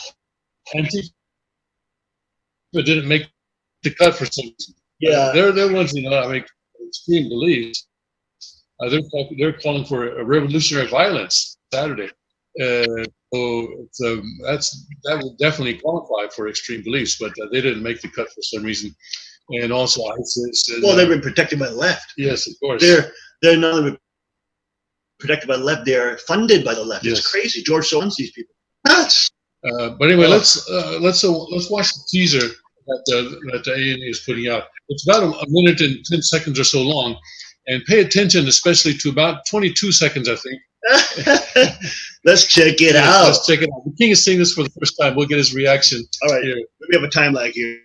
Antifa didn't make the cut for some reason. Yeah, they're ones extreme beliefs. They're calling for a revolutionary violence Saturday. That would definitely qualify for extreme beliefs, but they didn't make the cut for some reason. And also ISIS. Well, they've been protected by the left. Yes, of course. They're not only protected by the left; they're funded by the left. Yes. It's crazy. George Soros, these people. Nuts. But anyway, let's watch the teaser that the A&E is putting out. It's about a minute and 10 seconds or so long, and pay attention, especially to about 22 seconds, I think. Let's check it out. Let's check it out. The king is seeing this for the first time. We'll get his reaction. All right. Here. We have a time lag here.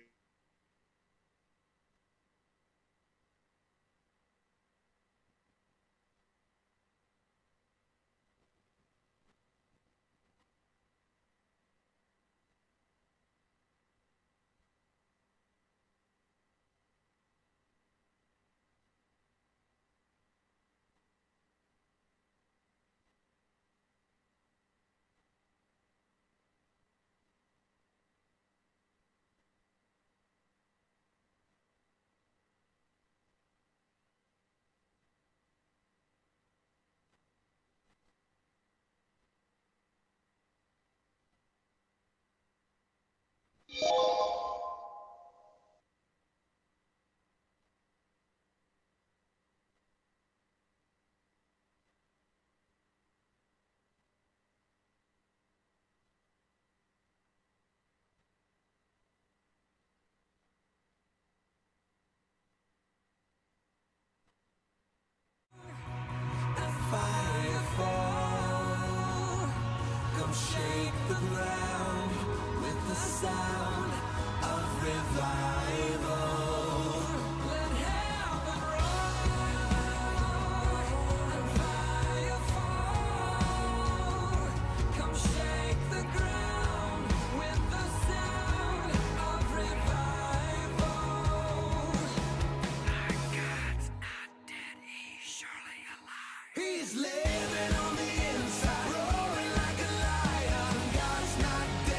He's living on the inside, roaring like a lion. God's not dead.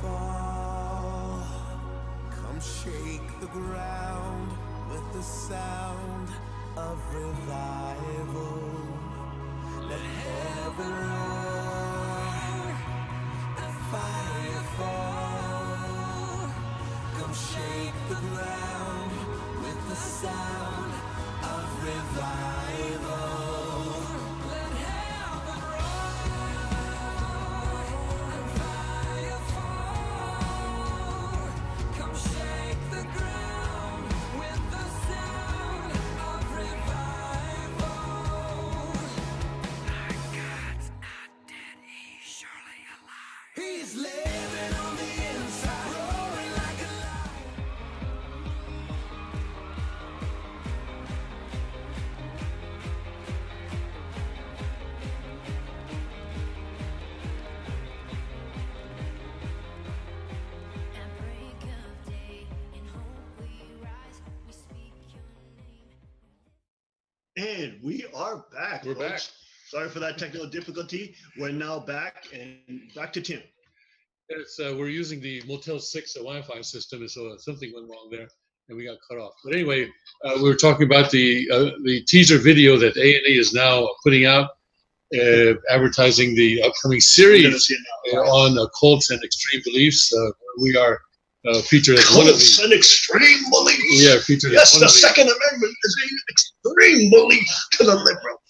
fall. Come shake the ground with the sound of revival. Let heaven roar and fire fall. Come shake the ground with the sound of revival. Let heaven roar and fire fall. Come shake the ground with the sound of revival. Our God's not dead, he's surely alive. He's living on the inside, roaring like a lion. And we are back. We're back. Sorry for that technical difficulty. We're now back, and back to Tim. It's we're using the Motel 6 Wi-Fi system, and so something went wrong there, and we got cut off. But anyway, we were talking about the teaser video that A&E is now putting out, advertising the upcoming series on cults and extreme beliefs. We are featured as one of Cults and extreme beliefs. Yeah, featured Yes, as one the of the Second Amendment is an extreme belief to the liberals.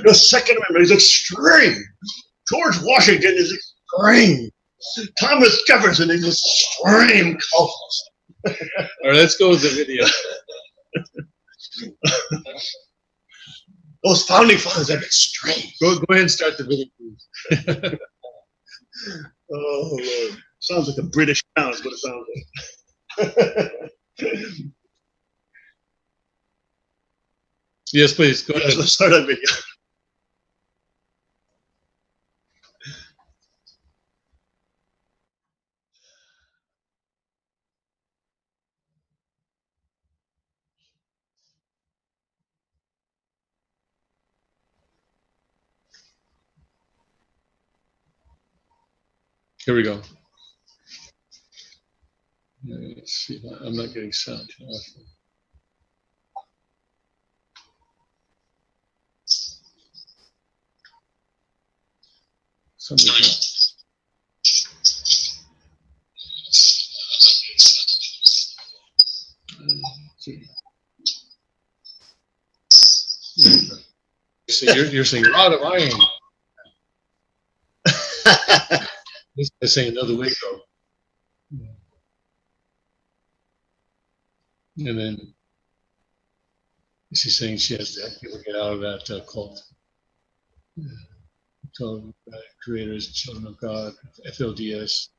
The Second Amendment is extreme. George Washington is extreme. Thomas Jefferson is extreme cultist. All right, let's go with the video. Those founding fathers are extreme. Go ahead and start the video, please. Oh, Lord. Sounds like a British town is what it sounds like. Yes, please. Go ahead. Let's start that video. Here we go. Let's see. I'm not getting sound. Something. So you're saying rod of iron. This guy's saying another Waco. And then she's saying she has to help people get out of that cult. So, creators, children of God, FLDS.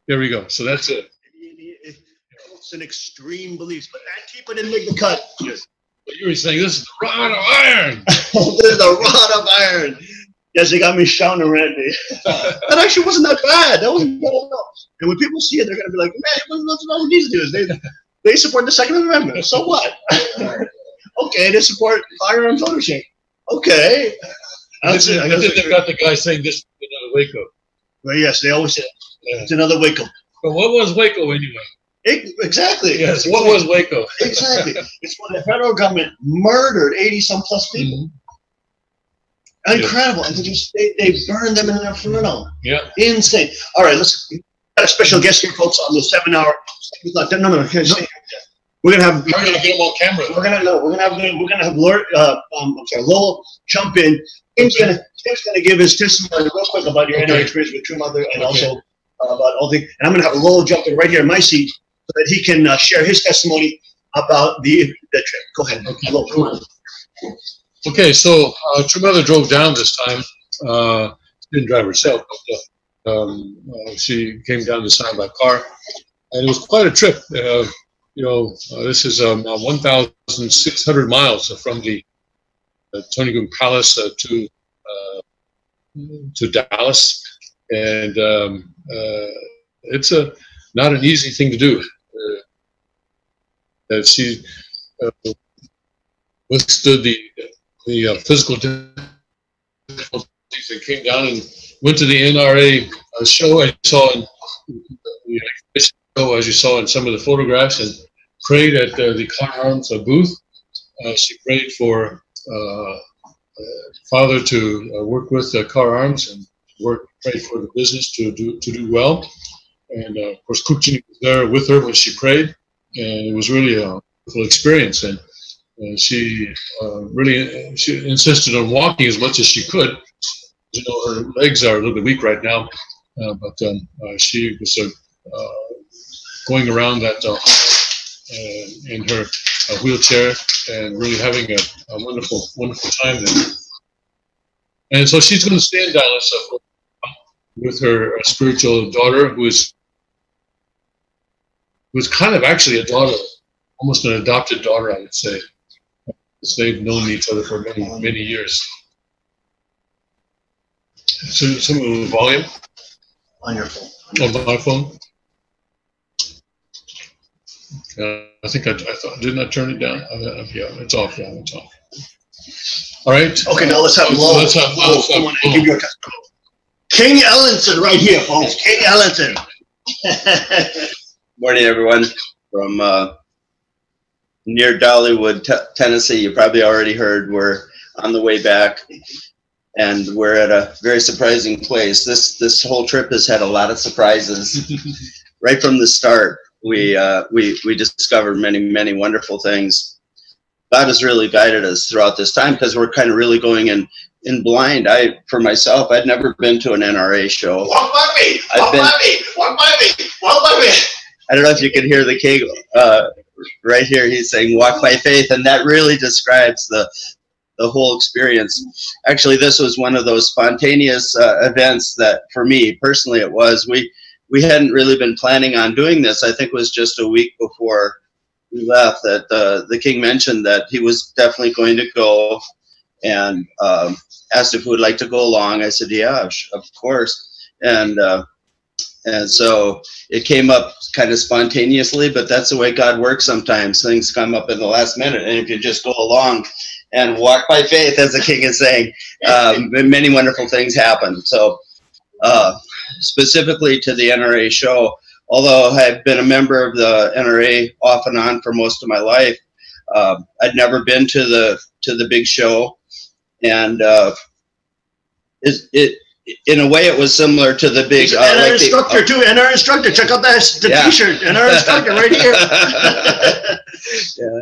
There we go. So that's it. Cults and extreme beliefs, but Antifa didn't make the cut. Yes. But you were saying this is the rod of iron. This is the rod of iron. Yes, they got me shouting around me. That actually wasn't that bad. That wasn't bad at all. And when people see it, they're going to be like, man, what's all we need to do is they support the Second Amendment. So what? Okay, they support firearms ownership. Okay. That's it. Then they've got the guy saying this is another Waco. Well, yes, they always say it's another Waco. But what was Waco anyway? Exactly. Yes, what was Waco? Exactly. It's when the federal government murdered 80-some plus people. Incredible. And they burned them in an inferno. Yeah. Insane. All right, let's got a special guest here, folks, on the 7-hour. No. We're gonna have. We're gonna get them on camera. We're gonna have Lord. Lowell jump in. Tim's gonna give his testimony real quick about your inner experience with True Mother, and also about all things. And I'm gonna have Lowell jump in right here in my seat so that he can share his testimony about the trip. Go ahead. Okay. Lowell, come on. Okay, so True Mother drove down this time. She didn't drive herself, but she came down this time by car, and it was quite a trip. This is 1,600 miles from the Tony Gung Palace to Dallas, and it's not an easy thing to do. She withstood the physical difficulties Philippines and came down and went to the NRA show. I saw in the show, as you saw in some of the photographs, and prayed at the car arms booth. She prayed for Father to work with car arms and prayed for the business to do well. And of course, Kupchini was there with her when she prayed, and it was really a wonderful experience. And she she insisted on walking as much as she could. You know, her legs are a little bit weak right now, but she was going around that in her wheelchair and really having a wonderful time there. And so she's going to stay in Dallas with her spiritual daughter, who is kind of actually a daughter, almost an adopted daughter, I would say. Because they've known each other for many years. So some of the volume on your phone. On my phone. I think I thought, didn't I turn it down? Yeah, it's off. Yeah, it's off. All right. Okay, now let's have low. Let's have low. I want to give you a testimony. King Ellenson right here, folks. King Ellenson. Morning, everyone. From near Dollywood, Tennessee. You probably already heard we're on the way back, and we're at a very surprising place. This whole trip has had a lot of surprises. Right from the start, we discovered many wonderful things. God has really guided us throughout this time because we're kind of really going in blind. For myself, I'd never been to an NRA show. Walk by me. Walk by me. Walk by me. Walk by me. I don't know if you can hear the king right here. He's saying, "Walk by faith," and that really describes the whole experience. Actually, this was one of those spontaneous events that, for me personally, it was. We hadn't really been planning on doing this. I think it was just a week before we left that the king mentioned that he was definitely going to go, and asked if we would like to go along. I said, yeah, of course. And so it came up kind of spontaneously, but that's the way God works sometimes. Things come up in the last minute, and if you just go along and walk by faith, as the king is saying, many wonderful things happen. So specifically to the NRA show, although I've been a member of the NRA off and on for most of my life, I'd never been to the big show, and in a way it was similar to the big NRA like instructor too. NRA instructor, check out the T-shirt. NRA instructor right here. Yeah,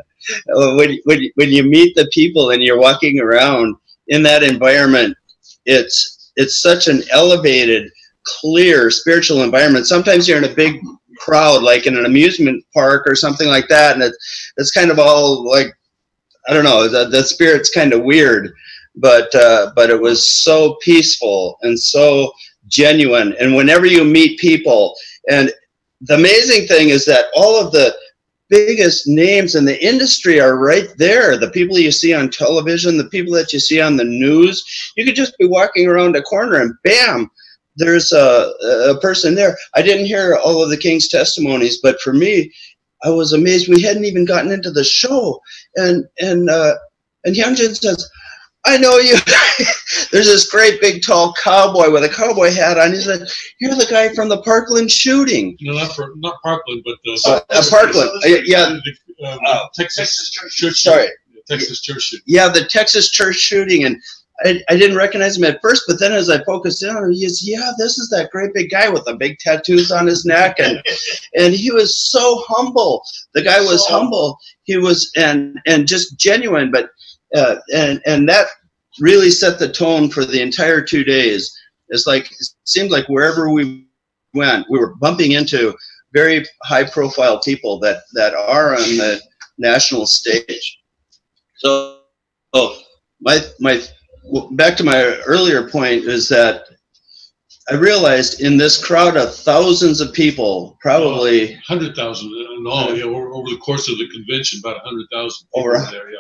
when you meet the people and you're walking around in that environment, it's such an elevated, clear spiritual environment. Sometimes you're in a big crowd, like in an amusement park or something like that, and it's kind of all like, I don't know, the spirit's kind of weird, but it was so peaceful and so genuine. And whenever you meet people, and the amazing thing is that all of the biggest names in the industry are right there. The people you see on television, the people that you see on the news, you could just be walking around a corner and bam, there's a person there. I didn't hear all of the king's testimonies, but for me, I was amazed. We hadn't even gotten into the show, and Hyung says, "I know you." There's this great big tall cowboy with a cowboy hat on. He said, "You're the guy from the Parkland shooting." No, not Parkland, but Parkland. Yeah, Texas church. Sorry, Texas church shooting. Yeah, the Texas church shooting, and I didn't recognize him at first, but then as I focused in on him, this is that great big guy with the big tattoos on his neck, and he was so humble. The guy was humble. He was and just genuine, but and that really set the tone for the entire 2 days. It's like it seemed like wherever we went, we were bumping into very high-profile people that are on the national stage. So, back to my earlier point is that I realized in this crowd of thousands of people, probably 100,000 in all, yeah, over the course of the convention, about 100,000 people over there, yeah.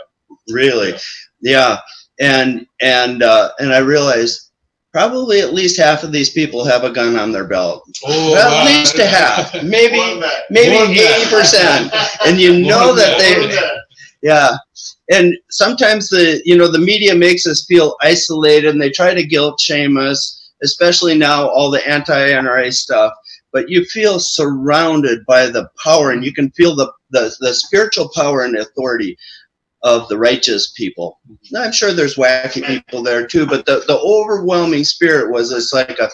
Really, yeah. And I realized probably at least half of these people have a gun on their belt. Oh, at least a half, maybe 80%. And you know that Yeah, and sometimes the media makes us feel isolated, and they try to guilt shame us, especially now all the anti-NRA stuff. But you feel surrounded by the power, and you can feel the spiritual power and authority of the righteous people. Now, I'm sure there's wacky people there too, but the overwhelming spirit was it's like a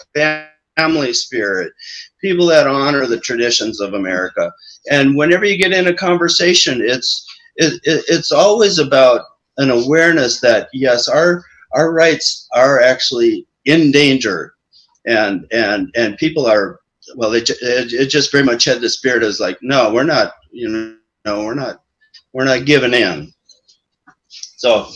family spirit, people that honor the traditions of America. And whenever you get in a conversation, it's always about an awareness that yes, our rights are actually in danger, and people are, well, it just very much had the spirit as like, no, we're not, we're not giving in. So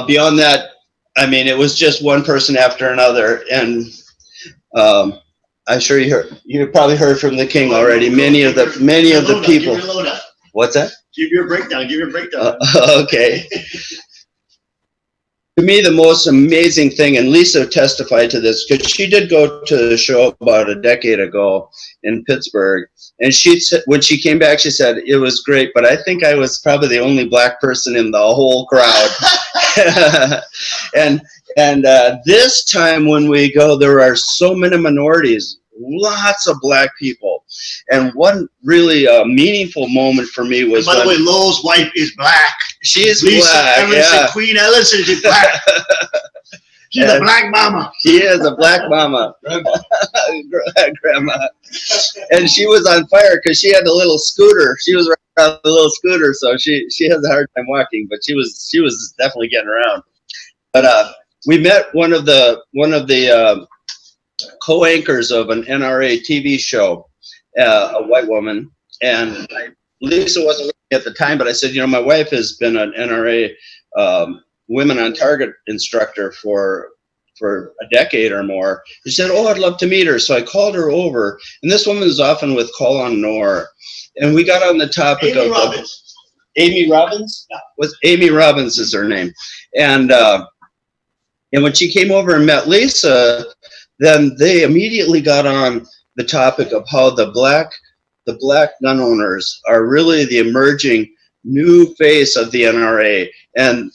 beyond that, I mean, it was just one person after another, and I'm sure you probably heard from the king already. Many of the people. What's that? Give your breakdown. Give your breakdown. Okay. To me, the most amazing thing, and Lisa testified to this because she did go to the show about a decade ago in Pittsburgh, and she said when she came back, she said it was great, but I think I was probably the only black person in the whole crowd. and this time when we go, there are so many minorities, lots of black people, and one really meaningful moment for me was. And by the way, Lowell's wife is black. She is Lisa black. Evans and Queen Ellison is black. She's a black mama. She is a black mama. Grandma. And she was on fire because she had a little scooter. She was riding on a little scooter, so she has a hard time walking, but she was definitely getting around. But we met one of the co-anchors of an NRA TV show, a white woman, and Lisa wasn't with me at the time, but I said, my wife has been an NRA Women on Target instructor for a decade or more. She said, oh, I'd love to meet her. So I called her over, and this woman is often with Call on Nor, and we got on the topic of Amy Robbins. Amy Robbins is her name, and when she came over and met Lisa, then they immediately got on the topic of how the black gun owners are really the emerging new face of the NRA, and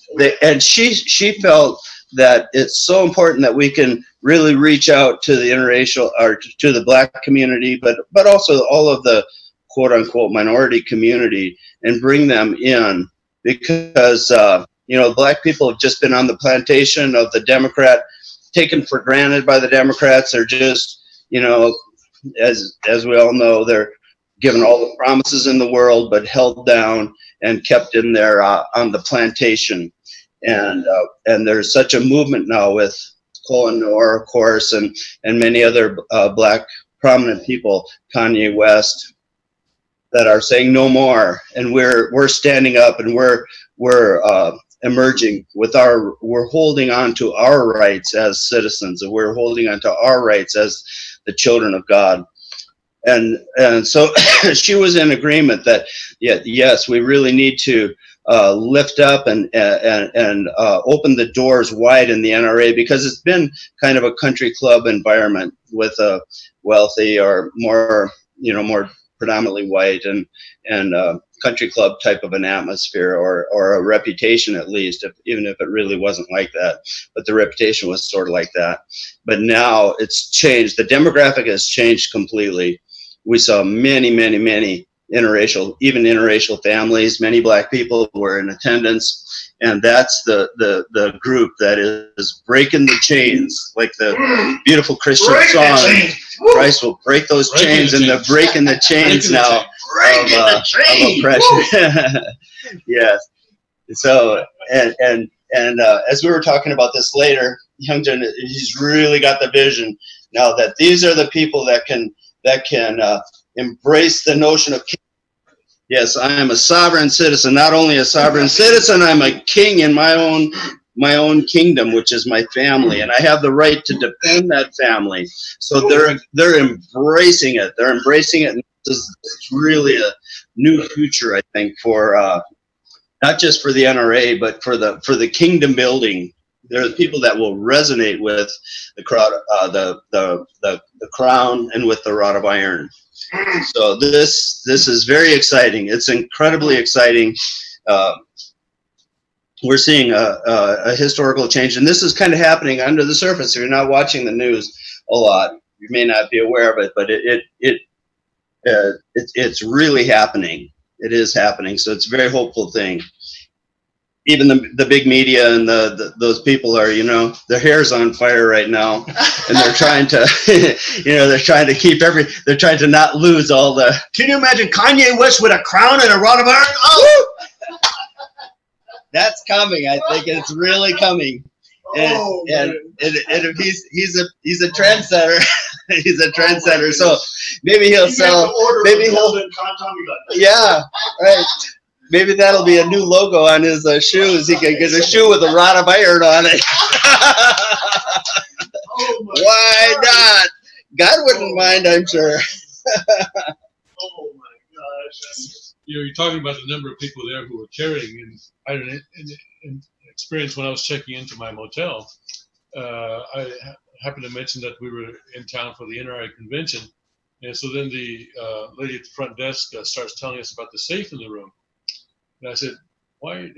she felt that it's so important that we can really reach out to the interracial or to the black community, but also all of the quote unquote minority community, and bring them in, because black people have just been on the plantation of the Democrat, taken for granted by the Democrats. They're just, as we all know, they're given all the promises in the world, but held down and kept in there on the plantation. And there's such a movement now with Colin Noor, of course, and many other black prominent people, Kanye West, that are saying no more. And we're standing up, and we're emerging with we're holding on to our rights as citizens, and we're holding on to our rights as the children of God. And so she was in agreement that yes, we really need to lift up and open the doors wide in the NRA, because it's been kind of a country club environment with a wealthy or more predominantly white and country club type of an atmosphere, or a reputation, at least, even if it really wasn't like that. But the reputation was sort of like that. But now it's changed. The demographic has changed completely. We saw many interracial families. Many black people were in attendance, and that's the group that is breaking the chains, like the beautiful Christian song. Christ will break those chains, and they're breaking the chains now of oppression. Yes. So and as we were talking about this later, Hyung, he's really got the vision now that these are the people that can embrace the notion of king. Yes, I am a sovereign citizen. Not only a sovereign citizen, I'm a king in my own kingdom, which is my family, and I have the right to defend that family. So they're embracing it. They're embracing it, and it's really a new future, I think, for not just for the NRA, but for the kingdom building. There are people that will resonate with the crowd, the crown, and with the rod of iron. So this is very exciting. It's incredibly exciting. We're seeing a historical change, and this is kind of happening under the surface. If you're not watching the news a lot, you may not be aware of it, but it's really happening. It is happening. So it's a very hopeful thing. Even the big media and those people are, their hair's on fire right now, and they're trying to, they're trying to keep they're trying to not lose all the. Can you imagine Kanye West with a crown and a rod of iron? Oh! That's coming. I think it's really coming. And he's a trendsetter. He's a trendsetter. So maybe he'll sell. Maybe he'll. Yeah, right. Maybe that'll be a new logo on his shoes. He can get a shoe with a rod of iron on it. Why not? God wouldn't mind, I'm sure. Oh my gosh. You're talking about the number of people there who were carrying, and I had an experience when I was checking into my motel. I happened to mention that we were in town for the NRA convention, and so then the lady at the front desk starts telling us about the safe in the room. And I said, why,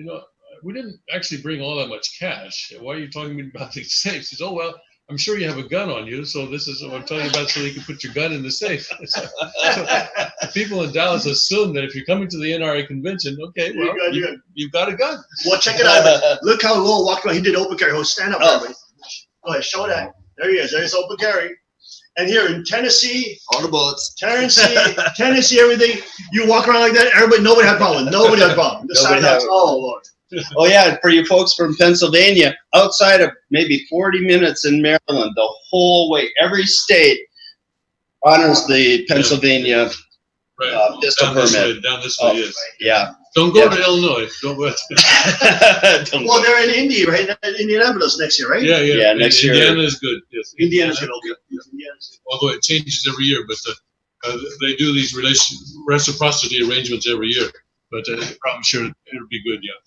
we didn't actually bring all that much cash. Why are you talking to me about the safe? She says, oh, well, I'm sure you have a gun on you, so this is what I'm telling you about, so you can put your gun in the safe. So people in Dallas assume that if you're coming to the NRA convention, okay, well, you've got a gun. Well, check it out. Look how Lowell walked around. He did open carry. Oh, stand up, everybody. Go ahead, show that. There he is. There's open carry. And here in Tennessee, all the bullets. Tennessee, everything. You walk around like that, nobody had a problem. Nobody had a problem. Oh, Lord. Oh yeah, for you folks from Pennsylvania, outside of maybe 40 minutes in Maryland, the whole way, every state honors the Pennsylvania pistol permit. Down this way, yes. Yeah. Don't go to Illinois. Don't go. Well, they're in Indy, right? Indianapolis next year, right? Yeah. Next year. Indiana is good. Yes. Indiana's good. Although it changes every year, but they do these reciprocity arrangements every year. But I'm sure it'll be good. Yeah.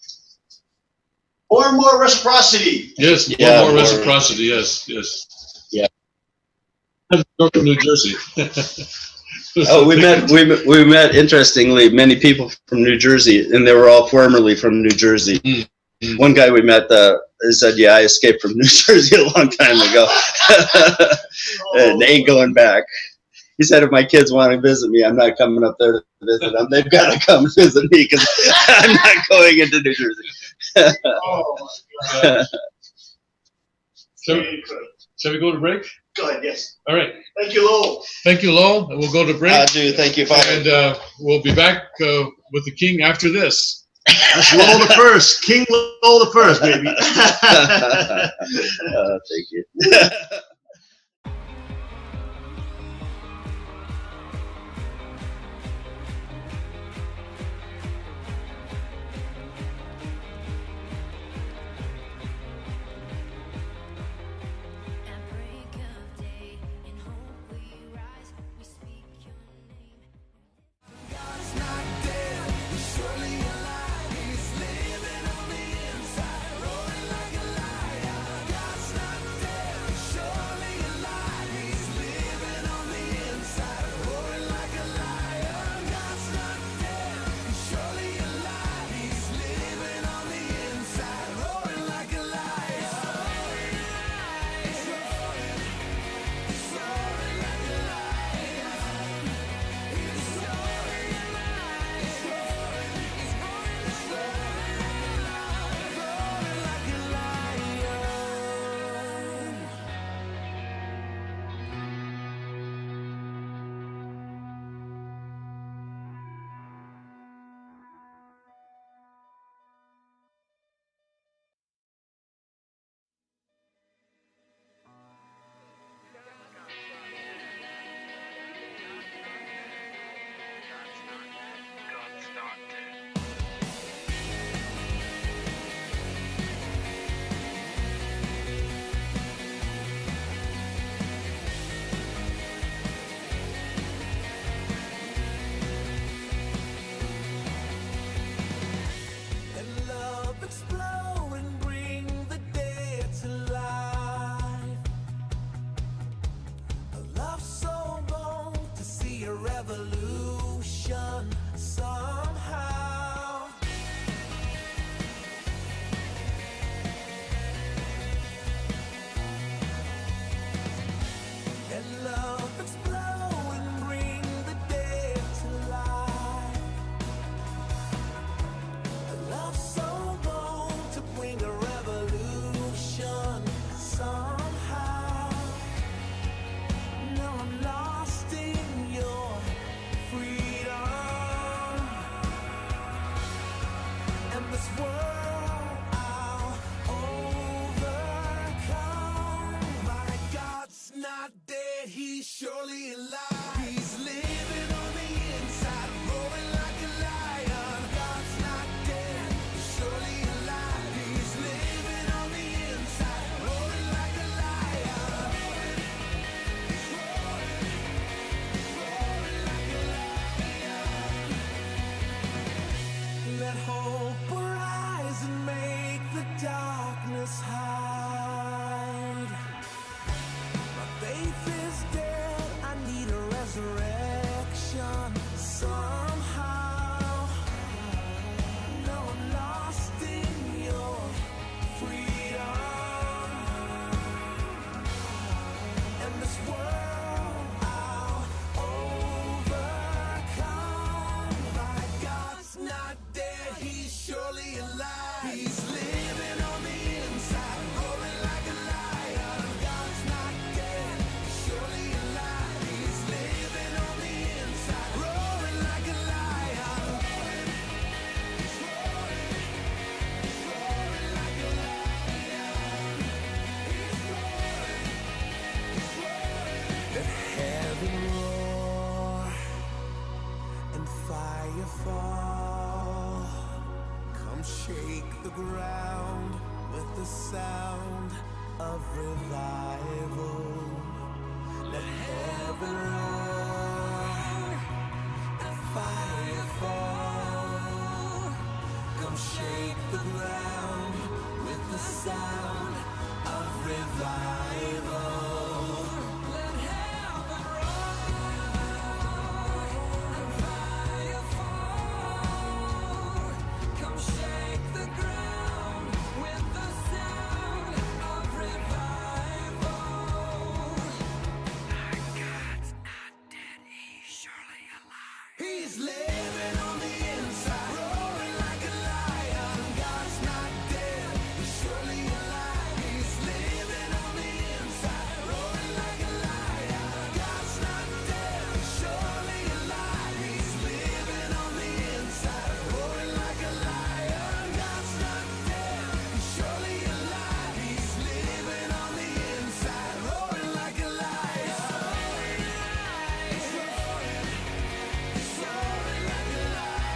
More and more reciprocity. Yes, more reciprocity. Yes. Yeah. Go to New Jersey. Oh, we met. Interestingly, many people from New Jersey, and they were all formerly from New Jersey. Mm-hmm. One guy we met said, "Yeah, I escaped from New Jersey a long time ago, and ain't going back." He said, "If my kids want to visit me, I'm not coming up there to visit them. They've got to come visit me because I'm not going into New Jersey." Oh my God. Shall we go to break? Go ahead, yes. All right. Thank you, Lowell. Thank you, Lowell. And we'll go to break. I do. Thank you, Father. And we'll be back with the King after this. That's Lowell the First. King Lowell the First, baby. Thank you. Sure. revolution somehow. And love explode and bring the dead to life. A love so bold to bring a revolution somehow. Now I'm lost in your freedom, and this world I'll overcome. My God's not dead, he's surely alive. He's living on the inside, roaring like a lion. God's not dead, he's surely alive. He's living on the inside, roaring like a lion. He's roaring like a lion. Let hope arise and make the darkness hide. My faith is dead, I need a resurrection somehow. Now I'm lost in your freedom, and this world I'll overcome. My God's not dead, he's surely alive. He's living on the inside, roaring like a lion. God's not dead, he's surely alive. He's living on the inside, roaring like a lion. He's roaring like a lion. He's roaring. Let heaven roar and fire fall. Come shake the ground with the sound of revival. Let heaven roar and fire fall. Come shake the ground with the sound of revival. Let heaven roar and fire fall. Come shake the ground with the sound of revival. My God's not dead, he's surely alive. He's living on the inside, roaring like a lion. God's not dead, he's surely alive. He's living on the inside, roaring like a lion. God's not dead, he's surely alive. He's living on the inside, roaring like a lion. God's not dead, he's surely alive. He's living on the inside, roaring like a lion. He's roaring like a lion. He's roaring like a lion.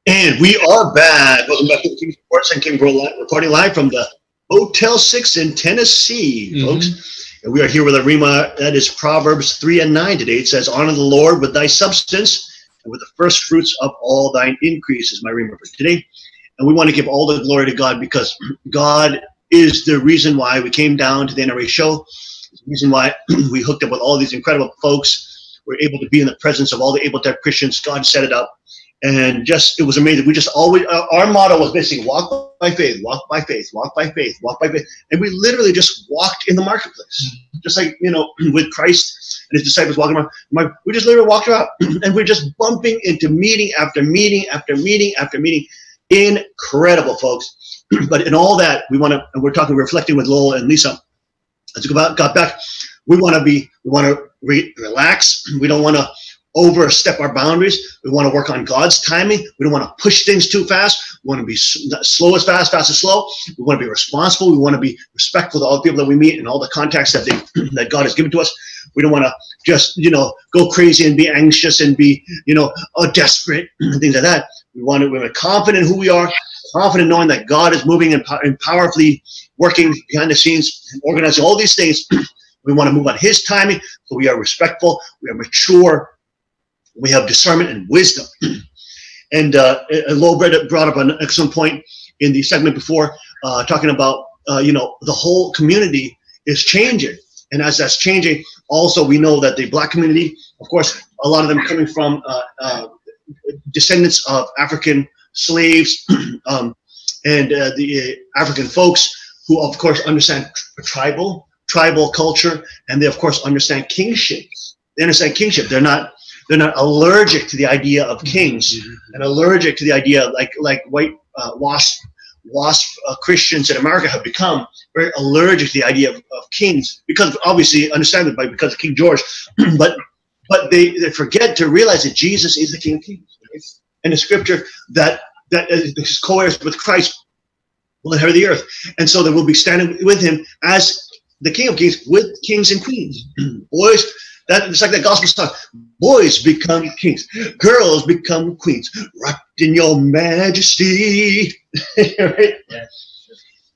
And we are back. Welcome back to the King Sports and King recording live from the Hotel 6 in Tennessee, folks. And we are here with a Rima. That is Proverbs 3:9 today. It says, honor the Lord with thy substance and with the first fruits of all thine increase is my Rima for today. And we want to give all the glory to God because God is the reason why we came down to the NRA show. It's the reason why we hooked up with all these incredible folks. We're able to be in the presence of all the able-type Christians. God set it up. And just, it was amazing. We just always, our motto was basically walk by faith, walk by faith, walk by faith, walk by faith. And we literally just walked in the marketplace. Just like, you know, with Christ and his disciples walking around. We just literally walked around and we're just bumping into meeting after meeting after meeting after meeting. Incredible, folks. But in all that, we want to, and we're talking, reflecting with Lowell and Lisa. As we got back, we want to relax. We don't want to overstep our boundaries. We want to work on God's timing. We don't want to push things too fast. We want to be slow as fast, fast as slow. We want to be responsible. We want to be respectful to all the people that we meet and all the contacts that that God has given to us. We don't want to just, go crazy and be anxious and be, desperate and things like that. We're confident in who we are, confident knowing that God is moving and powerfully working behind the scenes and organizing all these things. We want to move on His timing, so we are respectful, we are mature, we have discernment and wisdom. And Lo brought up an excellent point in the segment before, talking about, the whole community is changing. And as that's changing, also we know that the Black community, of course, a lot of them coming from descendants of African slaves and the African folks who, of course, understand tribal culture, and they, of course, understand kingship. They understand kingship. They're not allergic to the idea of kings and allergic to the idea like white WASP Christians in America have become very allergic to the idea of kings, because obviously understandably because of King George, but they forget to realize that Jesus is the King of Kings, right? And the scripture that is co-heirs with Christ will inherit the earth, and so they will be standing with Him as the King of Kings with kings and queens. Boys, it's like that gospel song. Boys become kings, girls become queens, wrapped in your majesty. Right? Yeah.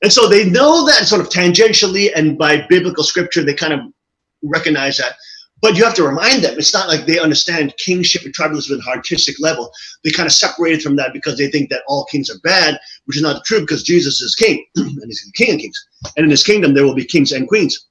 And so they know that sort of tangentially, and by biblical scripture, they kind of recognize that. But you have to remind them, it's not like they understand kingship and tribalism at an artistic level. They kind of separated from that because they think that all kings are bad, which is not true, because Jesus is king, and He's the King of Kings. And in His kingdom, there will be kings and queens,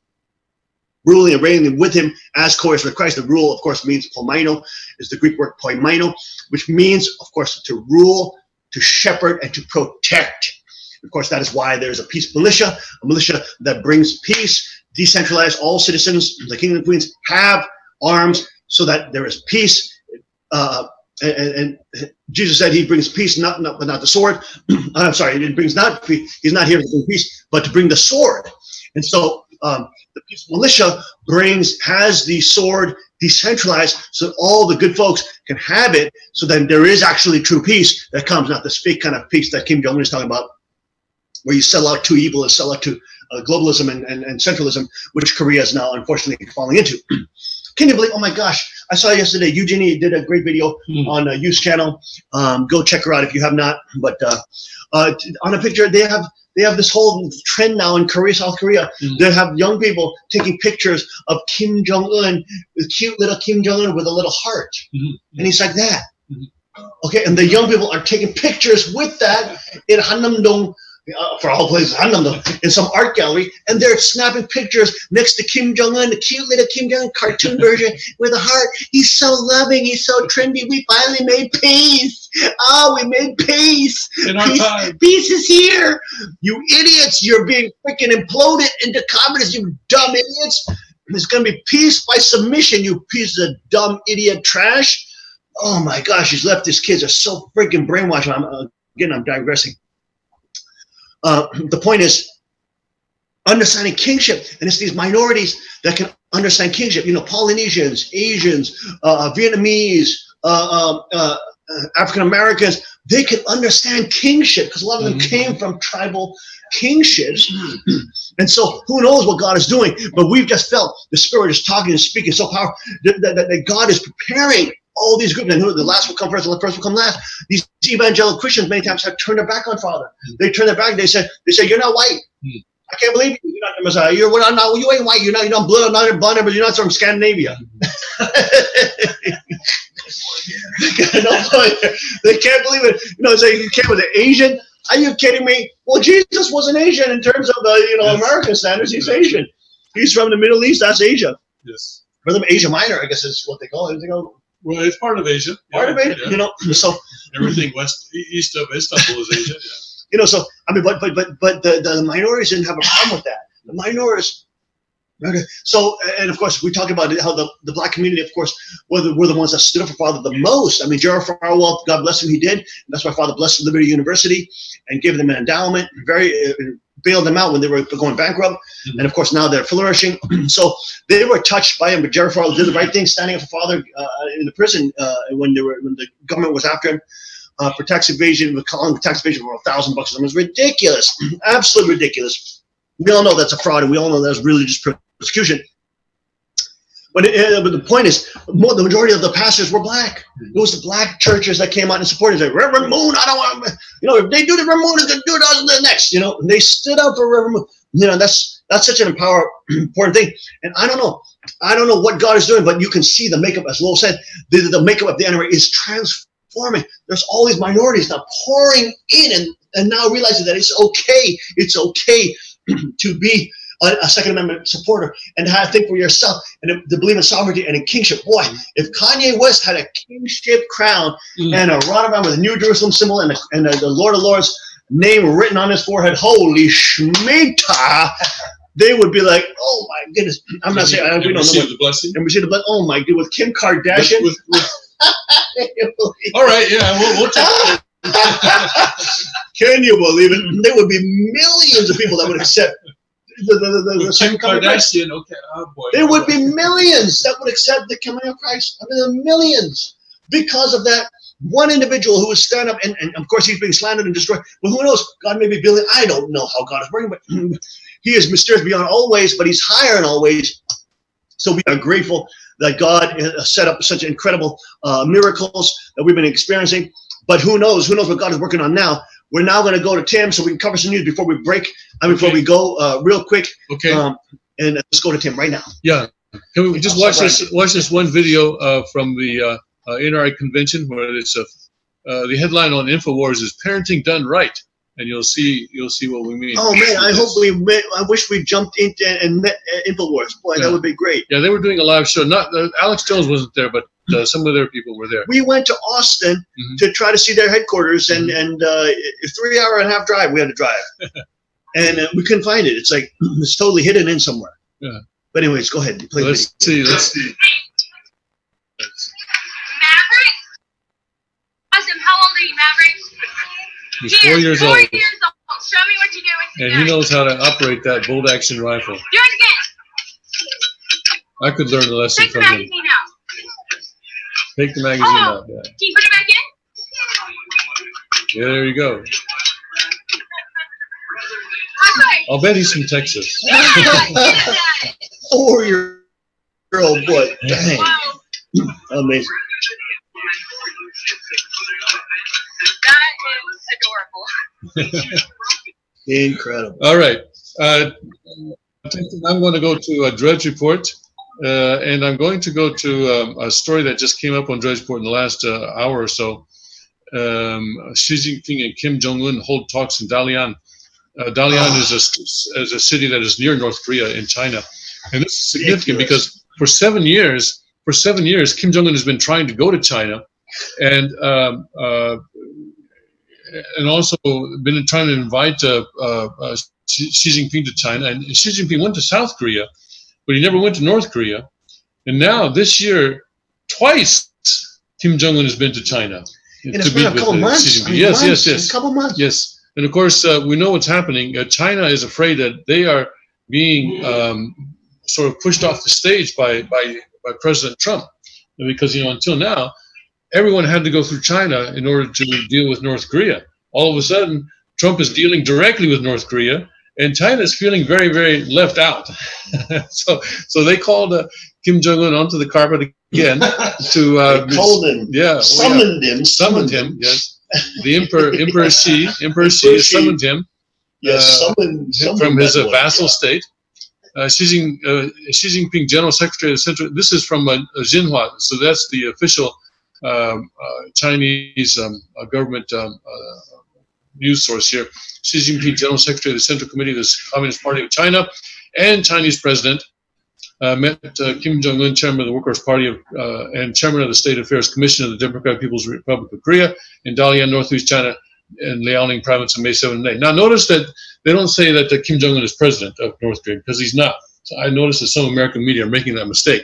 ruling and reigning with Him as co-heirs with Christ. The rule, of course, means poimaino, is the Greek word poimaino, which means, of course, to rule, to shepherd, and to protect. Of course, that is why there's a peace militia, a militia that brings peace, decentralize. All citizens, the king and queens, have arms so that there is peace. And Jesus said He brings peace, not the sword. I'm sorry, He brings not peace. He's not here to bring peace, but to bring the sword. And so the peace militia has the sword decentralized, so all the good folks can have it, so that there is actually true peace that comes, not this fake kind of peace that Kim Jong-un is talking about, where you sell out to evil and sell out to globalism and centralism, which Korea is now unfortunately falling into. Can you believe? Oh my gosh! I saw yesterday Eugenie did a great video on You's channel. Go check her out if you have not. But on a picture, they have this whole trend now in Korea, South Korea. They have young people taking pictures of Kim Jong-un, the cute little Kim Jong-un with a little heart, and he's like that. Okay, and the young people are taking pictures with that in Hannam-dong. For all places, in some art gallery, and they're snapping pictures next to Kim Jong-un, the cute little Kim Jong-un cartoon version with a heart. He's so loving, he's so trendy. We finally made peace. Oh, we made peace. In our time. Peace is here. You idiots, you're being freaking imploded into communism, you dumb idiots. There's going to be peace by submission, you piece of dumb idiot trash. Oh my gosh, these leftist kids are so freaking brainwashed. I'm digressing. The point is understanding kingship, and it's these minorities that can understand kingship. Polynesians, Asians, Vietnamese, African Americans, they can understand kingship because a lot of them came from tribal kingships. And so who knows what God is doing, but we've just felt the Spirit is talking and speaking so powerful that God is preparing all these groups, and who the last will come first, and the first will come last. These evangelical Christians many times have turned their back on Father. They turn their back. They say, "You're not white. I can't believe you. You're not the Messiah. You ain't white. You're not blonde, but you're not from Scandinavia." They can't believe it. You can't with an Asian. Are you kidding me? Well, Jesus wasn't Asian in terms of American standards. He's Asian. He's from the Middle East. That's Asia. Yes. For them, Asia Minor, I guess is what they call it. Well, it's part of Asia. Part of Asia, so everything east of Istanbul is Asia. Yeah. So I mean, but the minorities didn't have a problem with that. The minorities. Okay. So, and of course, we talk about how the Black community, of course, were the ones that stood up for Father the most. I mean, Gerald Farwell, God bless him, he did. That's why Father blessed Liberty University and gave them an endowment. Very bailed them out when they were going bankrupt. And of course, now they're flourishing. So they were touched by him, but Jerry Falwell did the right thing, standing up for father in the prison when the government was after him for tax evasion, calling tax evasion for $1,000 bucks. It was ridiculous, absolutely ridiculous. We all know that's a fraud, and we all know that's religious persecution. But the point is, the majority of the pastors were black. It was the black churches that came out and supported it. Reverend Moon, I don't want, if they do the Reverend Moon, they're going to do it the next. They stood up for Reverend Moon. That's such an important thing. And I don't know what God is doing, but you can see the makeup, as Lowell said, the makeup of the enemy is transforming. There's all these minorities now pouring in and now realizing that it's okay to be a Second Amendment supporter and to think for yourself and to believe in sovereignty and in kingship. Boy, if Kanye West had a kingship crown and a rod around with a New Jerusalem symbol and the Lord of Lords name written on his forehead, holy shmita, they would be like, oh my goodness. I'm not saying we don't know what the blessing. And we see the blessing. Oh my God, with Kim Kardashian. All right, yeah, we'll take it. Can you believe it? There would be millions of people that would accept the second coming of Christ. Okay. Oh boy. There would be millions that would accept the coming of Christ. I mean, millions, because of that one individual who would stand up, and of course he's being slandered and destroyed. Well, who knows? God may be building. I don't know how God is working, but he is mysterious beyond all ways, but he's higher in all ways. So we are grateful that God set up such incredible miracles that we've been experiencing. But who knows? Who knows what God is working on now? We're now going to go to Tim so we can cover some news before we break. Before we go real quick. Okay. And let's go to Tim right now. Yeah. Can we just watch this one video from the NRI convention where it's the headline on InfoWars is "Parenting Done Right," and you'll see what we mean. Oh man, I wish we jumped into and met InfoWars. Boy, that would be great. Yeah, they were doing a live show. Not Alex Jones wasn't there, but some of their people were there. We went to Austin to try to see their headquarters, and a 3.5-hour drive we had to drive, and we couldn't find it. It's like it's totally hidden in somewhere. Yeah. But anyways, go ahead. Play let's see. Maverick. Awesome. How old are you, Maverick? He's 4 years old. 4 years old. Show me what you're doing. And he knows how to operate that bolt action rifle. Do it again. I could learn a lesson from him. Take the magazine out. Take the magazine out. Yeah. Can you put it back in? Yeah, there you go. I'll bet he's from Texas. 4-year-old boy. Dang. Amazing. That is adorable. Incredible. All right. I'm going to go to a Dredge Report, and I'm going to go to a story that just came up on Dredge Report in the last hour or so. Xi Jinping and Kim Jong-un hold talks in Dalian. Dalian is a city that is near North Korea in China, and this is significant because for 7 years, Kim Jong-un has been trying to go to China, and also been trying to invite Xi Jinping to China. And Xi Jinping went to South Korea, but he never went to North Korea. And now this year, twice Kim Jong-un has been to China to meet with Xi Jinping. Yes. A couple months. Yes. And of course, we know what's happening. China is afraid that they are being sort of pushed off the stage by President Trump, because until now, everyone had to go through China in order to deal with North Korea. All of a sudden, Trump is dealing directly with North Korea, and China is feeling very, very left out. so they called Kim Jong-un onto the carpet again to called him. Yeah, summoned him. Yes. The Emperor Xi summoned him. Yes, summoned from his vassal state. Xi Jinping, General Secretary of the Central. This is from Xinhua, so that's the official Chinese government news source here. Xi Jinping, General Secretary of the Central Committee of the Communist Party of China, and Chinese President met Kim Jong-un, Chairman of the Workers' Party and Chairman of the State Affairs Commission of the Democratic People's Republic of Korea in Dalian, Northeast China, and Liaoning Province on May 7 and 8. Now, notice that they don't say that Kim Jong-un is president of North Korea, because he's not. So I noticed that some American media are making that mistake.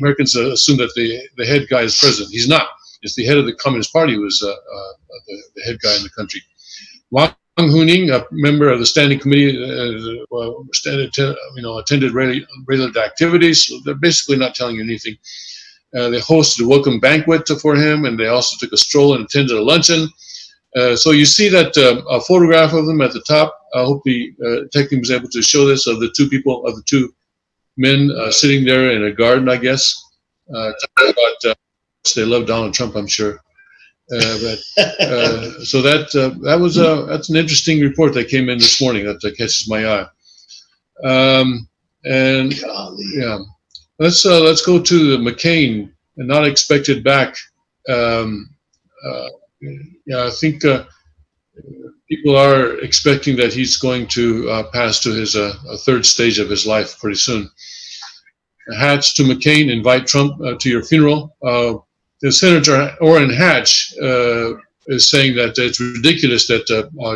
Americans assume that the head guy is president. He's not. It's the head of the Communist Party who is the head guy in the country. While Hyung, a member of the standing committee, attended regular activities. So they're basically not telling you anything. They hosted a welcome banquet for him, and they also took a stroll and attended a luncheon. So you see that a photograph of them at the top. I hope the tech team was able to show this, of the two men sitting there in a garden, I guess. They love Donald Trump, I'm sure. So that's an interesting report that came in this morning that catches my eye. Yeah, let's go to the McCain, and not expected back. Yeah, I think people are expecting that he's going to pass to his third stage of his life pretty soon. Hatch to McCain, invite Trump to your funeral. Senator Orrin Hatch is saying that it's ridiculous that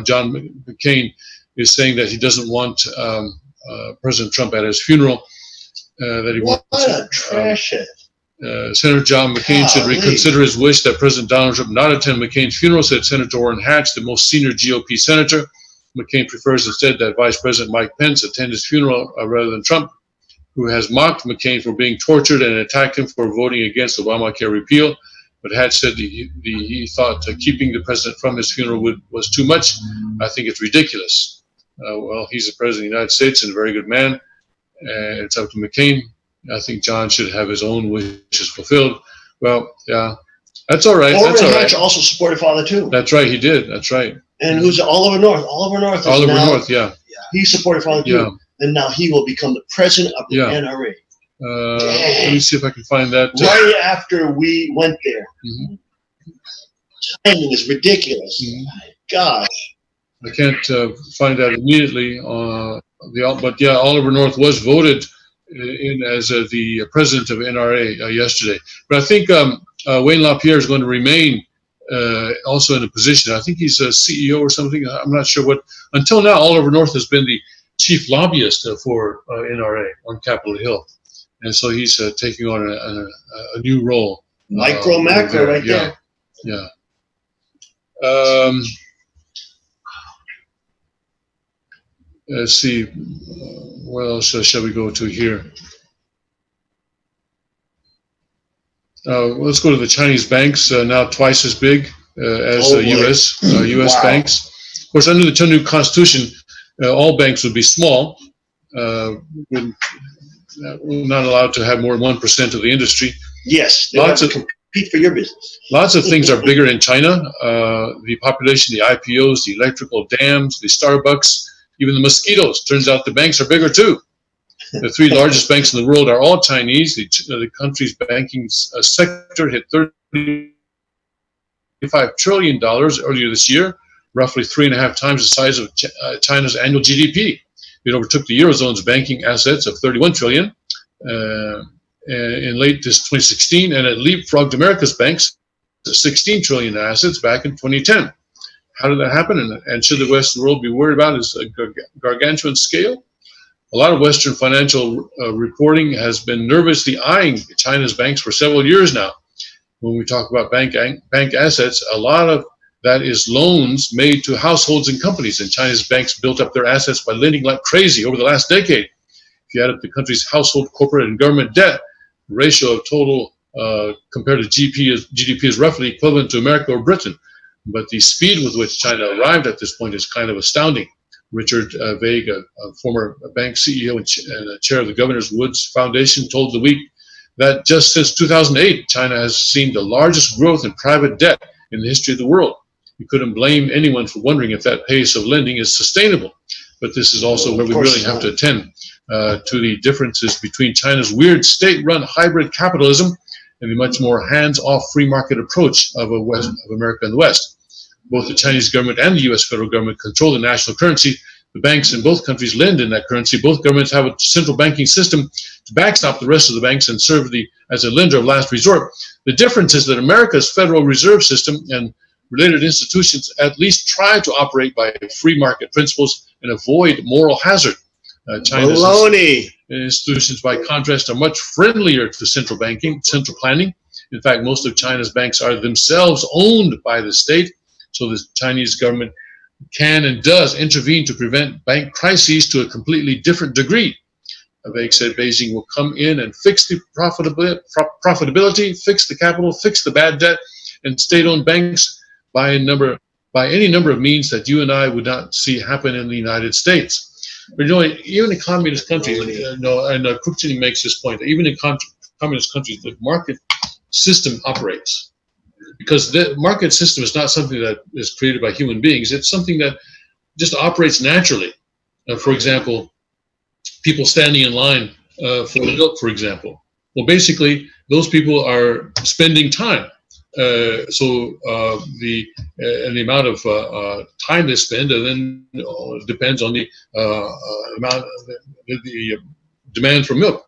John McCain is saying that he doesn't want President Trump at his funeral. That he what a trash it. Senator John McCain should reconsider his wish that President Donald Trump not attend McCain's funeral, said Senator Orrin Hatch, the most senior GOP senator. McCain prefers instead that Vice President Mike Pence attend his funeral rather than Trump, who has mocked McCain for being tortured and attacked him for voting against Obamacare repeal. But Hatch said he thought keeping the president from his funeral was too much. I think it's ridiculous. Well, he's the president of the United States and a very good man. It's up to McCain. I think John should have his own wishes fulfilled. Well, yeah, that's all right. Orrin Hatch also supported Father too. That's right, he did. That's right. And who's Oliver North? Oliver North, yeah. He supported Father too. Yeah. And now he will become the president of the NRA. Let me see if I can find that. Right after we went there. Mm-hmm. Timing is ridiculous. Mm-hmm. My gosh. I can't find that immediately. But yeah, Oliver North was voted in as the president of NRA yesterday. But I think Wayne LaPierre is going to remain also in a position. I think he's a CEO or something. I'm not sure what. Until now, Oliver North has been the chief lobbyist for NRA on Capitol Hill. And so he's taking on a new role. Macro right there. Yeah. Let's see. What else shall we go to here? Let's go to the Chinese banks, now twice as big as U.S. banks. Of course, under the new constitution, all banks would be small, not allowed to have more than 1% of the industry. Yes, they have to compete for your business. Lots of things are bigger in China. The population, the IPOs, the electrical dams, the Starbucks, even the mosquitoes. Turns out the banks are bigger too. The three largest banks in the world are all Chinese. The country's banking sector hit $35 trillion earlier this year, roughly 3.5 times the size of China's annual GDP. It overtook the Eurozone's banking assets of $31 trillion in late 2016, and it leapfrogged America's banks to $16 trillion in assets back in 2010. How did that happen? And should the Western world be worried about its gargantuan scale? A lot of Western financial reporting has been nervously eyeing China's banks for several years now. When we talk about bank assets, a lot of that is loans made to households and companies, and China's banks built up their assets by lending like crazy over the last decade. If you add up the country's household, corporate, and government debt, the ratio of total compared to GDP is roughly equivalent to America or Britain. But the speed with which China arrived at this point is kind of astounding. Richard Vague, a former bank CEO and chair of the Governors Woods Foundation, told The Week that just since 2008, China has seen the largest growth in private debt in the history of the world. You couldn't blame anyone for wondering if that pace of lending is sustainable. But this is also where we really have to attend to the differences between China's weird state-run hybrid capitalism and the much more hands-off free market approach of America and the West. Both the Chinese government and the U.S. federal government control the national currency. The banks in both countries lend in that currency. Both governments have a central banking system to backstop the rest of the banks and serve as a lender of last resort. The difference is that America's Federal Reserve System and related institutions at least try to operate by free market principles and avoid moral hazard. China's institutions, by contrast, are much friendlier to central planning. In fact, most of China's banks are themselves owned by the state. So the Chinese government can and does intervene to prevent bank crises to a completely different degree. Avek said Beijing will come in and fix the profitability, fix the capital, fix the bad debt, and state-owned banks by any number of means that you and I would not see happen in the United States. But you know, even in communist countries, and Krupchini makes this point, even in communist countries, the market system operates. Because the market system is not something that is created by human beings. It's something that just operates naturally. For example, people standing in line for milk, for example. Well, basically, those people are spending time. So the amount of time they spend, and then depends on the amount, the demand for milk.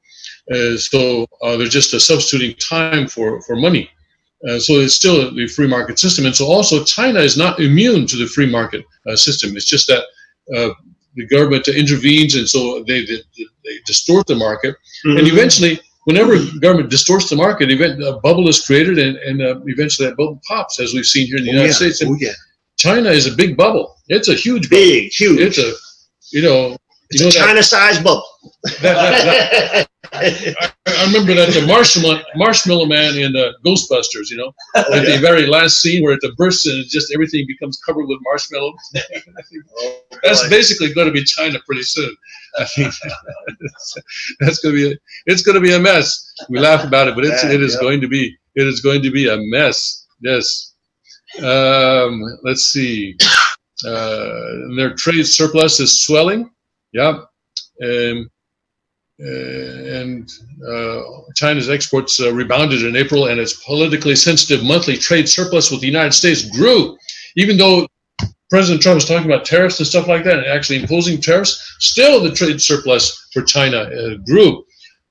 So they're just substituting time for money. So it's still the free market system. And so also China is not immune to the free market system. It's just that the government intervenes, and so they distort the market. Mm-hmm. And eventually, whenever government distorts the market, a bubble is created, and eventually that bubble pops, as we've seen here in the United States. And China is a big bubble. It's a huge bubble. Big, huge. It's a, it's a China-sized bubble. I remember that the marshmallow man in Ghostbusters, at the very last scene where it bursts and just everything becomes covered with marshmallow. That's basically going to be China pretty soon. I think it's going to be a mess. We laugh about it, but it is going to be a mess. Yes. Let's see. Their trade surplus is swelling. Yeah. And China's exports rebounded in April, and its politically sensitive monthly trade surplus with the United States grew. Even though President Trump was talking about tariffs and stuff like that, and actually imposing tariffs, still the trade surplus for China grew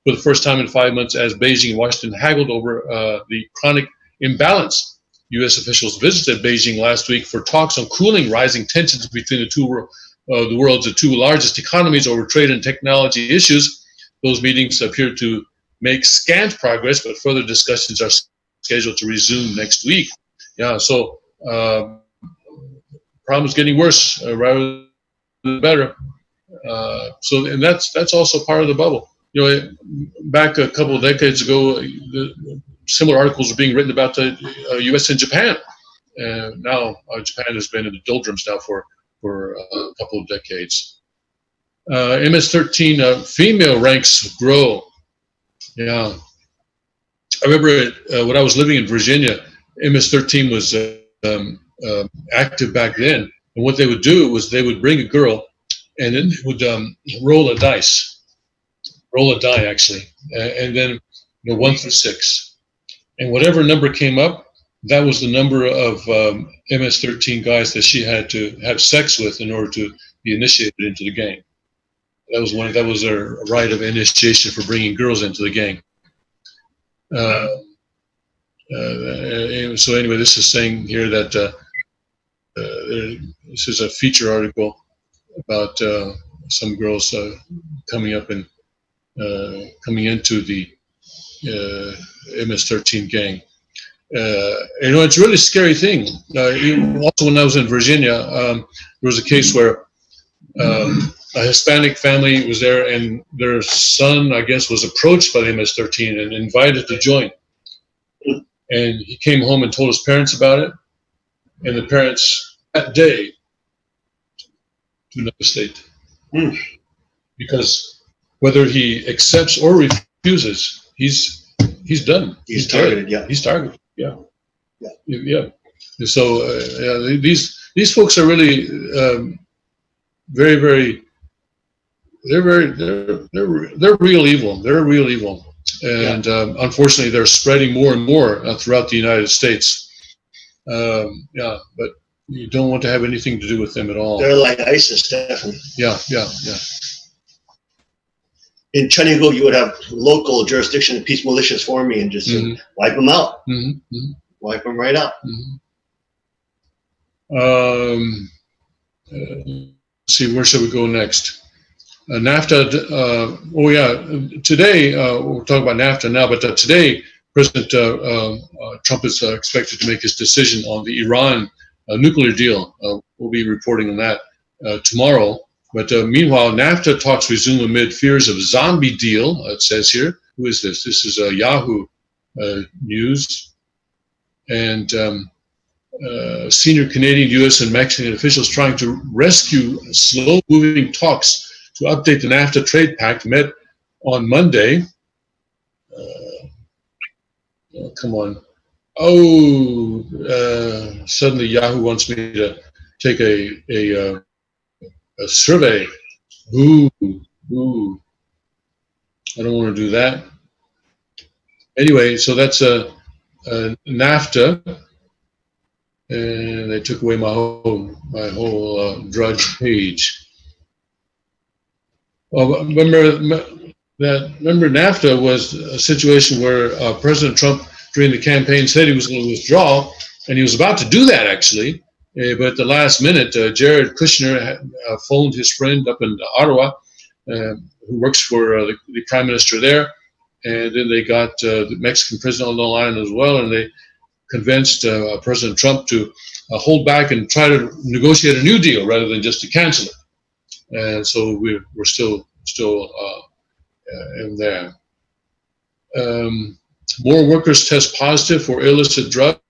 for the first time in 5 months as Beijing and Washington haggled over the chronic imbalance. U.S. officials visited Beijing last week for talks on cooling rising tensions between the world's two largest economies over trade and technology issues. Those meetings appear to make scant progress, but further discussions are scheduled to resume next week. Yeah, so problems getting worse rather than better. And that's also part of the bubble. Back a couple of decades ago, similar articles were being written about the U.S. and Japan. Now Japan has been in the doldrums now for a couple of decades. MS-13 female ranks grow. Yeah, I remember when I was living in Virginia, MS-13 was active back then. And what they would do was they would bring a girl, and then they would roll a die actually, and then 1 through 6, and whatever number came up, that was the number of MS-13 guys that she had to have sex with in order to be initiated into the gang. That was their rite of initiation for bringing girls into the gang. So anyway, this is saying here that this is a feature article about some girls coming up and coming into the MS-13 gang. It's a really scary thing. Also, when I was in Virginia, there was a case where a Hispanic family was there, and their son, I guess, was approached by the MS-13 and invited to join. And he came home and told his parents about it, and the parents that day to another state. Because whether he accepts or refuses, he's done. He's targeted. Yeah. He's targeted. Yeah. Yeah. So these folks are really very, very. They're real evil. They're real evil, and unfortunately, they're spreading more and more throughout the United States. But you don't want to have anything to do with them at all. They're like ISIS, definitely. Yeah. In China, you would have local jurisdiction and peace militias for me and just wipe them out. Wipe them right out. Let's see, where should we go next? NAFTA, today, we'll talk about NAFTA now, but today, President Trump is expected to make his decision on the Iran nuclear deal we'll be reporting on that tomorrow. But meanwhile, NAFTA talks resume amid fears of zombie deal, it says here. Who is this? This is Yahoo News. And senior Canadian, U.S., and Mexican officials trying to rescue slow-moving talks to update the NAFTA trade pact met on Monday. Come on. Oh, suddenly Yahoo wants me to take a survey. Ooh. I don't want to do that. Anyway, so that's NAFTA, and they took away my whole Drudge page. Well, remember NAFTA was a situation where President Trump during the campaign said he was going to withdraw, and he was about to do that actually, but at the last minute, Jared Kushner phoned his friend up in Ottawa, who works for the prime minister there, and then they got the Mexican president on the line as well, and they convinced President Trump to hold back and try to negotiate a new deal rather than just to cancel it. And so we're still in there. More workers test positive for illicit drugs.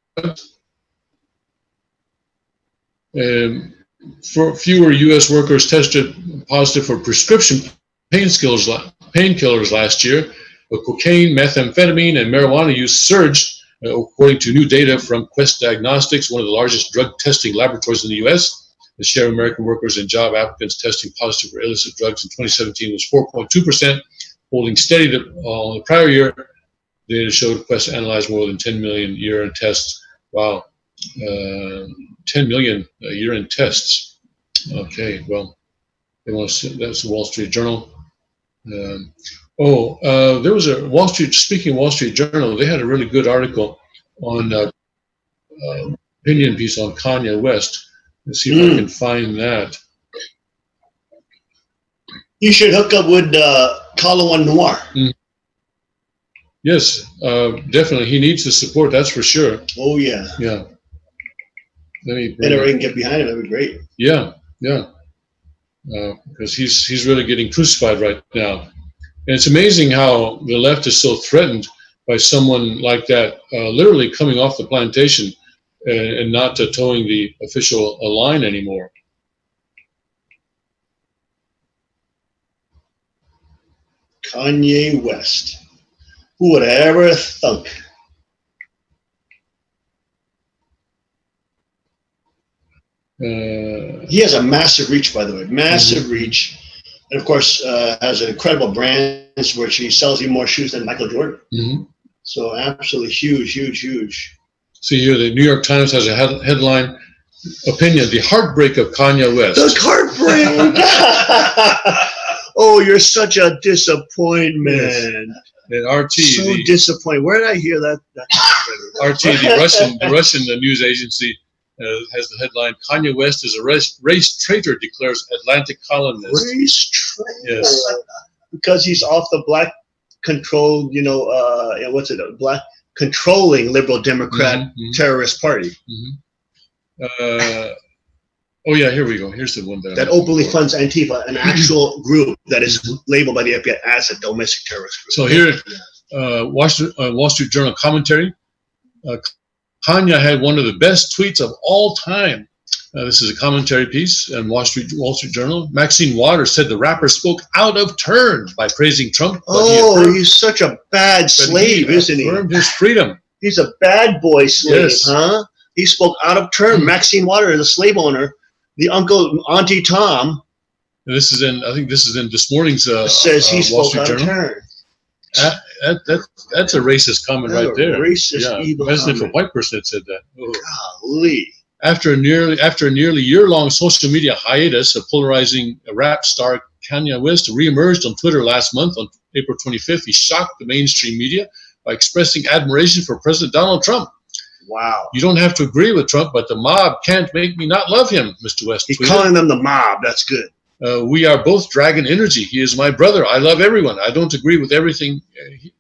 For fewer U.S. workers tested positive for prescription painkillers last year. But cocaine, methamphetamine, and marijuana use surged, according to new data from Quest Diagnostics, one of the largest drug testing laboratories in the U.S. The share of American workers and job applicants testing positive for illicit drugs in 2017 was 4.2%, holding steady on the prior year. Data showed Quest analyzed more than 10 million urine tests. Wow, 10 million urine tests. Okay, well, that's the Wall Street Journal. There was a speaking of Wall Street Journal, they had a really good article on opinion piece on Kanye West. Let's see if I can find that. You should hook up with Colin Noir. Yes, definitely. He needs the support, that's for sure. Oh, yeah. Yeah. Whenever I can get behind him, that'd be great. Yeah, yeah. Because he's really getting crucified right now. And it's amazing how the left is so threatened by someone like that, literally coming off the plantation and not towing the official line anymore. Kanye West. Who would have ever thunk? He has a massive reach, by the way, massive reach. And of course, has an incredible brand which he sells even more shoes than Michael Jordan. So absolutely huge. See here, the New York Times has a headline, opinion, the heartbreak of Kanye West. The heartbreak! Oh, you're such a disappointment. Yes. And RT, so disappointed. Where did I hear that? RT, the Russian news agency, has the headline, Kanye West is a race traitor, declares Atlantic columnist. Race traitor? Yes. Because he's off the black controlled, black controlling liberal Democrat terrorist party. Oh yeah, here we go. Here's the one that openly funds Antifa, an actual group that is labeled by the FBI as a domestic terrorist group. So here, Wall Street Journal commentary. Kanye had one of the best tweets of all time. This is a commentary piece in Wall Street Journal. Maxine Waters said the rapper spoke out of turn by praising Trump. He's such a bad slave, isn't he? Affirmed his freedom. He's a bad boy slave, yes. Huh? He spoke out of turn. Maxine Waters, a slave owner, the Auntie Tom. And this is in, I think this is in this morning's says he Wall spoke Street out Journal. of turn. That's a racist comment right there. Racist, evil Imagine comment. if a white person had said that. Oh. Golly. After a nearly year-long social media hiatus, a polarizing rap star Kanye West reemerged on Twitter last month. On April 25th, he shocked the mainstream media by expressing admiration for President Donald Trump. Wow. You don't have to agree with Trump, but the mob can't make me not love him, Mr. West tweeted. He's calling them the mob. That's good. We are both dragon energy. He is my brother. I love everyone. I don't agree with everything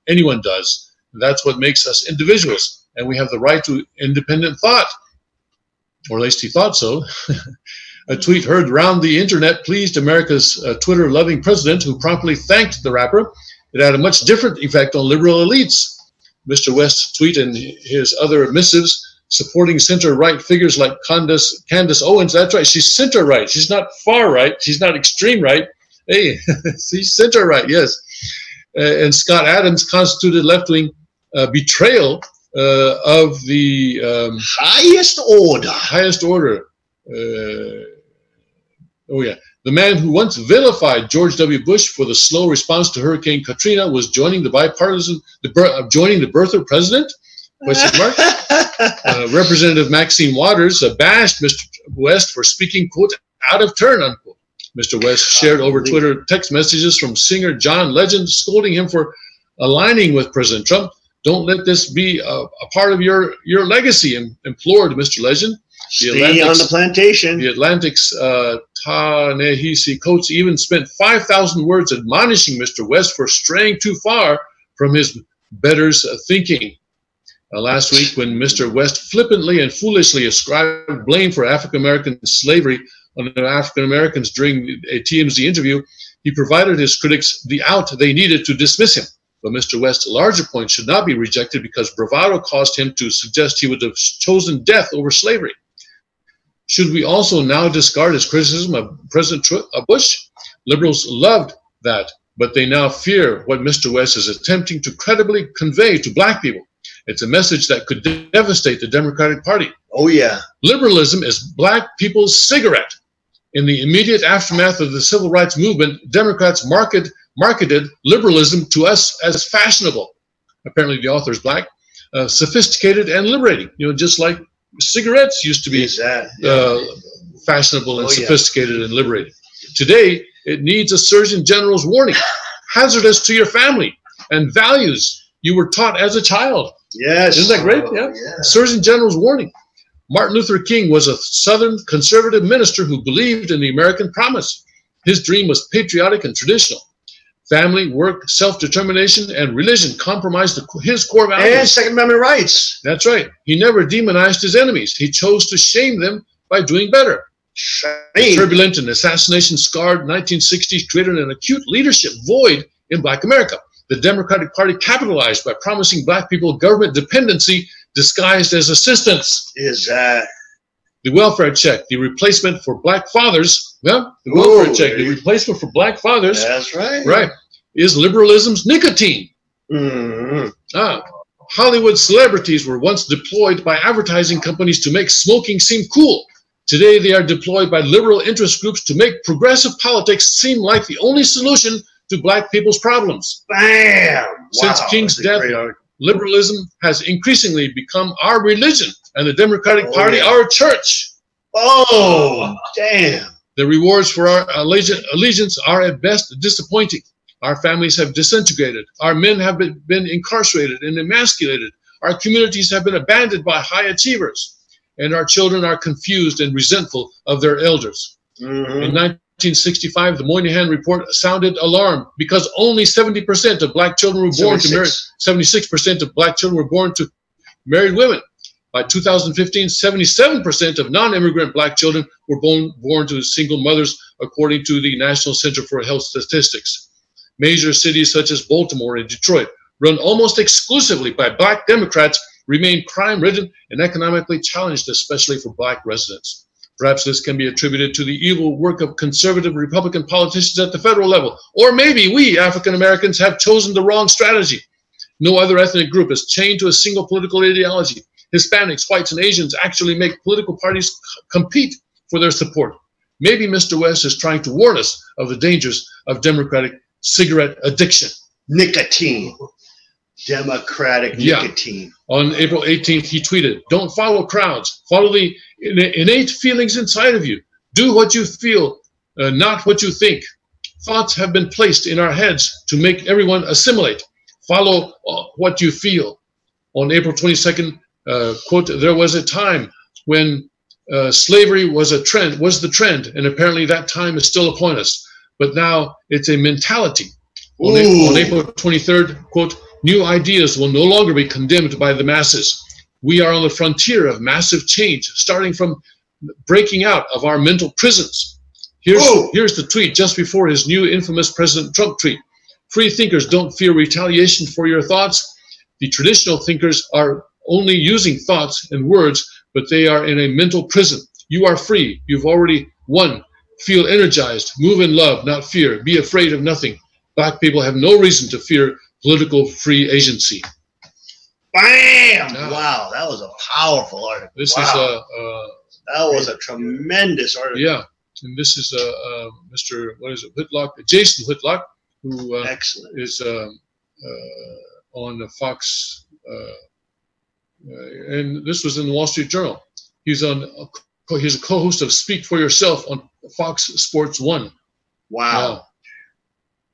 anyone does. That's what makes us individuals, and we have the right to independent thought. or at least he thought so. A tweet heard round the internet pleased America's Twitter-loving president, who promptly thanked the rapper. It had a much different effect on liberal elites. Mr. West's tweet and his other missives supporting center-right figures like Candace Owens. That's right, she's center-right. She's not far-right. She's not extreme-right. Hey, she's center-right, yes. And Scott Adams constituted left-wing betrayal of the highest order. Highest order. Oh yeah, the man who once vilified George W. Bush for the slow response to Hurricane Katrina was joining the joining the birther president? Question mark. Representative Maxine Waters bashed Mr. West for speaking, quote, out of turn, unquote. Mr. West shared over Twitter text messages from singer John Legend scolding him for aligning with President Trump. Don't let this be a part of your legacy, implored Mr. Legend. Stay on the plantation. The Atlantic's Ta-Nehisi Coates even spent 5,000 words admonishing Mr. West for straying too far from his better's thinking. Last week, when Mr. West flippantly and foolishly ascribed blame for African-American slavery on African Americans during a TMZ interview, he provided his critics the out they needed to dismiss him. But Mr. West's larger point should not be rejected because bravado caused him to suggest he would have chosen death over slavery. Should we also now discard his criticism of President Bush? Liberals loved that, but they now fear what Mr. West is attempting to credibly convey to black people. It's a message that could devastate the Democratic Party. Oh, yeah. Liberalism is black people's cigarette. In the immediate aftermath of the civil rights movement, Democrats marketed liberalism to us as fashionable. Apparently the author is black, sophisticated and liberating. You know, just like cigarettes used to be fashionable and sophisticated and liberating. Today, it needs a Surgeon General's warning, hazardous to your family and values you were taught as a child. Yes. Isn't that great? Yeah. Surgeon General's warning. Martin Luther King was a Southern conservative minister who believed in the American promise. His dream was patriotic and traditional. Family, work, self-determination, and religion compromised his core values. And Second Amendment rights. That's right. He never demonized his enemies. He chose to shame them by doing better. The turbulent and assassination-scarred 1960s created an acute leadership void in black America. The Democratic Party capitalized by promising black people government dependency disguised as assistance. The welfare check, the replacement for black fathers. Well, the welfare check, the replacement for black fathers. That's right. Right. Is liberalism's nicotine. Hollywood celebrities were once deployed by advertising companies to make smoking seem cool. Today, they are deployed by liberal interest groups to make progressive politics seem like the only solution to black people's problems. Bam! Since King's death, liberalism has increasingly become our religion, and the Democratic Party our church. Oh, damn. The rewards for our allegiance are at best disappointing. Our families have disintegrated. Our men have been incarcerated and emasculated. Our communities have been abandoned by high achievers. And our children are confused and resentful of their elders. In 1965, the Moynihan Report sounded alarm because only 70% of black children were born to married. 76% of black children were born to married women. By 2015, 77% of non-immigrant black children were born to single mothers, according to the National Center for Health Statistics. Major cities such as Baltimore and Detroit, run almost exclusively by black Democrats, remain crime-ridden and economically challenged, especially for black residents. Perhaps this can be attributed to the evil work of conservative Republican politicians at the federal level. Or maybe we, African Americans, have chosen the wrong strategy. No other ethnic group is chained to a single political ideology. Hispanics, whites, and Asians actually make political parties compete for their support. Maybe Mr. West is trying to warn us of the dangers of Democratic cigarette addiction. Nicotine. Democratic nicotine. On April 18th, he tweeted, "Don't follow crowds. Follow the innate feelings inside of you. Do what you feel, not what you think. Thoughts have been placed in our heads to make everyone assimilate. Follow what you feel." On April 22nd, quote, "There was a time when slavery was the trend, and apparently that time is still upon us. But now it's a mentality." On April 23rd, quote, "New ideas will no longer be condemned by the masses. We are on the frontier of massive change, starting from breaking out of our mental prisons. Here's the tweet just before his new infamous President Trump tweet. Free thinkers don't fear retaliation for your thoughts. The traditional thinkers are only using thoughts and words, but they are in a mental prison. You are free. You've already won. Feel energized. Move in love, not fear. Be afraid of nothing. Black people have no reason to fear political free agency. Bam! Wow, that was a powerful article. This is that was a tremendous article. Yeah, and this is Mr. Whitlock, Jason Whitlock, who is on the Fox, and this was in the Wall Street Journal. He's a co-host of Speak for Yourself on Fox Sports 1. Wow.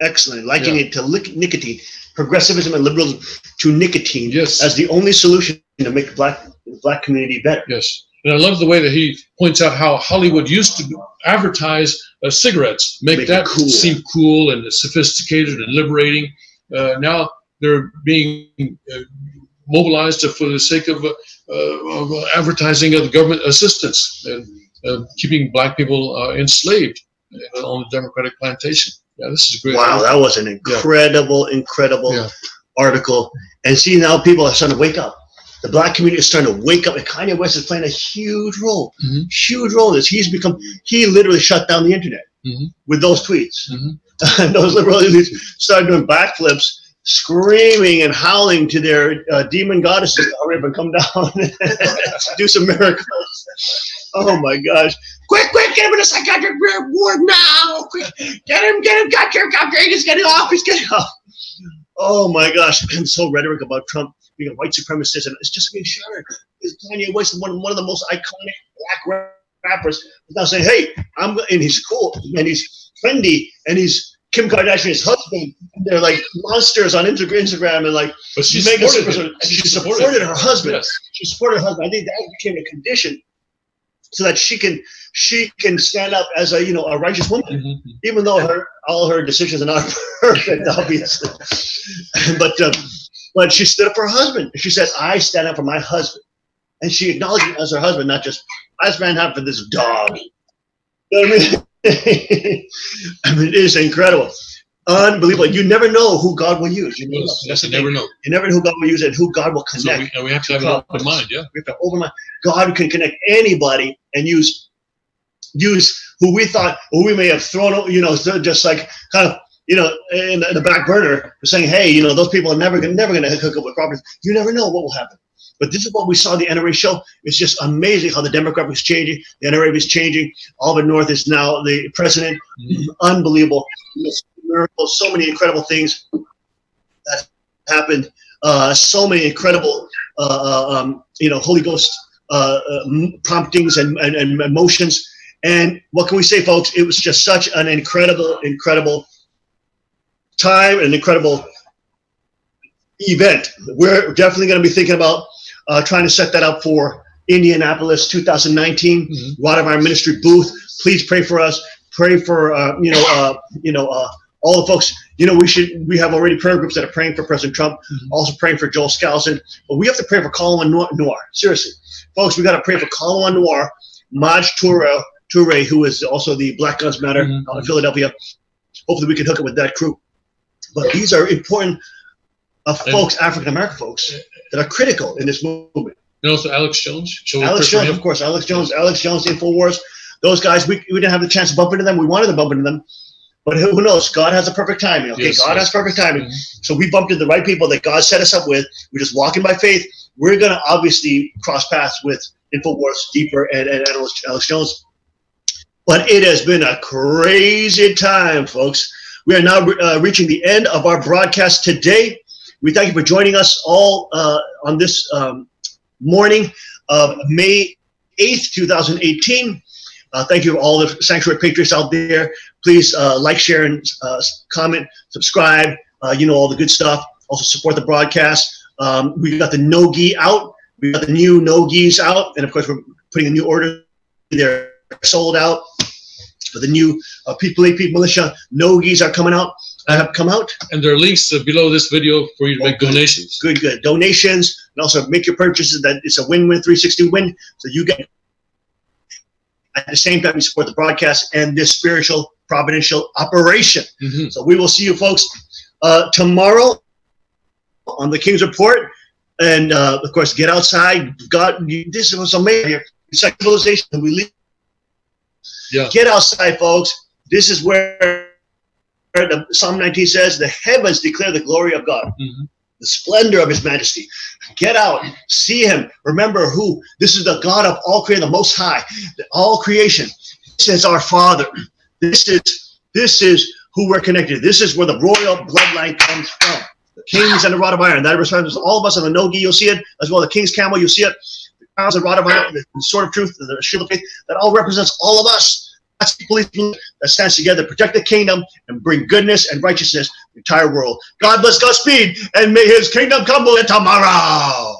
Excellent. Liking it to nicotine, progressivism and liberalism to nicotine as the only solution to make the black community better. Yes. And I love the way that he points out how Hollywood used to advertise cigarettes, make that seem cool and sophisticated and liberating. Now they're being mobilized for the sake of advertising of the government assistance and keeping black people enslaved on the Democratic plantation. Yeah, this is great. Wow, that was an incredible article. And see, now people are starting to wake up. The black community is starting to wake up, and Kanye West is playing a huge role. Huge role in this. He literally shut down the internet with those tweets. And those liberal elites started doing backflips, screaming and howling to their demon goddesses to hurry up and come down and do some miracles. Oh my gosh. Quick, get him in a psychiatric ward now. Quick, get him, got your he's getting off, Oh my gosh. And so rhetoric about Trump being a white supremacist, and it's just being shattered. Kanye West is one of the most iconic black rappers. He's now saying, hey, and he's cool, and he's trendy, and he's Kim Kardashian's husband. And they're like monsters on Instagram, and like, but she supported her husband. Yes. She supported her husband. I think that became a condition so that she can stand up as a righteous woman, even though all her decisions are not perfect, obviously. But she stood up for her husband. She said, "I stand up for my husband," and she acknowledged him as her husband, not just I stand up for this dog. You know what I mean? I mean, it is incredible, unbelievable. You never know who God will use. You never know. You never know who God will use and who God will connect. So we have to have an open mind. Yeah, we have to have an open mind. God can connect anybody and use who we thought, or we may have thrown, just like kind of, in the back burner, for saying, hey, those people are never going to hook up with properties. You never know what will happen. But this is what we saw the NRA show. It's just amazing how the demographic is changing. The NRA is changing. Alvin North is now the president. Unbelievable. Miracles, so many incredible things that happened. So many incredible, Holy Ghost promptings and emotions. And what can we say, folks? It was just such an incredible time, an incredible event. We're definitely going to be thinking about trying to set that up for Indianapolis 2019. Right of our ministry booth. Please pray for us. Pray for all the folks. We have already prayer groups that are praying for President Trump. Also praying for Joel Skousen. But we have to pray for Colin Noir. Seriously, folks, we got to pray for Colin Noir, Maj Toure, who is also the Black Guns Matter out in Philadelphia. Hopefully, we can hook up with that crew. But these are important folks, African American folks, that are critical in this movement. And also Alex Jones. Of course. Alex Jones, the InfoWars. Those guys, we didn't have the chance to bump into them. We wanted to bump into them. But who knows? God has a perfect timing. Okay, God has perfect timing. So we bumped into the right people that God set us up with. We're just walking by faith. We're going to obviously cross paths with InfoWars deeper and Alex Jones. But it has been a crazy time, folks. We are now reaching the end of our broadcast today. We thank you for joining us all on this morning of May 8th, 2018. Thank you to all the Sanctuary Patriots out there. Please like, share, and comment, subscribe, all the good stuff. Also support the broadcast. We got the no-gi out. We got the new no-gis out. And, of course, we're putting a new order. They're sold out. For the new People Militia no-gis are coming out. Have come out. And there are links below this video for you to make donations. Good. Donations. And also make your purchases. That it's a win-win, 360 win. So you get At the same time, we support the broadcast and this spiritual providential operation. So we will see you folks tomorrow on the King's Report. And of course, get outside. God, this was amazing here. Civilization, we leave. Yeah. Get outside, folks. This is where the Psalm 19 says, the heavens declare the glory of God, the splendor of his majesty. Get out, see him. Remember who? This is the God of all creation, the Most High, all creation. This is our Father. This is who we're connected. This is where the royal bloodline comes from. The kings and the rod of iron. That represents all of us on the no-gi. You'll see it, as well. The king's camel, you'll see it. The crowns and rod of iron, the sword of truth, the shield of faith. That all represents all of us. That's the police that stands together, protect the kingdom, and bring goodness and righteousness to the entire world. God bless, Godspeed, and may his kingdom come tomorrow.